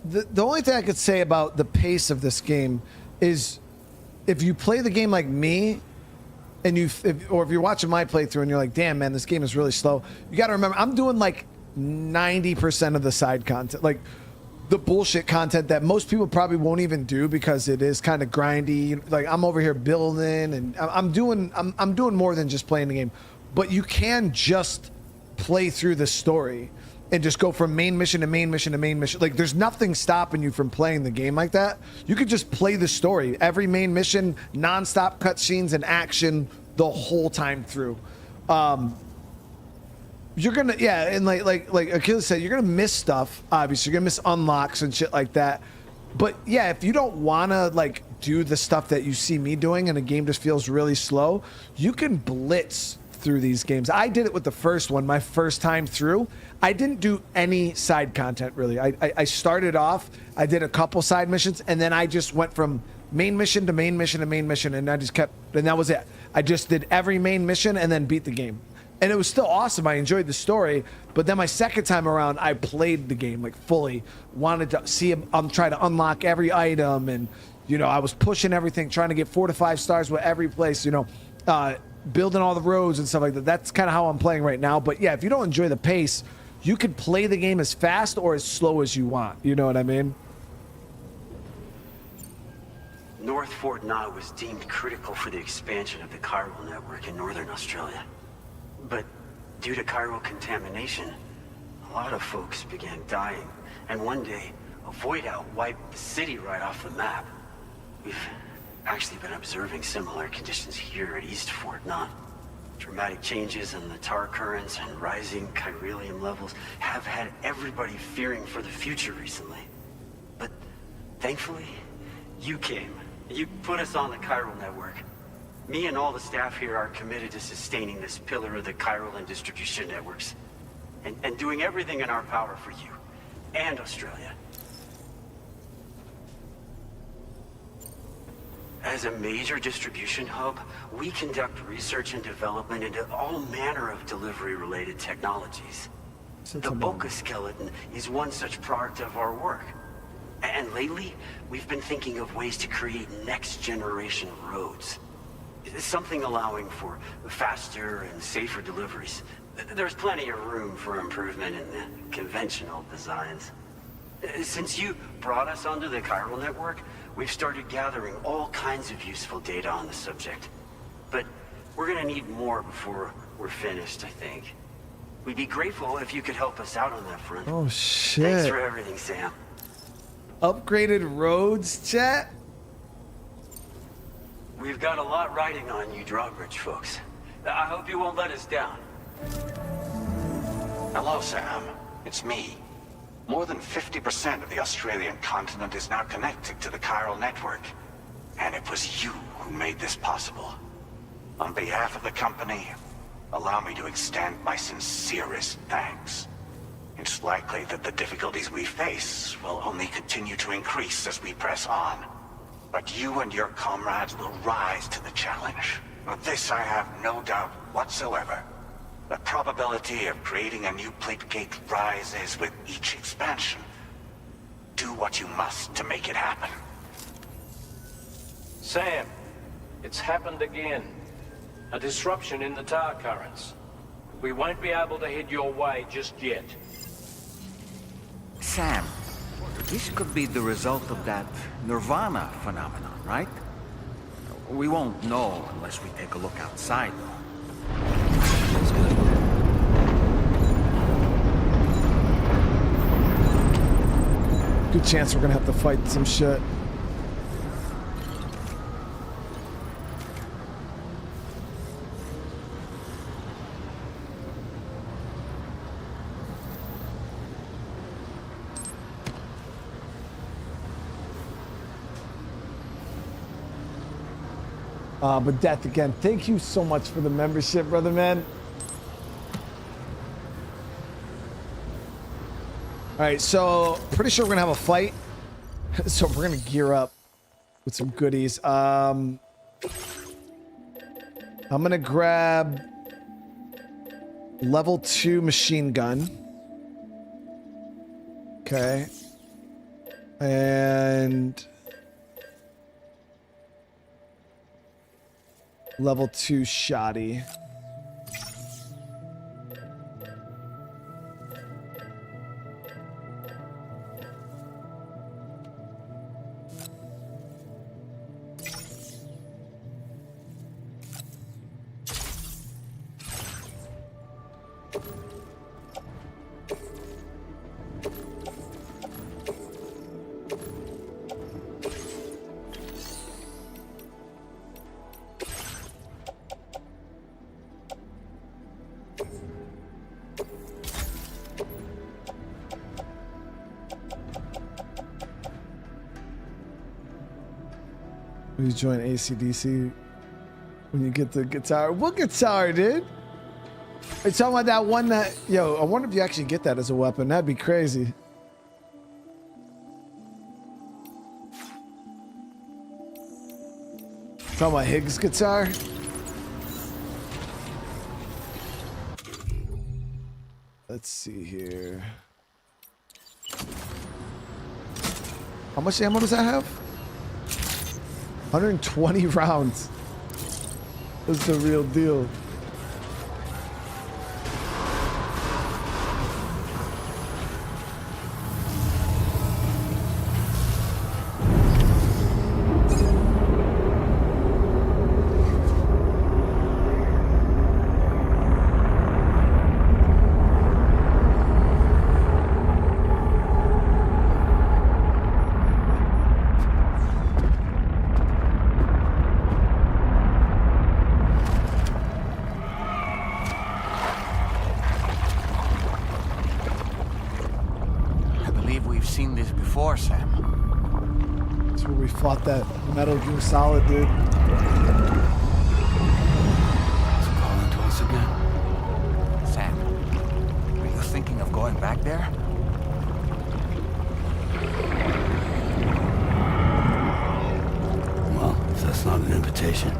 the only thing I could say about the pace of this game is if you play the game like me, and if you're watching my playthrough and you're like, damn, man, this game is really slow. You got to remember, I'm doing like 90% of the side content, like the bullshit content that most people probably won't even do because it is kind of grindy. Like I'm over here building, and I'm doing more than just playing the game. But you can just play through the story and just go from main mission to main mission to main mission. Like there's nothing stopping you from playing the game like that. You could just play the story. Every main mission, non-stop cutscenes and action the whole time through. You're gonna, yeah, and like Achilles said, you're gonna miss stuff. Obviously, you're gonna miss unlocks and shit like that. But yeah, if you don't wanna like do the stuff that you see me doing and the game just feels really slow, you can blitz through these games. I did it with the first one, my first time through. I didn't do any side content really. I started off, I did a couple side missions, and then I just went from main mission to main mission to main mission, and I just kept, and that was it. I just did every main mission and then beat the game. And it was still awesome. I enjoyed the story, but then my second time around, I played the game like fully. Wanted to see him, try to unlock every item, and you know, I was pushing everything, trying to get 4 to 5 stars with every place. You know, building all the roads and stuff like that. That's kind of how I'm playing right now. But yeah, if you don't enjoy the pace, you could play the game as fast or as slow as you want. You know what I mean? North Fort Knott was deemed critical for the expansion of the chiral network in northern Australia. But due to chiral contamination, a lot of folks began dying. And one day, a void out wiped the city right off the map. We've actually been observing similar conditions here at East Fort Knott. Dramatic changes in the tar currents and rising chiralium levels have had everybody fearing for the future recently. But thankfully, you came. You put us on the chiral network. Me and all the staff here are committed to sustaining this pillar of the chiral and distribution networks. And doing everything in our power for you and Australia. As a major distribution hub, we conduct research and development into all manner of delivery-related technologies. The Boca skeleton is one such product of our work. And lately, we've been thinking of ways to create next-generation roads. Something allowing for faster and safer deliveries. There's plenty of room for improvement in the conventional designs. Since you brought us onto the chiral network, we've started gathering all kinds of useful data on the subject. But we're gonna need more before we're finished, I think. We'd be grateful if you could help us out on that front. Oh, shit. Thanks for everything, Sam. Upgraded roads, chat? We've got a lot riding on you drawbridge folks. I hope you won't let us down. Hello, Sam. It's me. More than 50% of the Australian continent is now connected to the chiral network. And it was you who made this possible. On behalf of the company, allow me to extend my sincerest thanks. It's likely that the difficulties we face will only continue to increase as we press on. But you and your comrades will rise to the challenge. Of this I have no doubt whatsoever. The probability of creating a new plate gate rises with each expansion. Do what you must to make it happen. Sam, it's happened again. A disruption in the tar currents. We won't be able to head your way just yet. Sam, this could be the result of that Nirvana phenomenon, right? We won't know unless we take a look outside, though. Good chance we're gonna have to fight some shit. But Death again, thank you so much for the membership, brother man. All right, so pretty sure we're gonna have a fight. So we're gonna gear up with some goodies. I'm gonna grab level 2 machine gun. Okay. And level 2 shoddy. You join ACDC when you get the guitar. What guitar, dude? Are you talking about that one that... Yo, I wonder if you actually get that as a weapon. That'd be crazy. Talking about Higgs guitar? Let's see here. How much ammo does that have? 120 rounds. That's the real deal. Sam. That's where we fought that Metal Gear Solid dude. Is it calling to us again? Sam, are you thinking of going back there? Well, if that's not an invitation.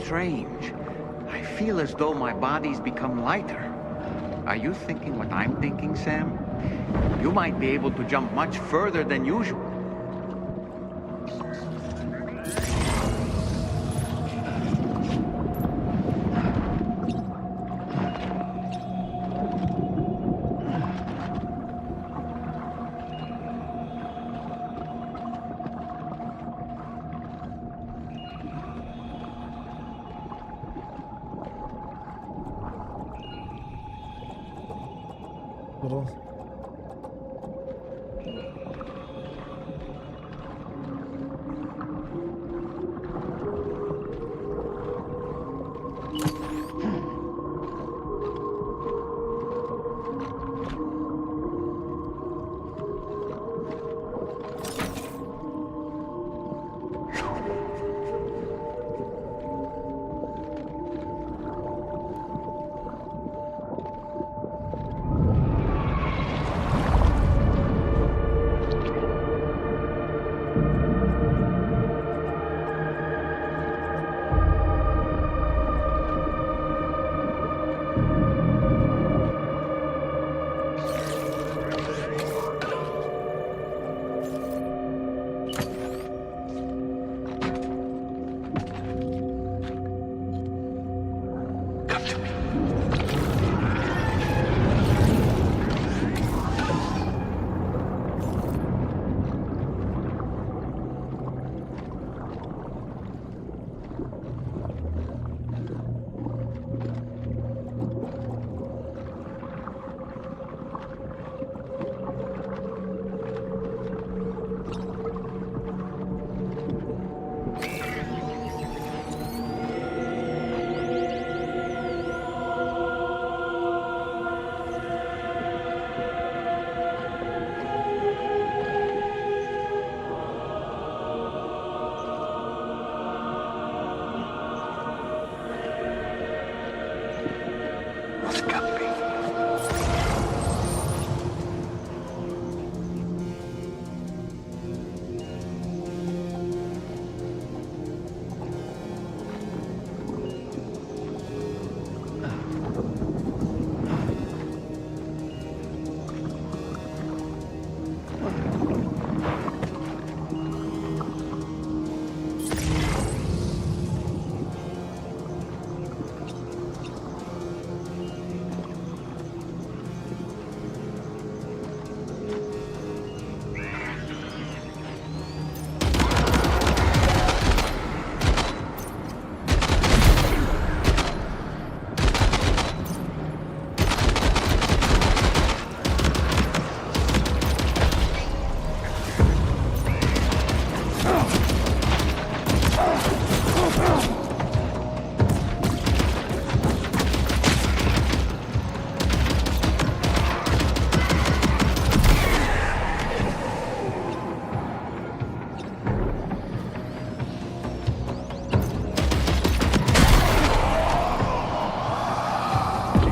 Strange. I feel as though my body's become lighter. Are you thinking what I'm thinking, Sam? You might be able to jump much further than usual.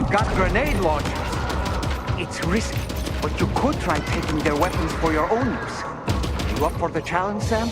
Got grenade launchers. It's risky, but you could try taking their weapons for your own use. You up for the challenge, Sam?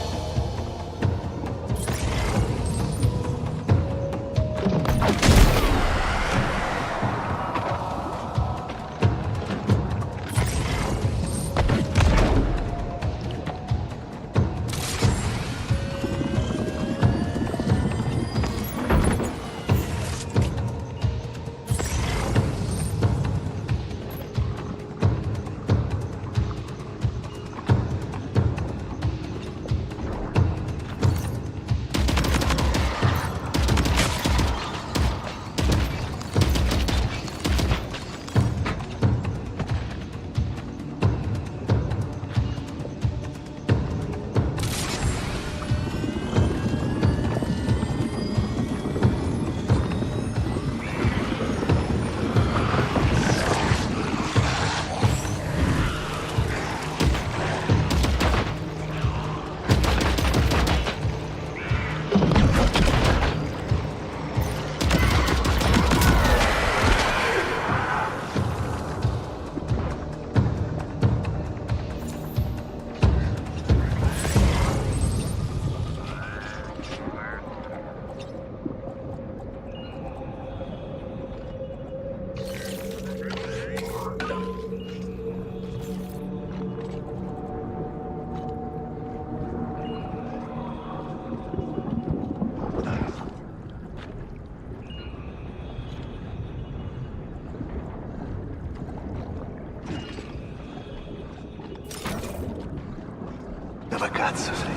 Dove cazzo sei?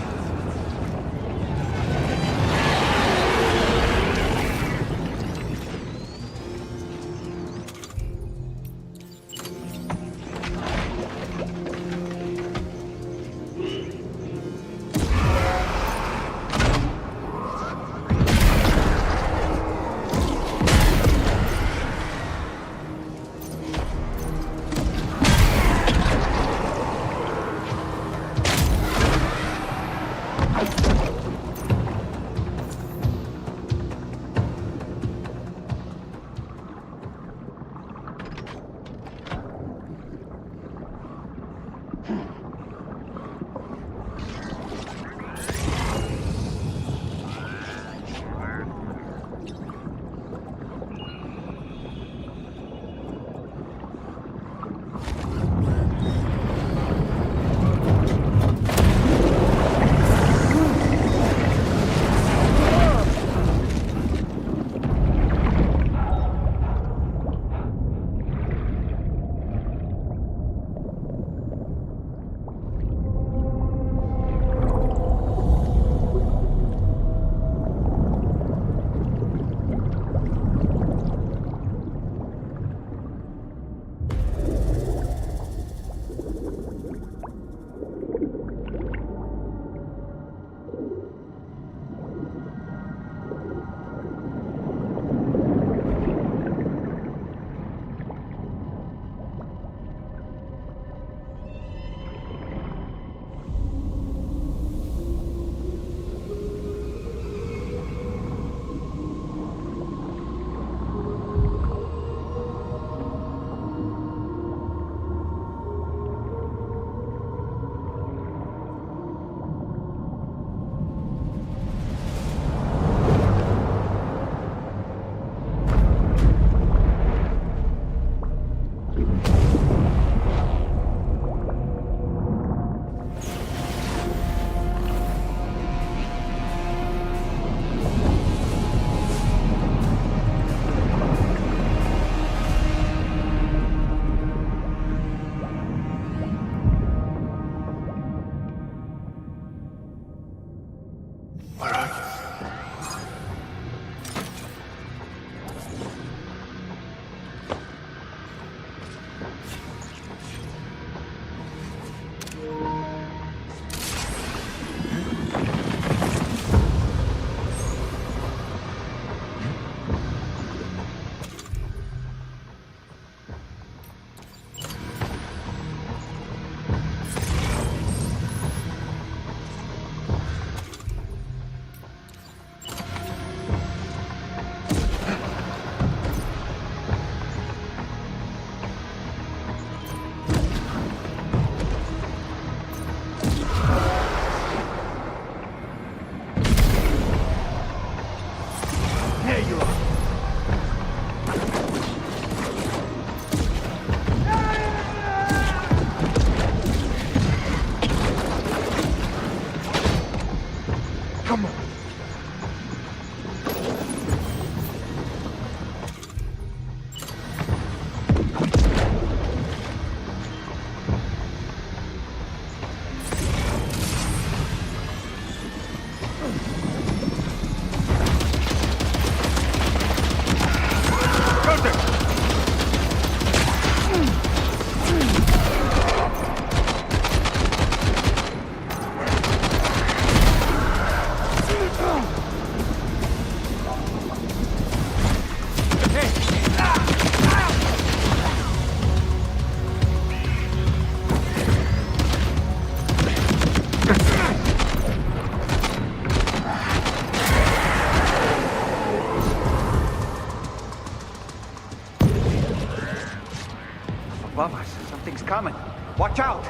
above us. Something's coming. Watch out!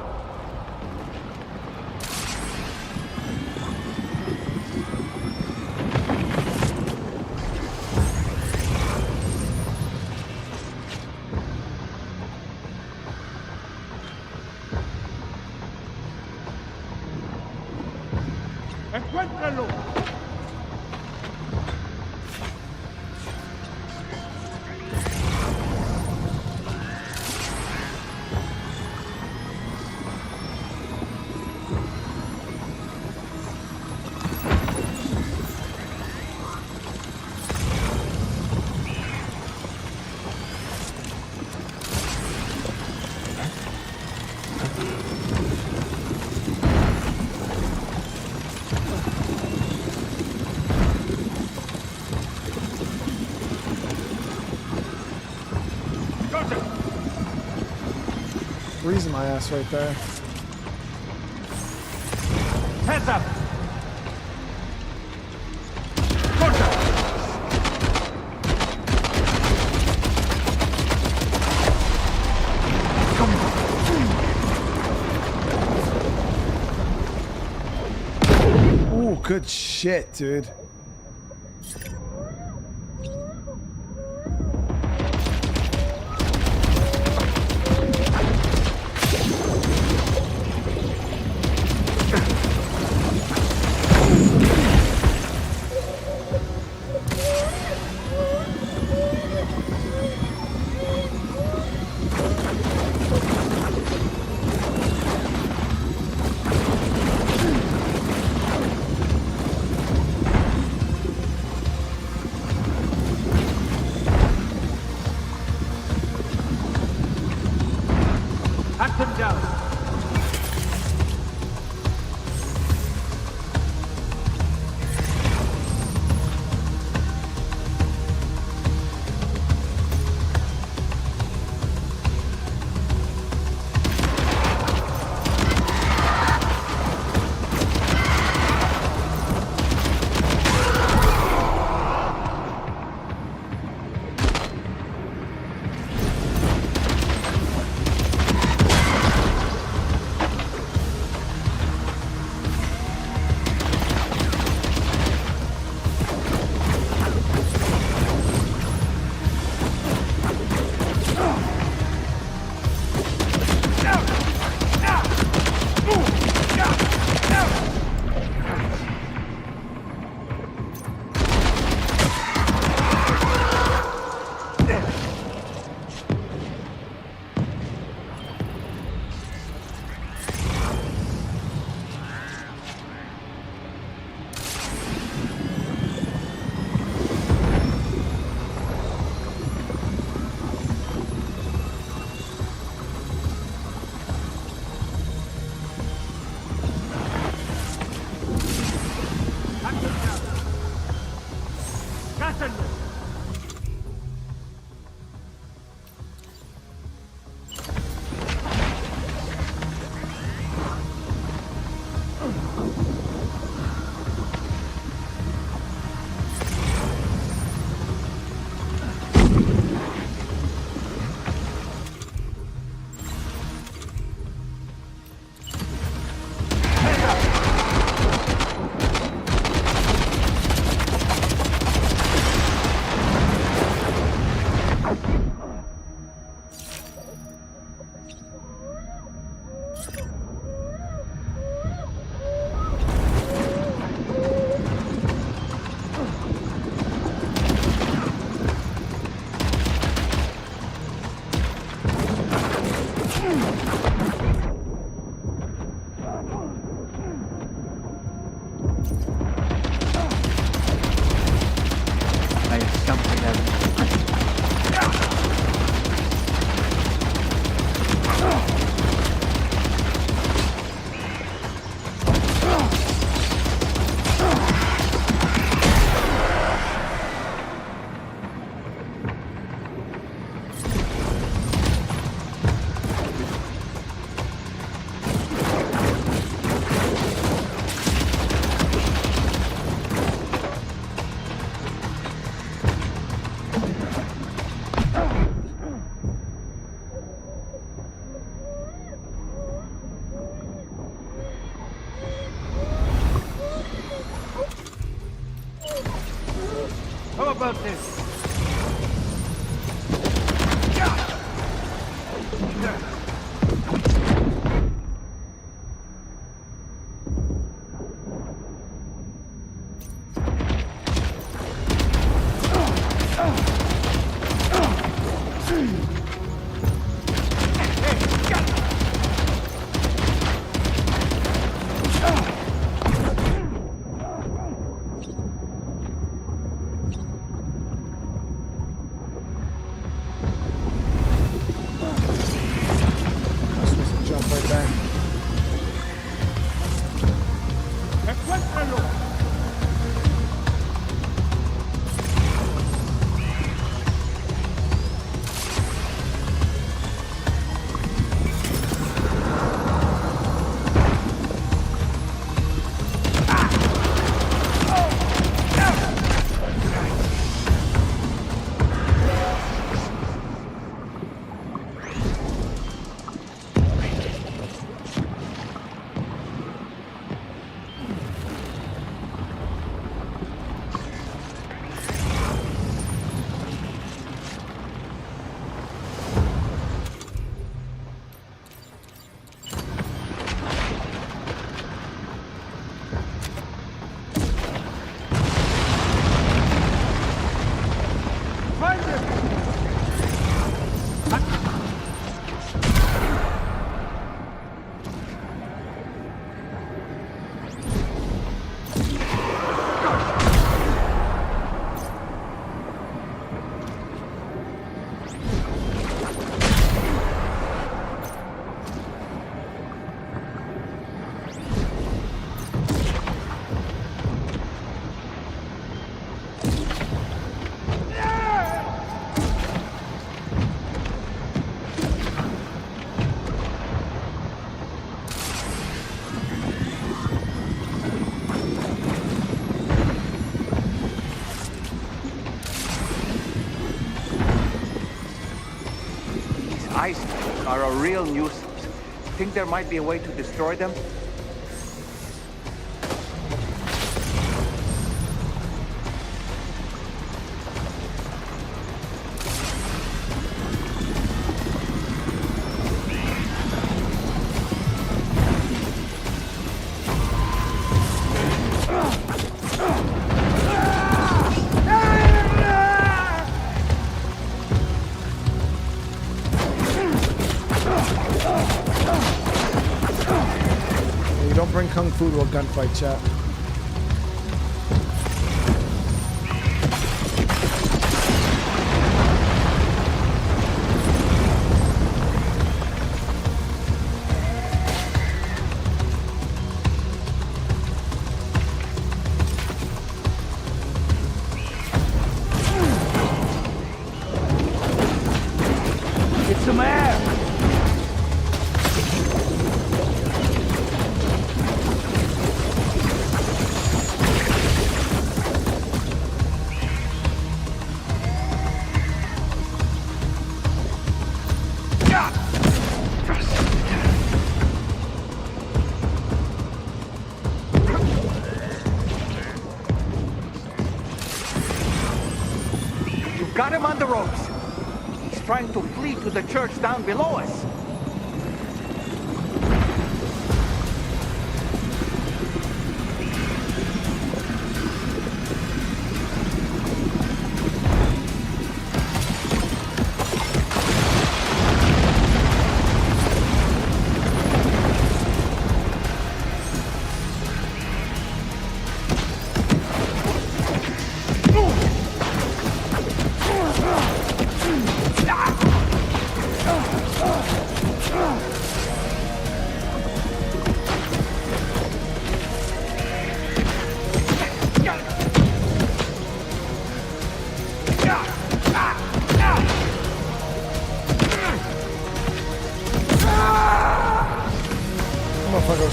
¡Encuéntralo! Freezing my ass right there. Heads up! Ooh, good shit, dude. Hunt them down. about this? Ice are a real nuisance. Think there might be a way to destroy them? Kung Fu to a gunfight, chat. Get some air! Got him on the ropes. He's trying to flee to the church down below us.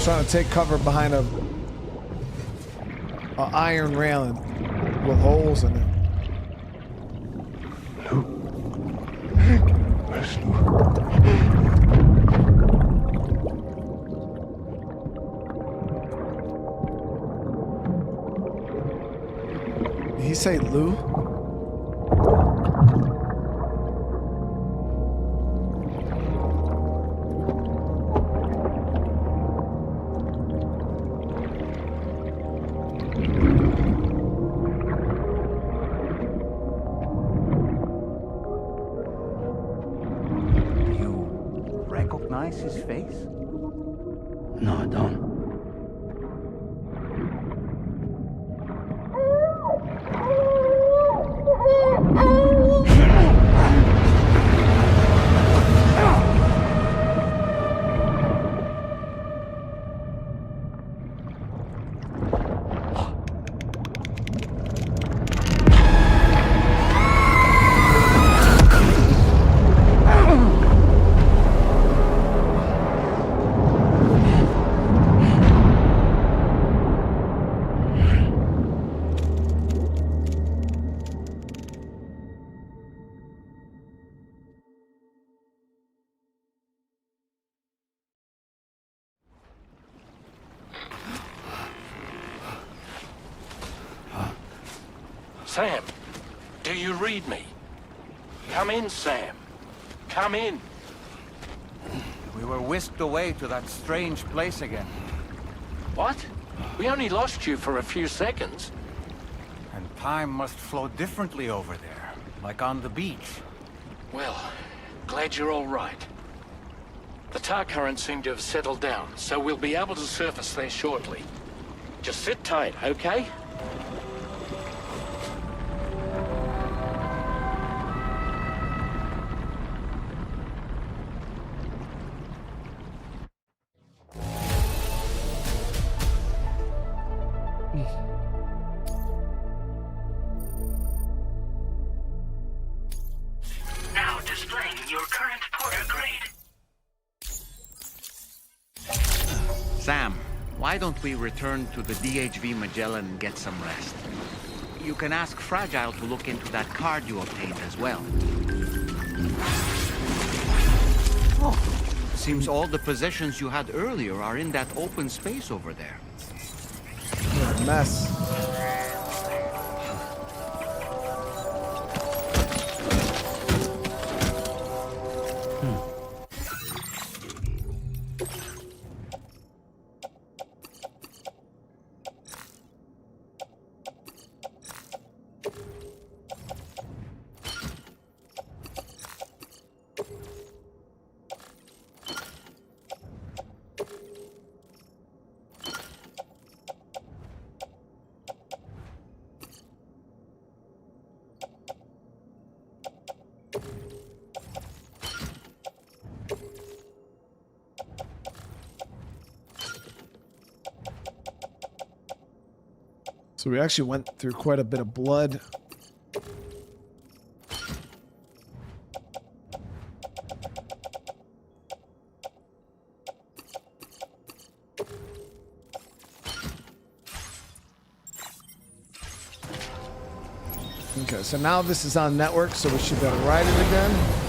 Trying to take cover behind a iron railing with holes in it. Did he say Lou? recognize his face? No, I don't. Sam, do you read me? Come in, Sam. Come in. We were whisked away to that strange place again. What? We only lost you for a few seconds. And time must flow differently over there, like on the beach. Well, glad you're all right. The tar currents seem to have settled down, so we'll be able to surface there shortly. Just sit tight, okay? Now displaying your current porter grade. Sam, why don't we return to the DHV Magellan and get some rest? You can ask Fragile to look into that card you obtained as well. Oh, seems all the possessions you had earlier are in that open space over there. What a mess. So we actually went through quite a bit of blood. Okay, so now this is on network, so we should be able to ride it again.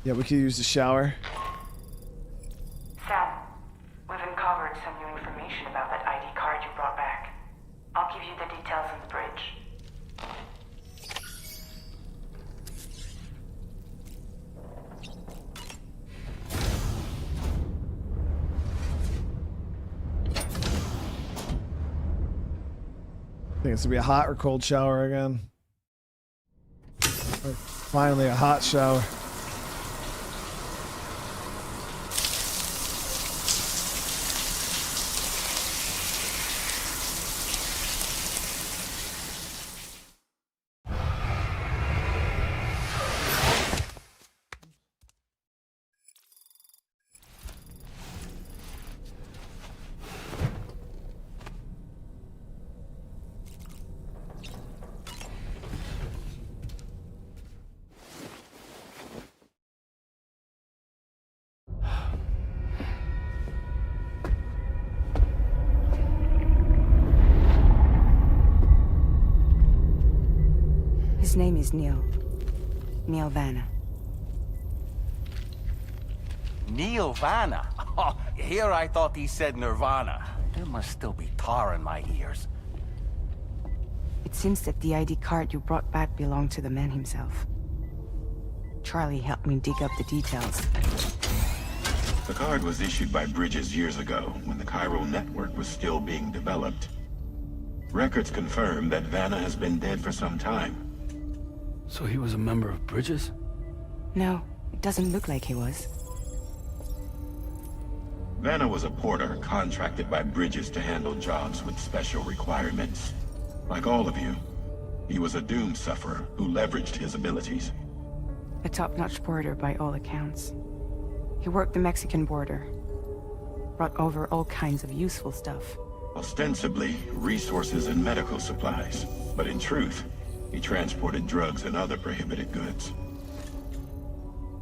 Yeah, we could use the shower. Sam, we've uncovered some new information about that ID card you brought back. I'll give you the details on the bridge. I think it's gonna be a hot or cold shower again. Or finally, a hot shower. His name is Neil. Neil Vanna. Neil Vanna? Oh, here I thought he said Nirvana. There must still be tar in my ears. It seems that the ID card you brought back belonged to the man himself. Charlie helped me dig up the details. The card was issued by Bridges years ago, when the chiral network was still being developed. Records confirm that Vanna has been dead for some time. So he was a member of Bridges? No, it doesn't look like he was. Vanna was a porter contracted by Bridges to handle jobs with special requirements. Like all of you, he was a doom sufferer who leveraged his abilities. A top-notch porter by all accounts. He worked the Mexican border. Brought over all kinds of useful stuff. Ostensibly, resources and medical supplies. But in truth, he transported drugs and other prohibited goods.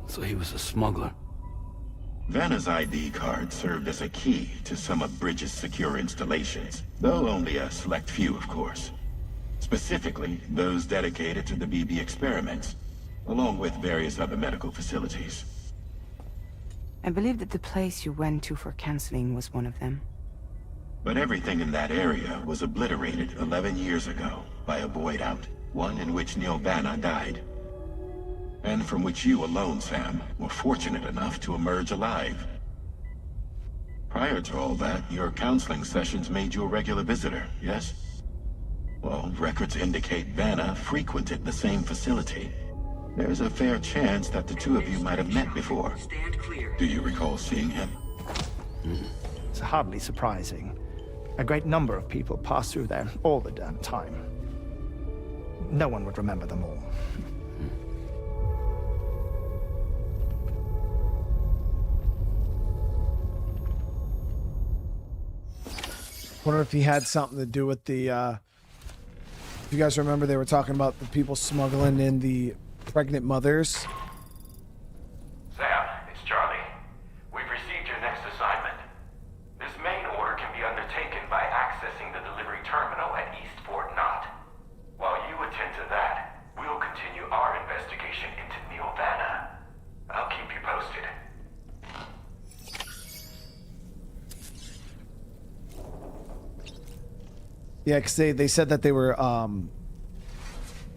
So he was a smuggler. Vanna's ID card served as a key to some of Bridges' secure installations, though only a select few, of course. Specifically, those dedicated to the BB experiments, along with various other medical facilities. I believe that the place you went to for counseling was one of them. But everything in that area was obliterated 11 years ago by a void out, one in which Neil Vanna died. And from which you alone, Sam, were fortunate enough to emerge alive. Prior to all that, your counseling sessions made you a regular visitor, yes? Well, records indicate Vanna frequented the same facility. There's a fair chance that the two of you might have met before. Do you recall seeing him? It's hardly surprising. A great number of people pass through there all the damn time. No one would remember them all. Wonder if he had something to do with the, if you guys remember, they were talking about the people smuggling in the pregnant mothers. Sam, it's Charlie. We've received your next assignment. This main order can be undertaken by accessing the delivery terminal at East Fort Knott. While you attend to that, we'll continue our investigation into Neil Vanna. I'll keep you posted. Yeah, because they said that they were,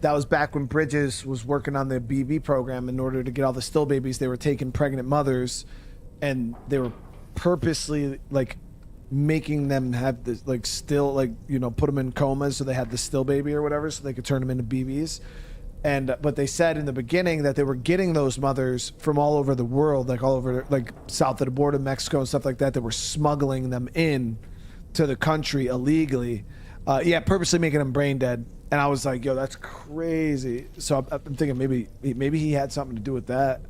that was back when Bridges was working on the BB program. In order to get all the still babies, they were taking pregnant mothers and they were purposely, like, making them have this, like, still, like, you know, put them in comas so they had the still baby or whatever so they could turn them into BBs. And, but they said in the beginning that they were getting those mothers from all over the world, like all over, like, south of the border, Mexico and stuff like that. They were smuggling them in to the country illegally. Yeah, purposely making him brain dead. And I was like, yo, that's crazy. So I'm thinking maybe he had something to do with that.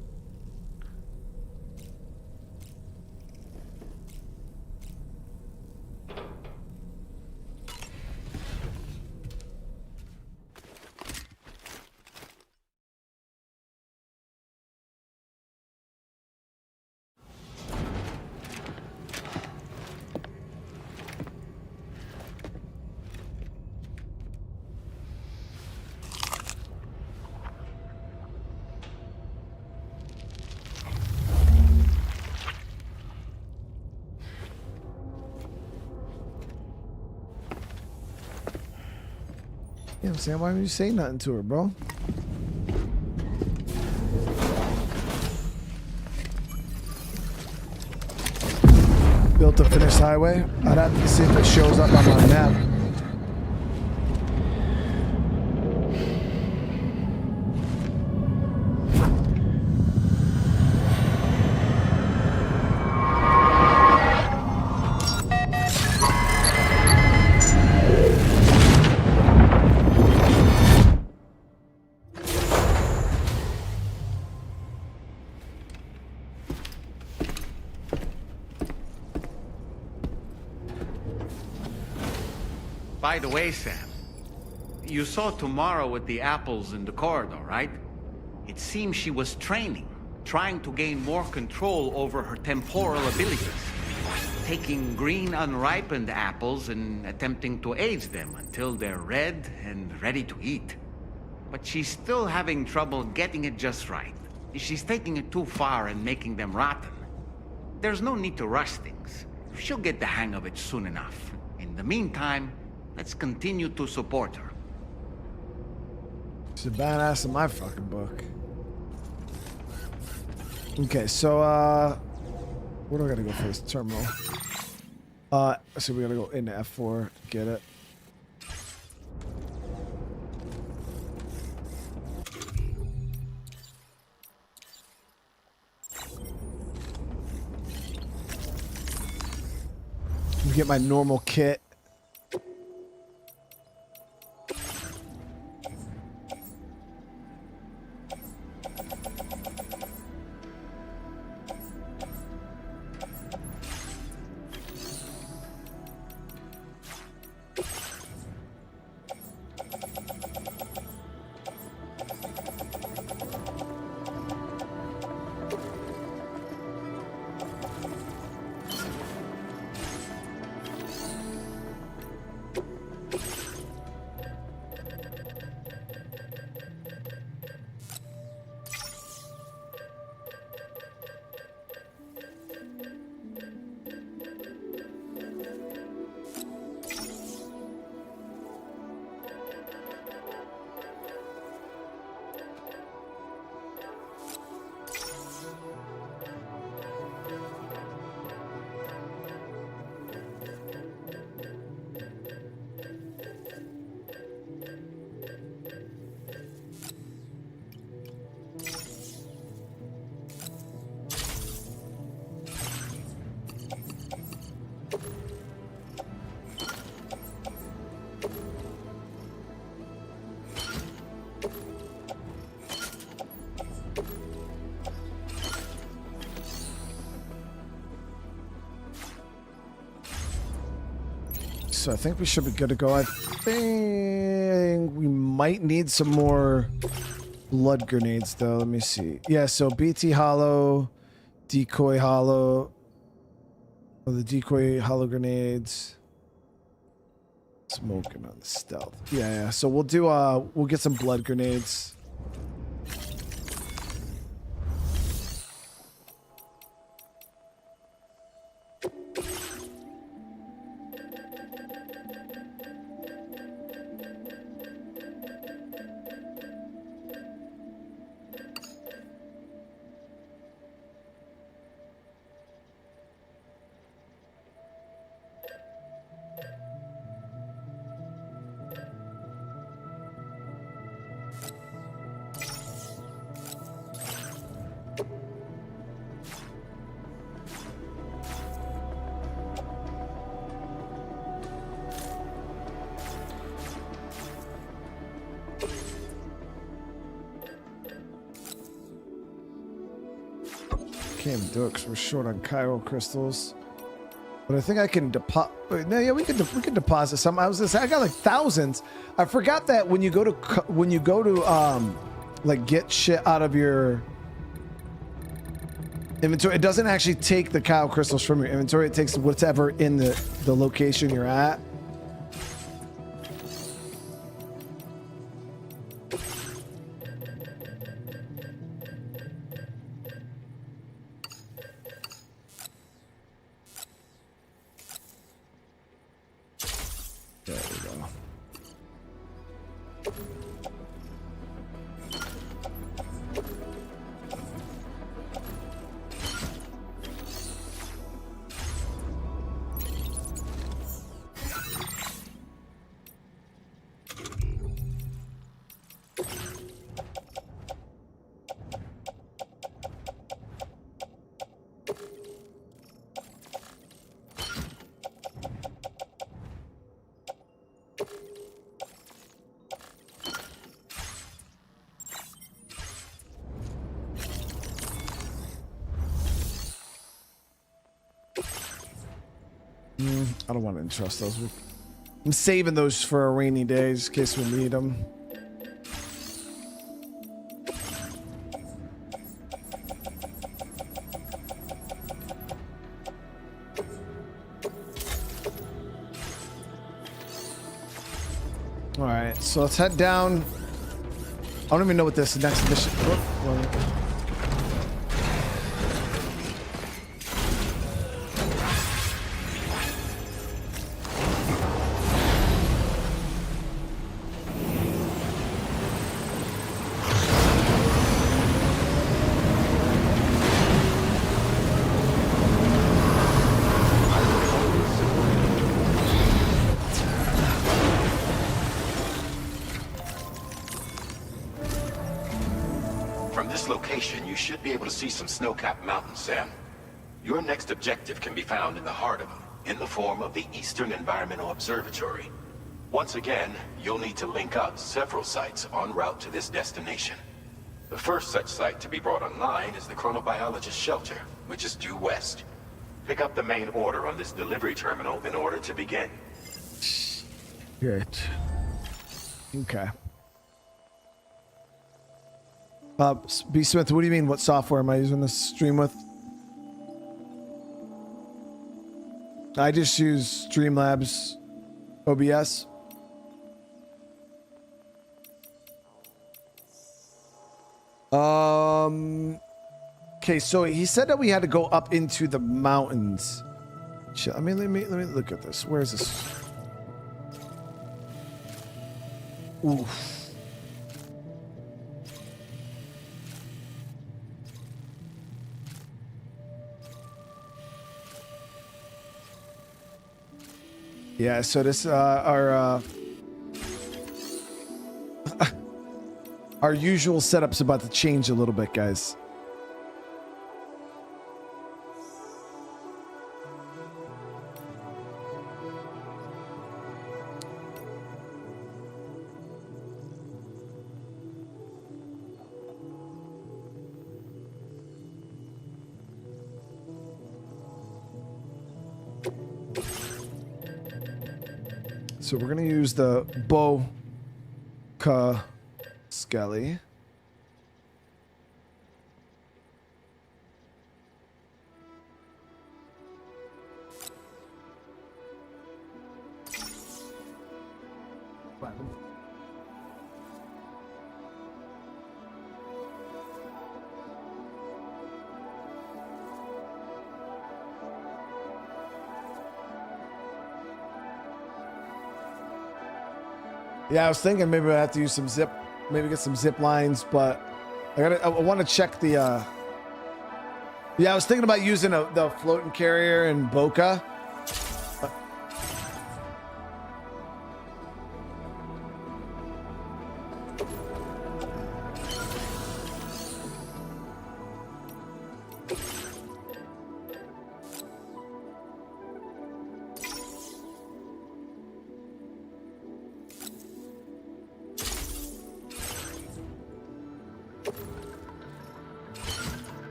Yeah, Sam, why didn't you say nothing to her, bro? Built a finished highway. I'd have to see if it shows up on my map. By the way, Sam, you saw Tomorrow with the apples in the corridor, right? It seems she was training, trying to gain more control over her temporal abilities, taking green unripened apples and attempting to age them until they're red and ready to eat. but she's still having trouble getting it just right. She's taking it too far and making them rotten. There's no need to rush things. She'll get the hang of it soon enough. In the meantime, let's continue to support her. She's a badass in my fucking book. Okay, so where do I gotta go for this terminal? So we gotta go into F4, get it. Get my normal kit. So I think we should be good to go. I think we might need some more blood grenades though. Let me see. Yeah, so BT hollow, decoy hollow. Oh, the decoy hollow grenades. Smoking on the stealth. Yeah. So we'll do we'll get some blood grenades. Can't even do it because we're short on chiral crystals. But I think I can deposit. No, yeah, we can deposit some. I was gonna say I got like thousands. I forgot that when you go to like get shit out of your inventory, it doesn't actually take the chiral crystals from your inventory. It takes whatever in the location you're at. I don't want to entrust those. I'm saving those for a rainy day in case we need them. All right, so let's head down I don't even know what this next mission. From this location, you should be able to see some snow-capped mountains, Sam. Your next objective can be found in the heart of them, in the form of the Eastern Environmental Observatory. Once again, you'll need to link up several sites en route to this destination. The first such site to be brought online is the chronobiologist shelter, which is due west. Pick up the main order on this delivery terminal in order to begin. Good. Okay. B. Smith, what do you mean? What software am I using this stream with? I just use Streamlabs OBS. Okay, so he said that we had to go up into the mountains. Let me look at this. Where is this? Oof. Yeah, so this our our usual setup's about to change a little bit, guys. So we're gonna use the Boca Skelly. Yeah, I was thinking maybe I have to use some zip, maybe get some zip lines, but I want to check the. Yeah, I was thinking about using the floating carrier in Boca.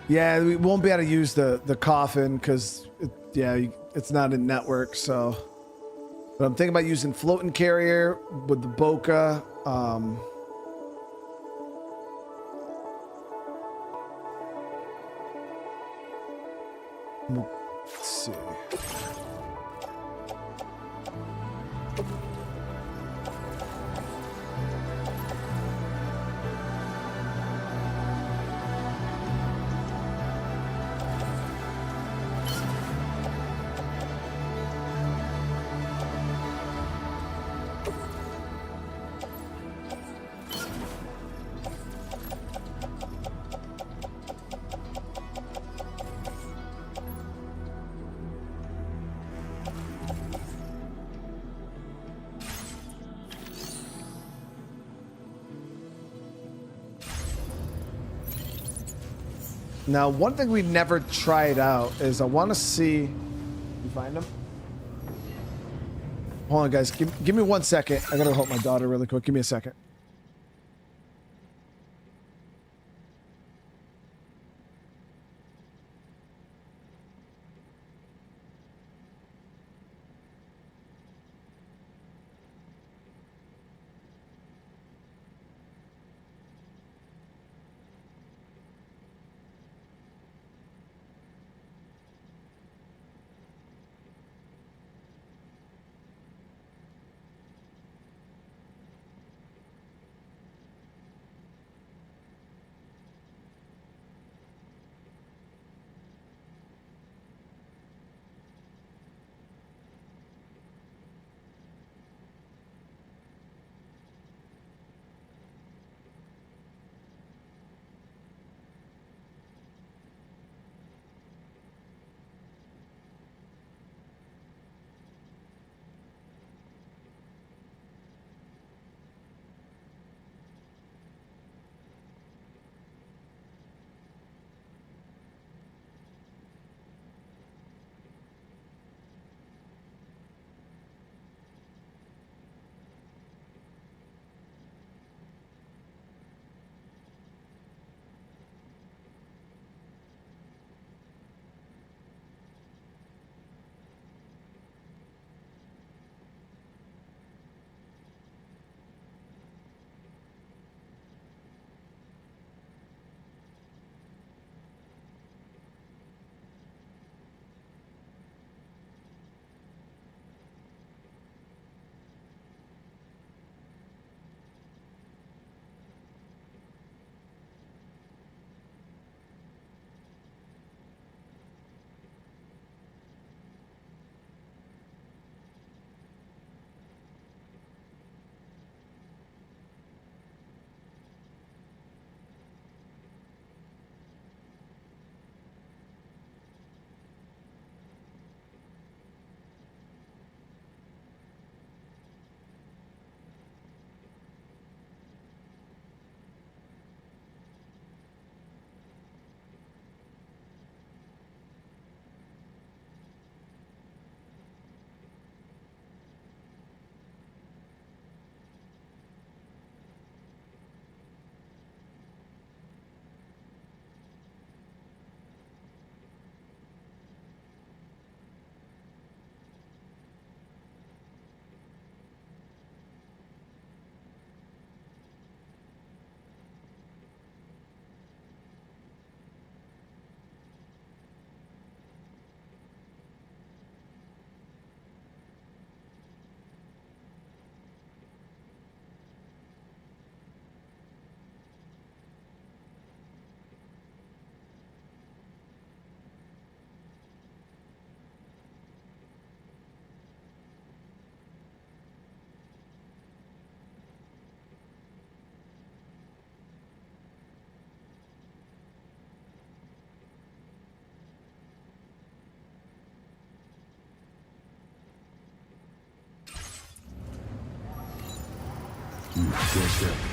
Yeah, we won't be able to use the coffin because it's not in network. So, but I'm thinking about using floating carrier with the Boca. Let's see. Now, one thing we never tried out is I want to see. You find him? Hold on, guys. Give me 1 second. I gotta help my daughter really quick. Give me a second.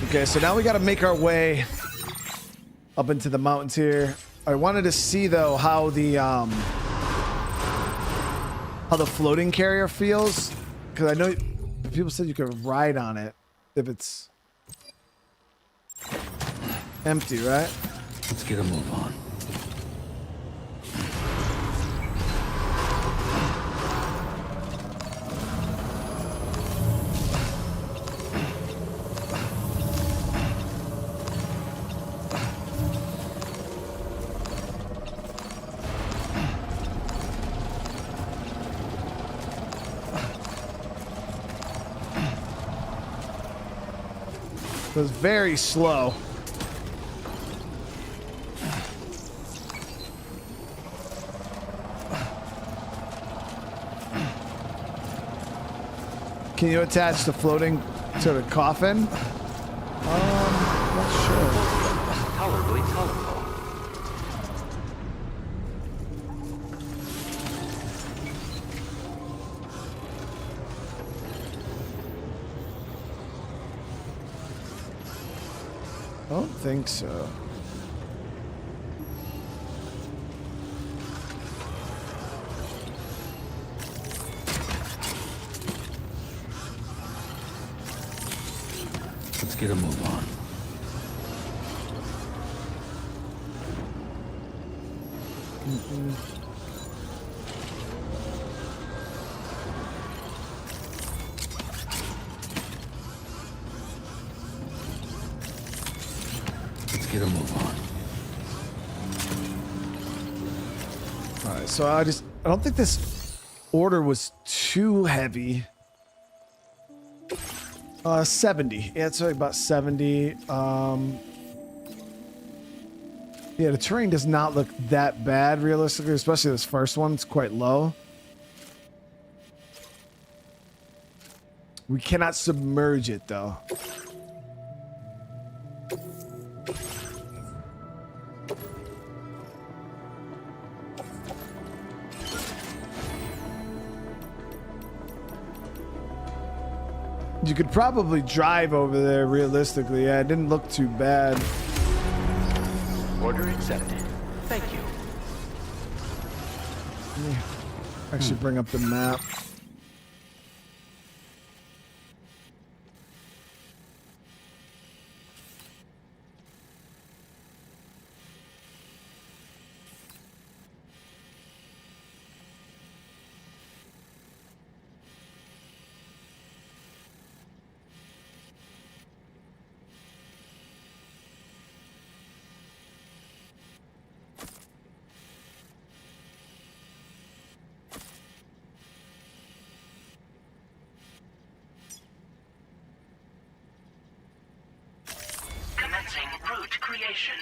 Okay, so now we got to make our way up into the mountains here. I wanted to see though how the floating carrier feels, because I know people said you could ride on it if it's empty, right? Let's get a move on. It was very slow. Can you attach the floating to the coffin? Not sure. Tolerably colorful. I don't think so. Let's get a move on. Let's get a move on. All right, so I don't think this order was too heavy. 70. Yeah, it's like about 70. Yeah, the terrain does not look that bad, realistically, especially this first one. It's quite low. We cannot submerge it, though. You could probably drive over there, realistically. Yeah, it didn't look too bad. Order accepted. Thank you. Let me actually bring up the map. Route creation.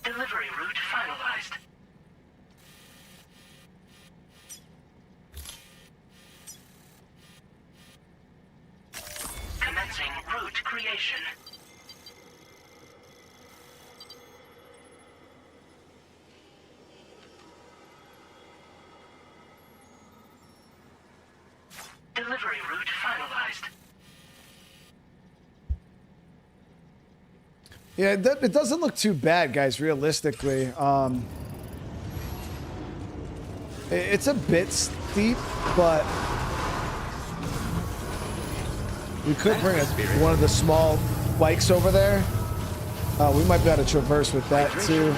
Delivery route finalized. Commencing route creation. Delivery route finalized. Yeah, it doesn't look too bad, guys, realistically. It's a bit steep, but we could bring one of the small bikes over there. We might be able to traverse with that, too.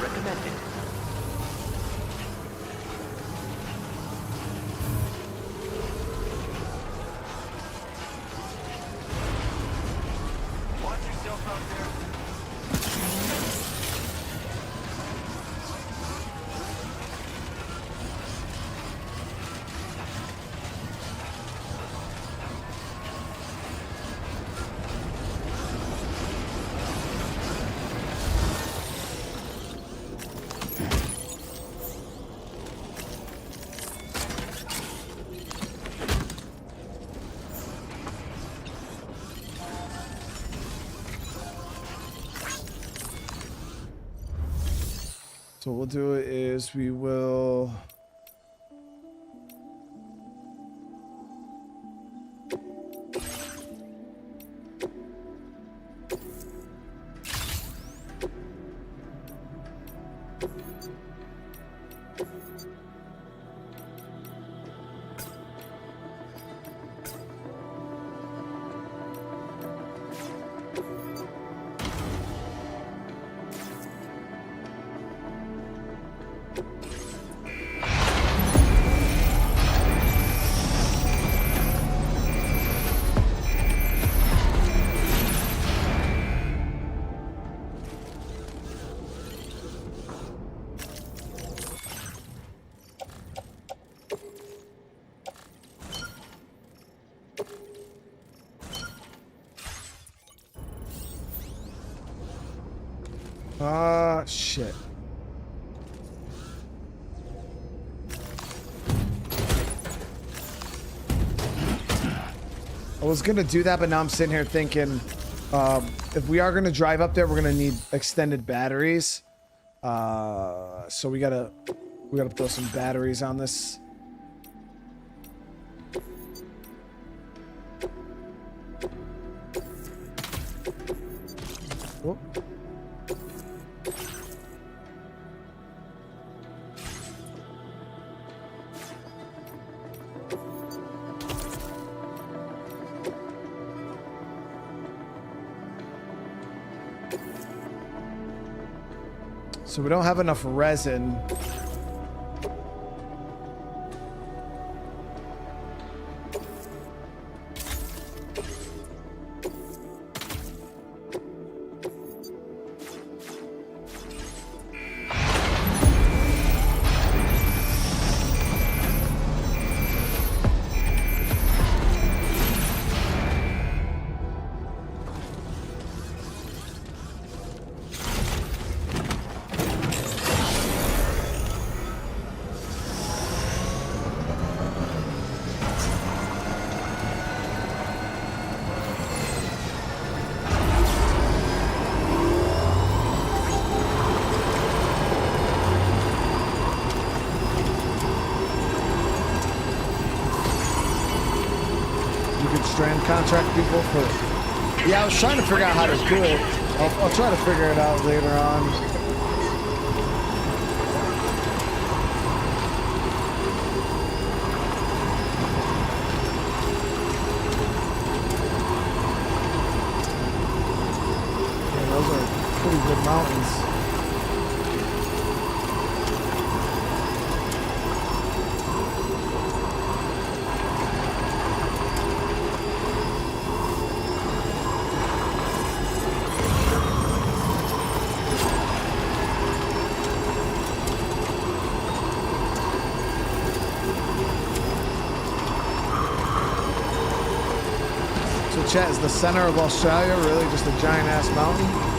So what we'll do is we will... Shit. I was gonna do that, but now I'm sitting here thinking, if we are gonna drive up there, we're gonna need extended batteries. So we gotta throw some batteries on this. Whoop. So we don't have enough resin. Contract people for... Yeah, I was trying to figure out how to do it. I'll try to figure it out later on. Yeah, those are pretty good mountains. Chat, is the center of Australia really just a giant ass mountain?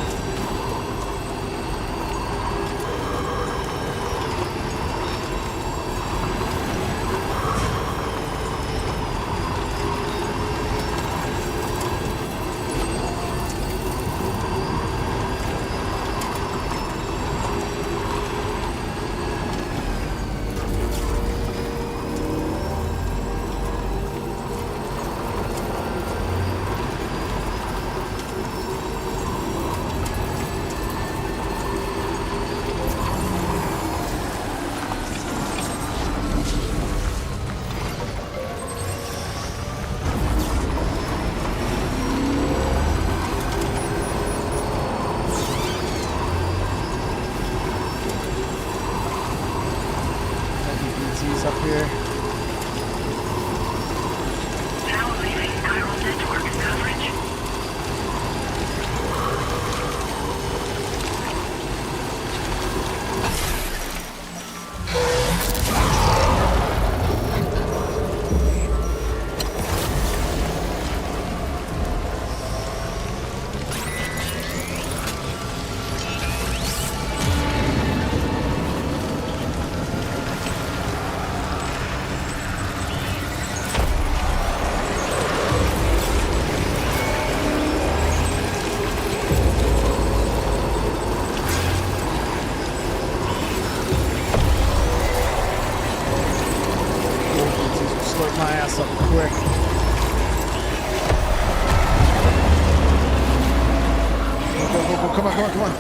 come on, come on, come on.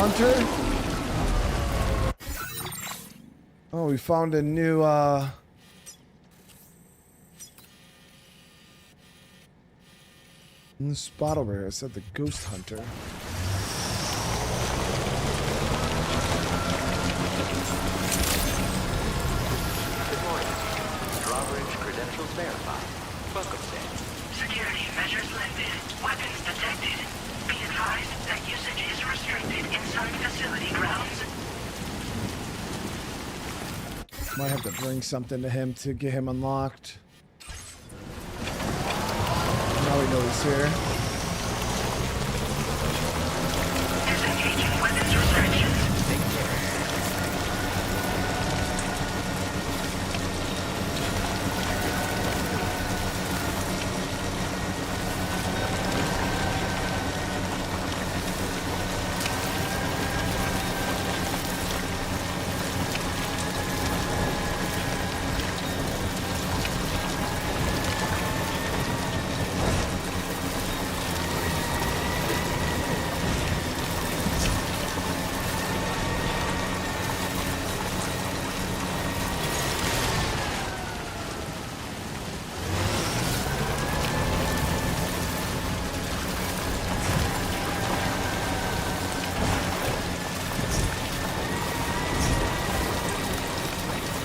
Hunter? Oh, we found a new spot over here. It said the Ghost Hunter. Good morning. Drawbridge credentials verified. Welcome, Sam. Security measures lifted. Weapons detected. Be advised that usage is restricted inside facility grounds. Might have to bring something to him to get him unlocked. Now we know he's here. Disengaging weapons restrictions. Take care.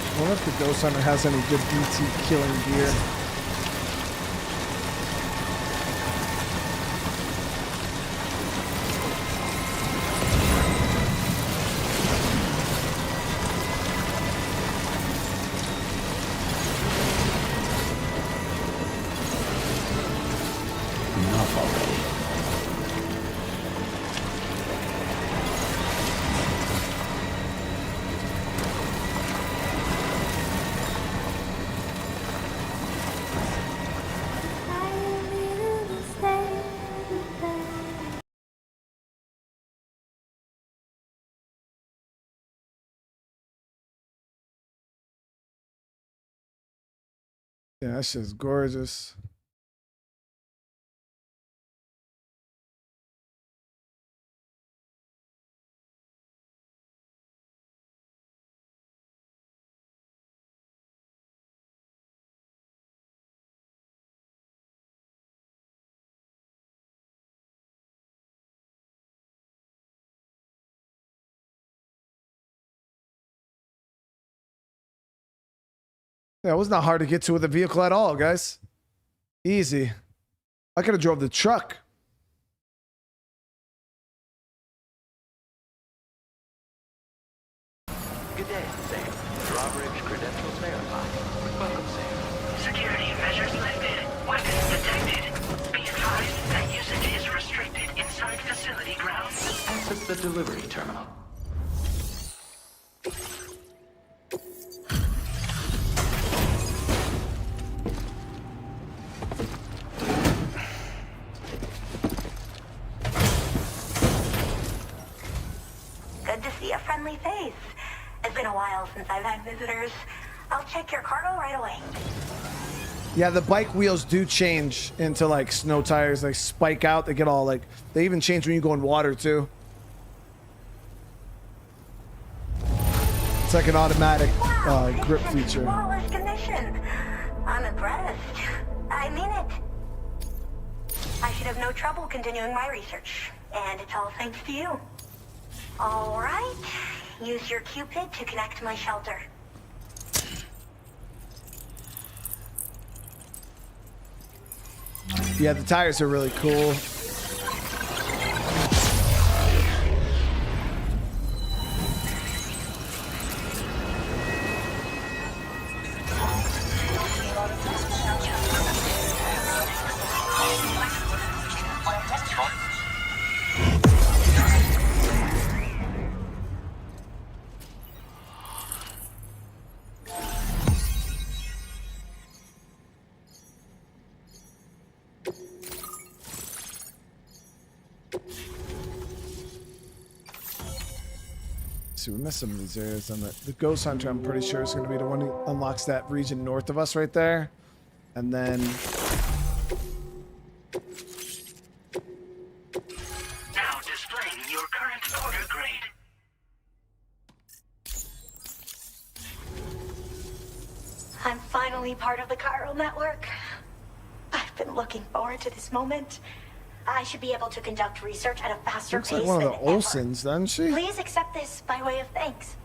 I wonder if the Ghost Hunter has any good BT killing gear. Enough already. Yeah, that shit's gorgeous. Yeah, it was not hard to get to with the vehicle at all, guys. Easy. I could have drove the truck. Good day, Sam. Drawbridge credentials verified. Welcome, Sam. Security measures lifted. Weapons detected. Be advised that usage is restricted inside facility grounds. Access the delivery terminal. Good to see a friendly face. It's been a while since I've had visitors. I'll check your cargo right away. Yeah, the bike wheels do change into like snow tires. They spike out. They get all like, they even change when you go in water too. It's like an automatic grip feature. Flawless condition. I'm impressed. I mean it. I should have no trouble continuing my research. And it's all thanks to you. All right. Use your Cupid to connect to my shelter. Yeah, the tires are really cool. See, we missed some of these areas. And the Ghost Hunter, I'm pretty sure, is going to be the one who unlocks that region north of us right there. And then... Now displaying your current order grade. I'm finally part of the chiral network. I've been looking forward to this moment. I should be able to conduct research at a faster Looks pace like one of than the Olsens, doesn't she? Please accept this by way of thanks.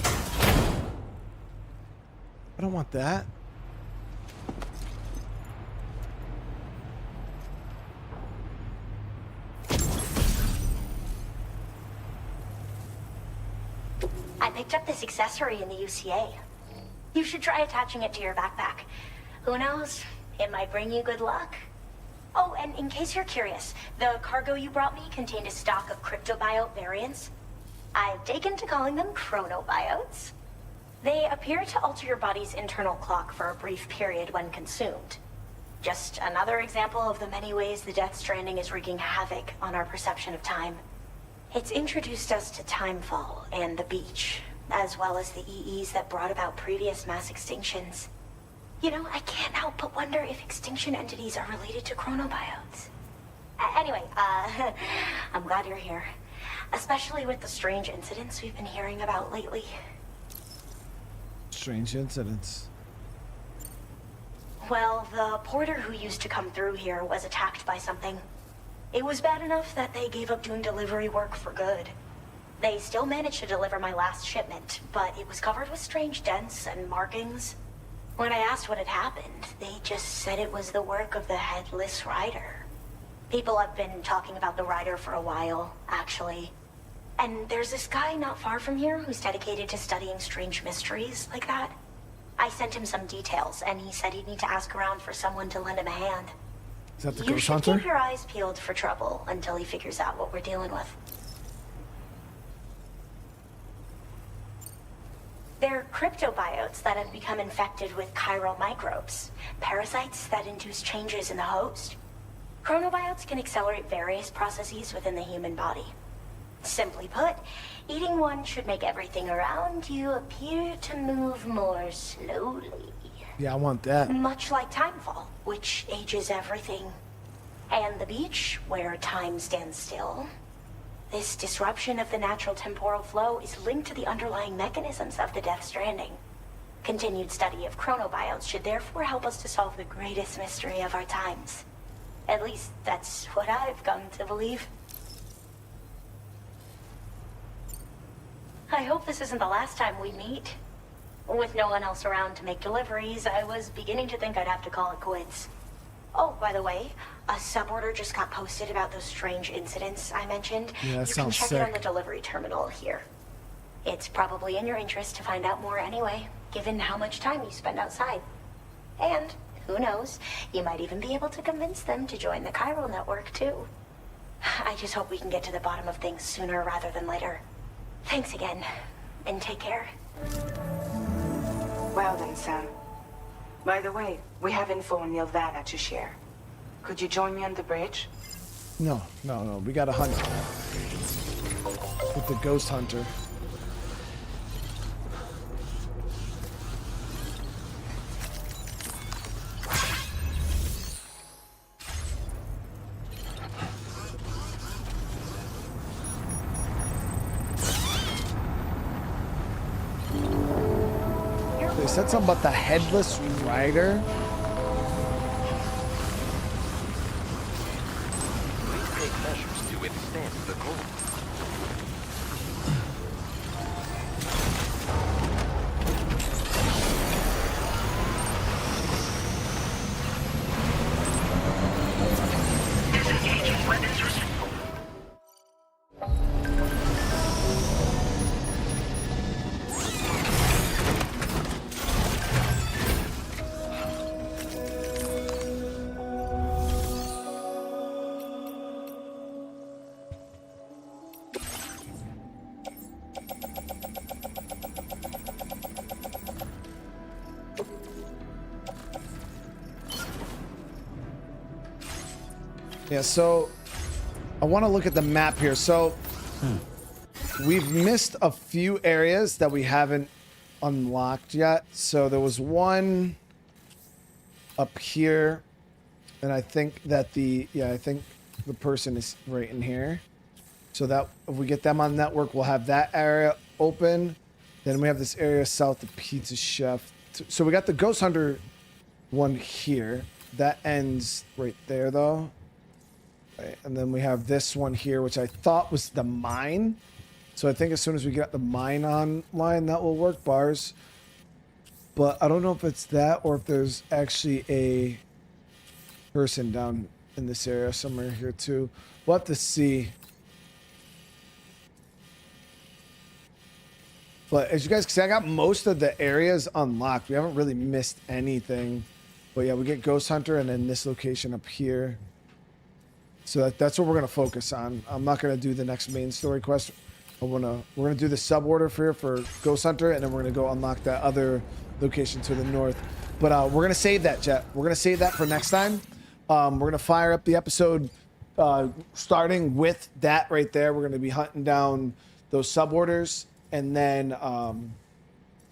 I don't want that. I picked up this accessory in the UCA. You should try attaching it to your backpack. Who knows? It might bring you good luck. Oh, and in case you're curious, the cargo you brought me contained a stock of cryptobiote variants. I've taken to calling them chronobiotes. They appear to alter your body's internal clock for a brief period when consumed. Just another example of the many ways the Death Stranding is wreaking havoc on our perception of time. It's introduced us to Timefall and the beach, as well as the EEs that brought about previous mass extinctions. You know, I can't help but wonder if extinction entities are related to chronobiotes. Anyway, I'm glad you're here. Especially with the strange incidents we've been hearing about lately. Strange incidents. Well, the porter who used to come through here was attacked by something. It was bad enough that they gave up doing delivery work for good. They still managed to deliver my last shipment, but it was covered with strange dents and markings. When I asked what had happened, they just said it was the work of the Headless Rider. People have been talking about the Rider for a while, actually. And there's this guy not far from here who's dedicated to studying strange mysteries like that. I sent him some details, and he said he'd need to ask around for someone to lend him a hand. Is that the You Ghost should Hunter? keep your eyes peeled for trouble until he figures out what we're dealing with. They're cryptobiotes that have become infected with chiral microbes, parasites that induce changes in the host. Chronobiotes can accelerate various processes within the human body. Simply put, eating one should make everything around you appear to move more slowly. Yeah, I want that. Much like Timefall, which ages everything. And the beach, where time stands still. This disruption of the natural temporal flow is linked to the underlying mechanisms of the Death Stranding. Continued study of chronobiotes should therefore help us to solve the greatest mystery of our times. At least, that's what I've come to believe. I hope this isn't the last time we meet. With no one else around to make deliveries, I was beginning to think I'd have to call it quits. Oh, by the way, a suborder just got posted about those strange incidents I mentioned. Yeah, that you sounds can check it on sick. the delivery terminal here. It's probably in your interest to find out more anyway, given how much time you spend outside. And, who knows, you might even be able to convince them to join the chiral network too. I just hope we can get to the bottom of things sooner rather than later. Thanks again, and take care. Well then, Sam. By the way, we have info on Nilvana to share. Could you join me on the bridge? No. We got to hunt with the Ghost Hunter. They said something about the Headless Rider. We take measures to withstand the cold. Disengaging weapons restriction. Yeah, so I want to look at the map here. So we've missed a few areas that we haven't unlocked yet. So there was one up here, and I think that I think the person is right in here. So that if we get them on network, we'll have that area open. Then we have this area south of Pizza Chef. So we got the Ghost Hunter one here. That ends right there, though. Right. And then we have this one here, which I thought was the mine. So I think as soon as we get the mine online, that will work, bars. But I don't know if it's that or if there's actually a person down in this area somewhere here, too. We'll have to see. But as you guys can see, I got most of the areas unlocked. We haven't really missed anything. But yeah, we get Ghost Hunter and then this location up here. So that's what we're going to focus on. I'm not going to do the next main story quest. We're going to do the sub-order for Ghost Hunter, and then we're going to go unlock that other location to the north. But we're going to save that, chat. We're going to save that for next time. We're going to fire up the episode starting with that right there. We're going to be hunting down those sub-orders. And then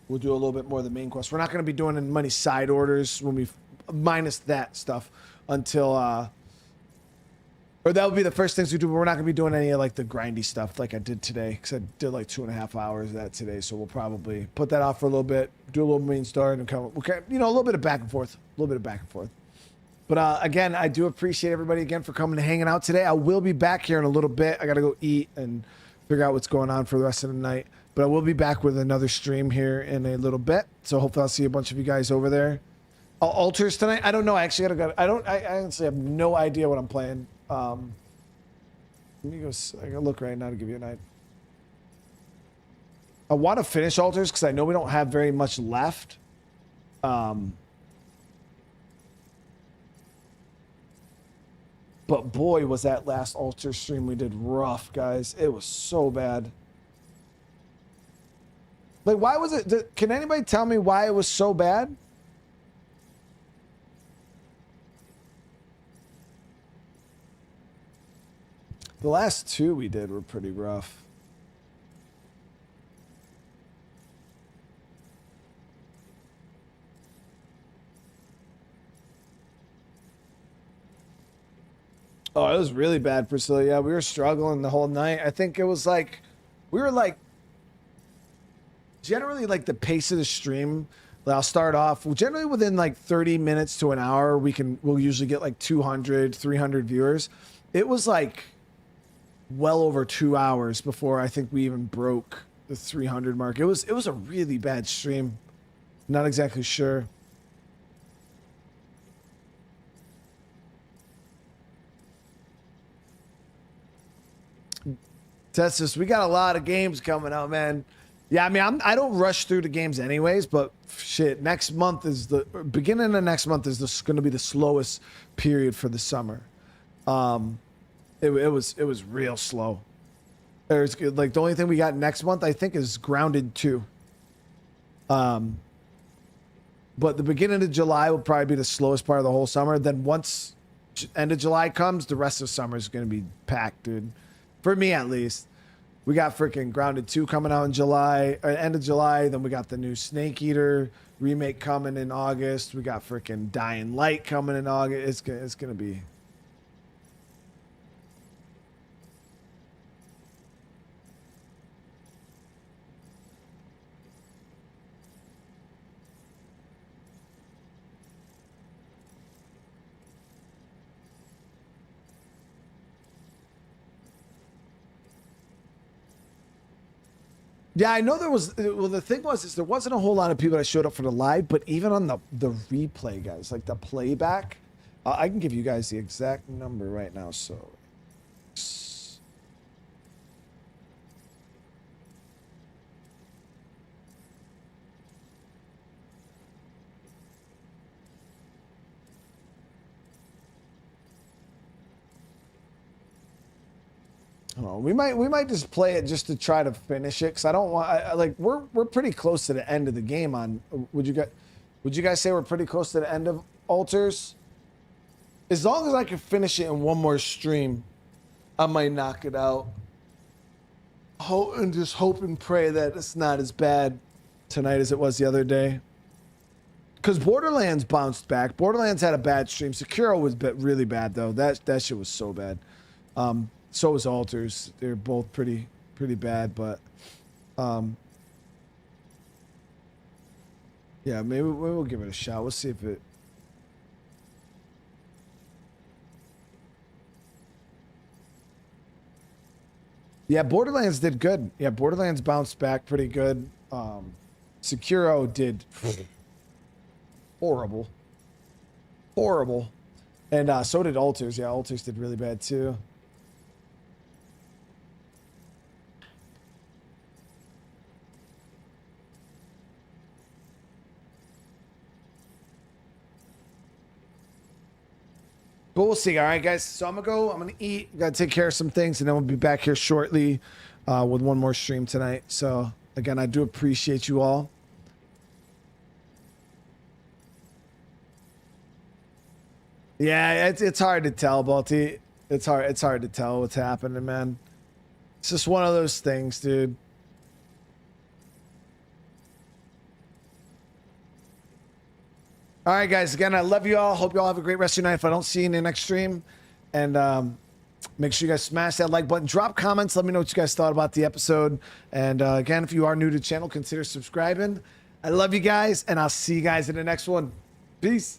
we'll do a little bit more of the main quest. We're not going to be doing as many side orders when we minus that stuff until or that would be the first things we do. But we're not going to be doing any of like the grindy stuff like I did today because I did like 2.5 hours of that today. So we'll probably put that off for a little bit, do a little main story, and come. Okay, a little bit of back and forth, But again, I do appreciate everybody again for coming and hanging out today. I will be back here in a little bit. I got to go eat and figure out what's going on for the rest of the night. But I will be back with another stream here in a little bit. So hopefully I'll see a bunch of you guys over there. Altars tonight? I don't know. I actually gotta go. I honestly have no idea what I'm playing. Let me go. I gotta look right now to give you an idea. I want to finish Altars because I know we don't have very much left. But boy, was that last Altar stream we did rough, guys. It was so bad. Like, why was it? Can anybody tell me why it was so bad? The last two we did were pretty rough. Oh, it was really bad, Priscilla. Yeah, we were struggling the whole night. I think it was like, we were like, generally like the pace of the stream, I'll start off generally within like 30 minutes to an hour. We'll usually get like 200, 300 viewers. It was like well over 2 hours before I think we even broke the 300 mark. It was a really bad stream. Not exactly sure. Tessus, we got a lot of games coming out, man. Yeah, I mean, I don't rush through the games anyways, but shit, next month is beginning of next month is going to be the slowest period for the summer. It was real slow. There's like the only thing we got next month I think is Grounded 2. But the beginning of July will probably be the slowest part of the whole summer. Then once end of July comes, the rest of summer is going to be packed, dude. For me at least. We got freaking Grounded 2 coming out in July, end of July. Then we got the new Snake Eater remake coming in August. We got freaking Dying Light coming in August. It's gonna be. Yeah, I know there was. Well, the thing was, is there wasn't a whole lot of people that showed up for the live, but even on the replay, guys, like the playback, I can give you guys the exact number right now. So, oh, we might just play it just to try to finish it because I don't want. Like we're pretty close to the end of the game. Would you guys say we're pretty close to the end of Altars? As long as I can finish it in one more stream, I might knock it out. And just hope and pray that it's not as bad tonight as it was the other day. Because Borderlands bounced back. Borderlands had a bad stream. Sekiro was really bad though. That shit was so bad. So was Alters. They're both pretty bad, but yeah, maybe we'll give it a shot. We'll see if it. Yeah, Borderlands did good. Yeah, Borderlands bounced back pretty good. Sekiro did horrible. Horrible. And so did Alters. Yeah, Alters did really bad too. But we'll see. All right, guys. So I'm going to eat. Got to take care of some things, and then we'll be back here shortly with one more stream tonight. So, again, I do appreciate you all. Yeah, it's hard to tell, Balti. It's hard to tell what's happening, man. It's just one of those things, dude. All right, guys. Again, I love you all. Hope you all have a great rest of your night. If I don't see you in the next stream, and make sure you guys smash that like button. Drop comments. Let me know what you guys thought about the episode. And again, if you are new to the channel, consider subscribing. I love you guys, and I'll see you guys in the next one. Peace.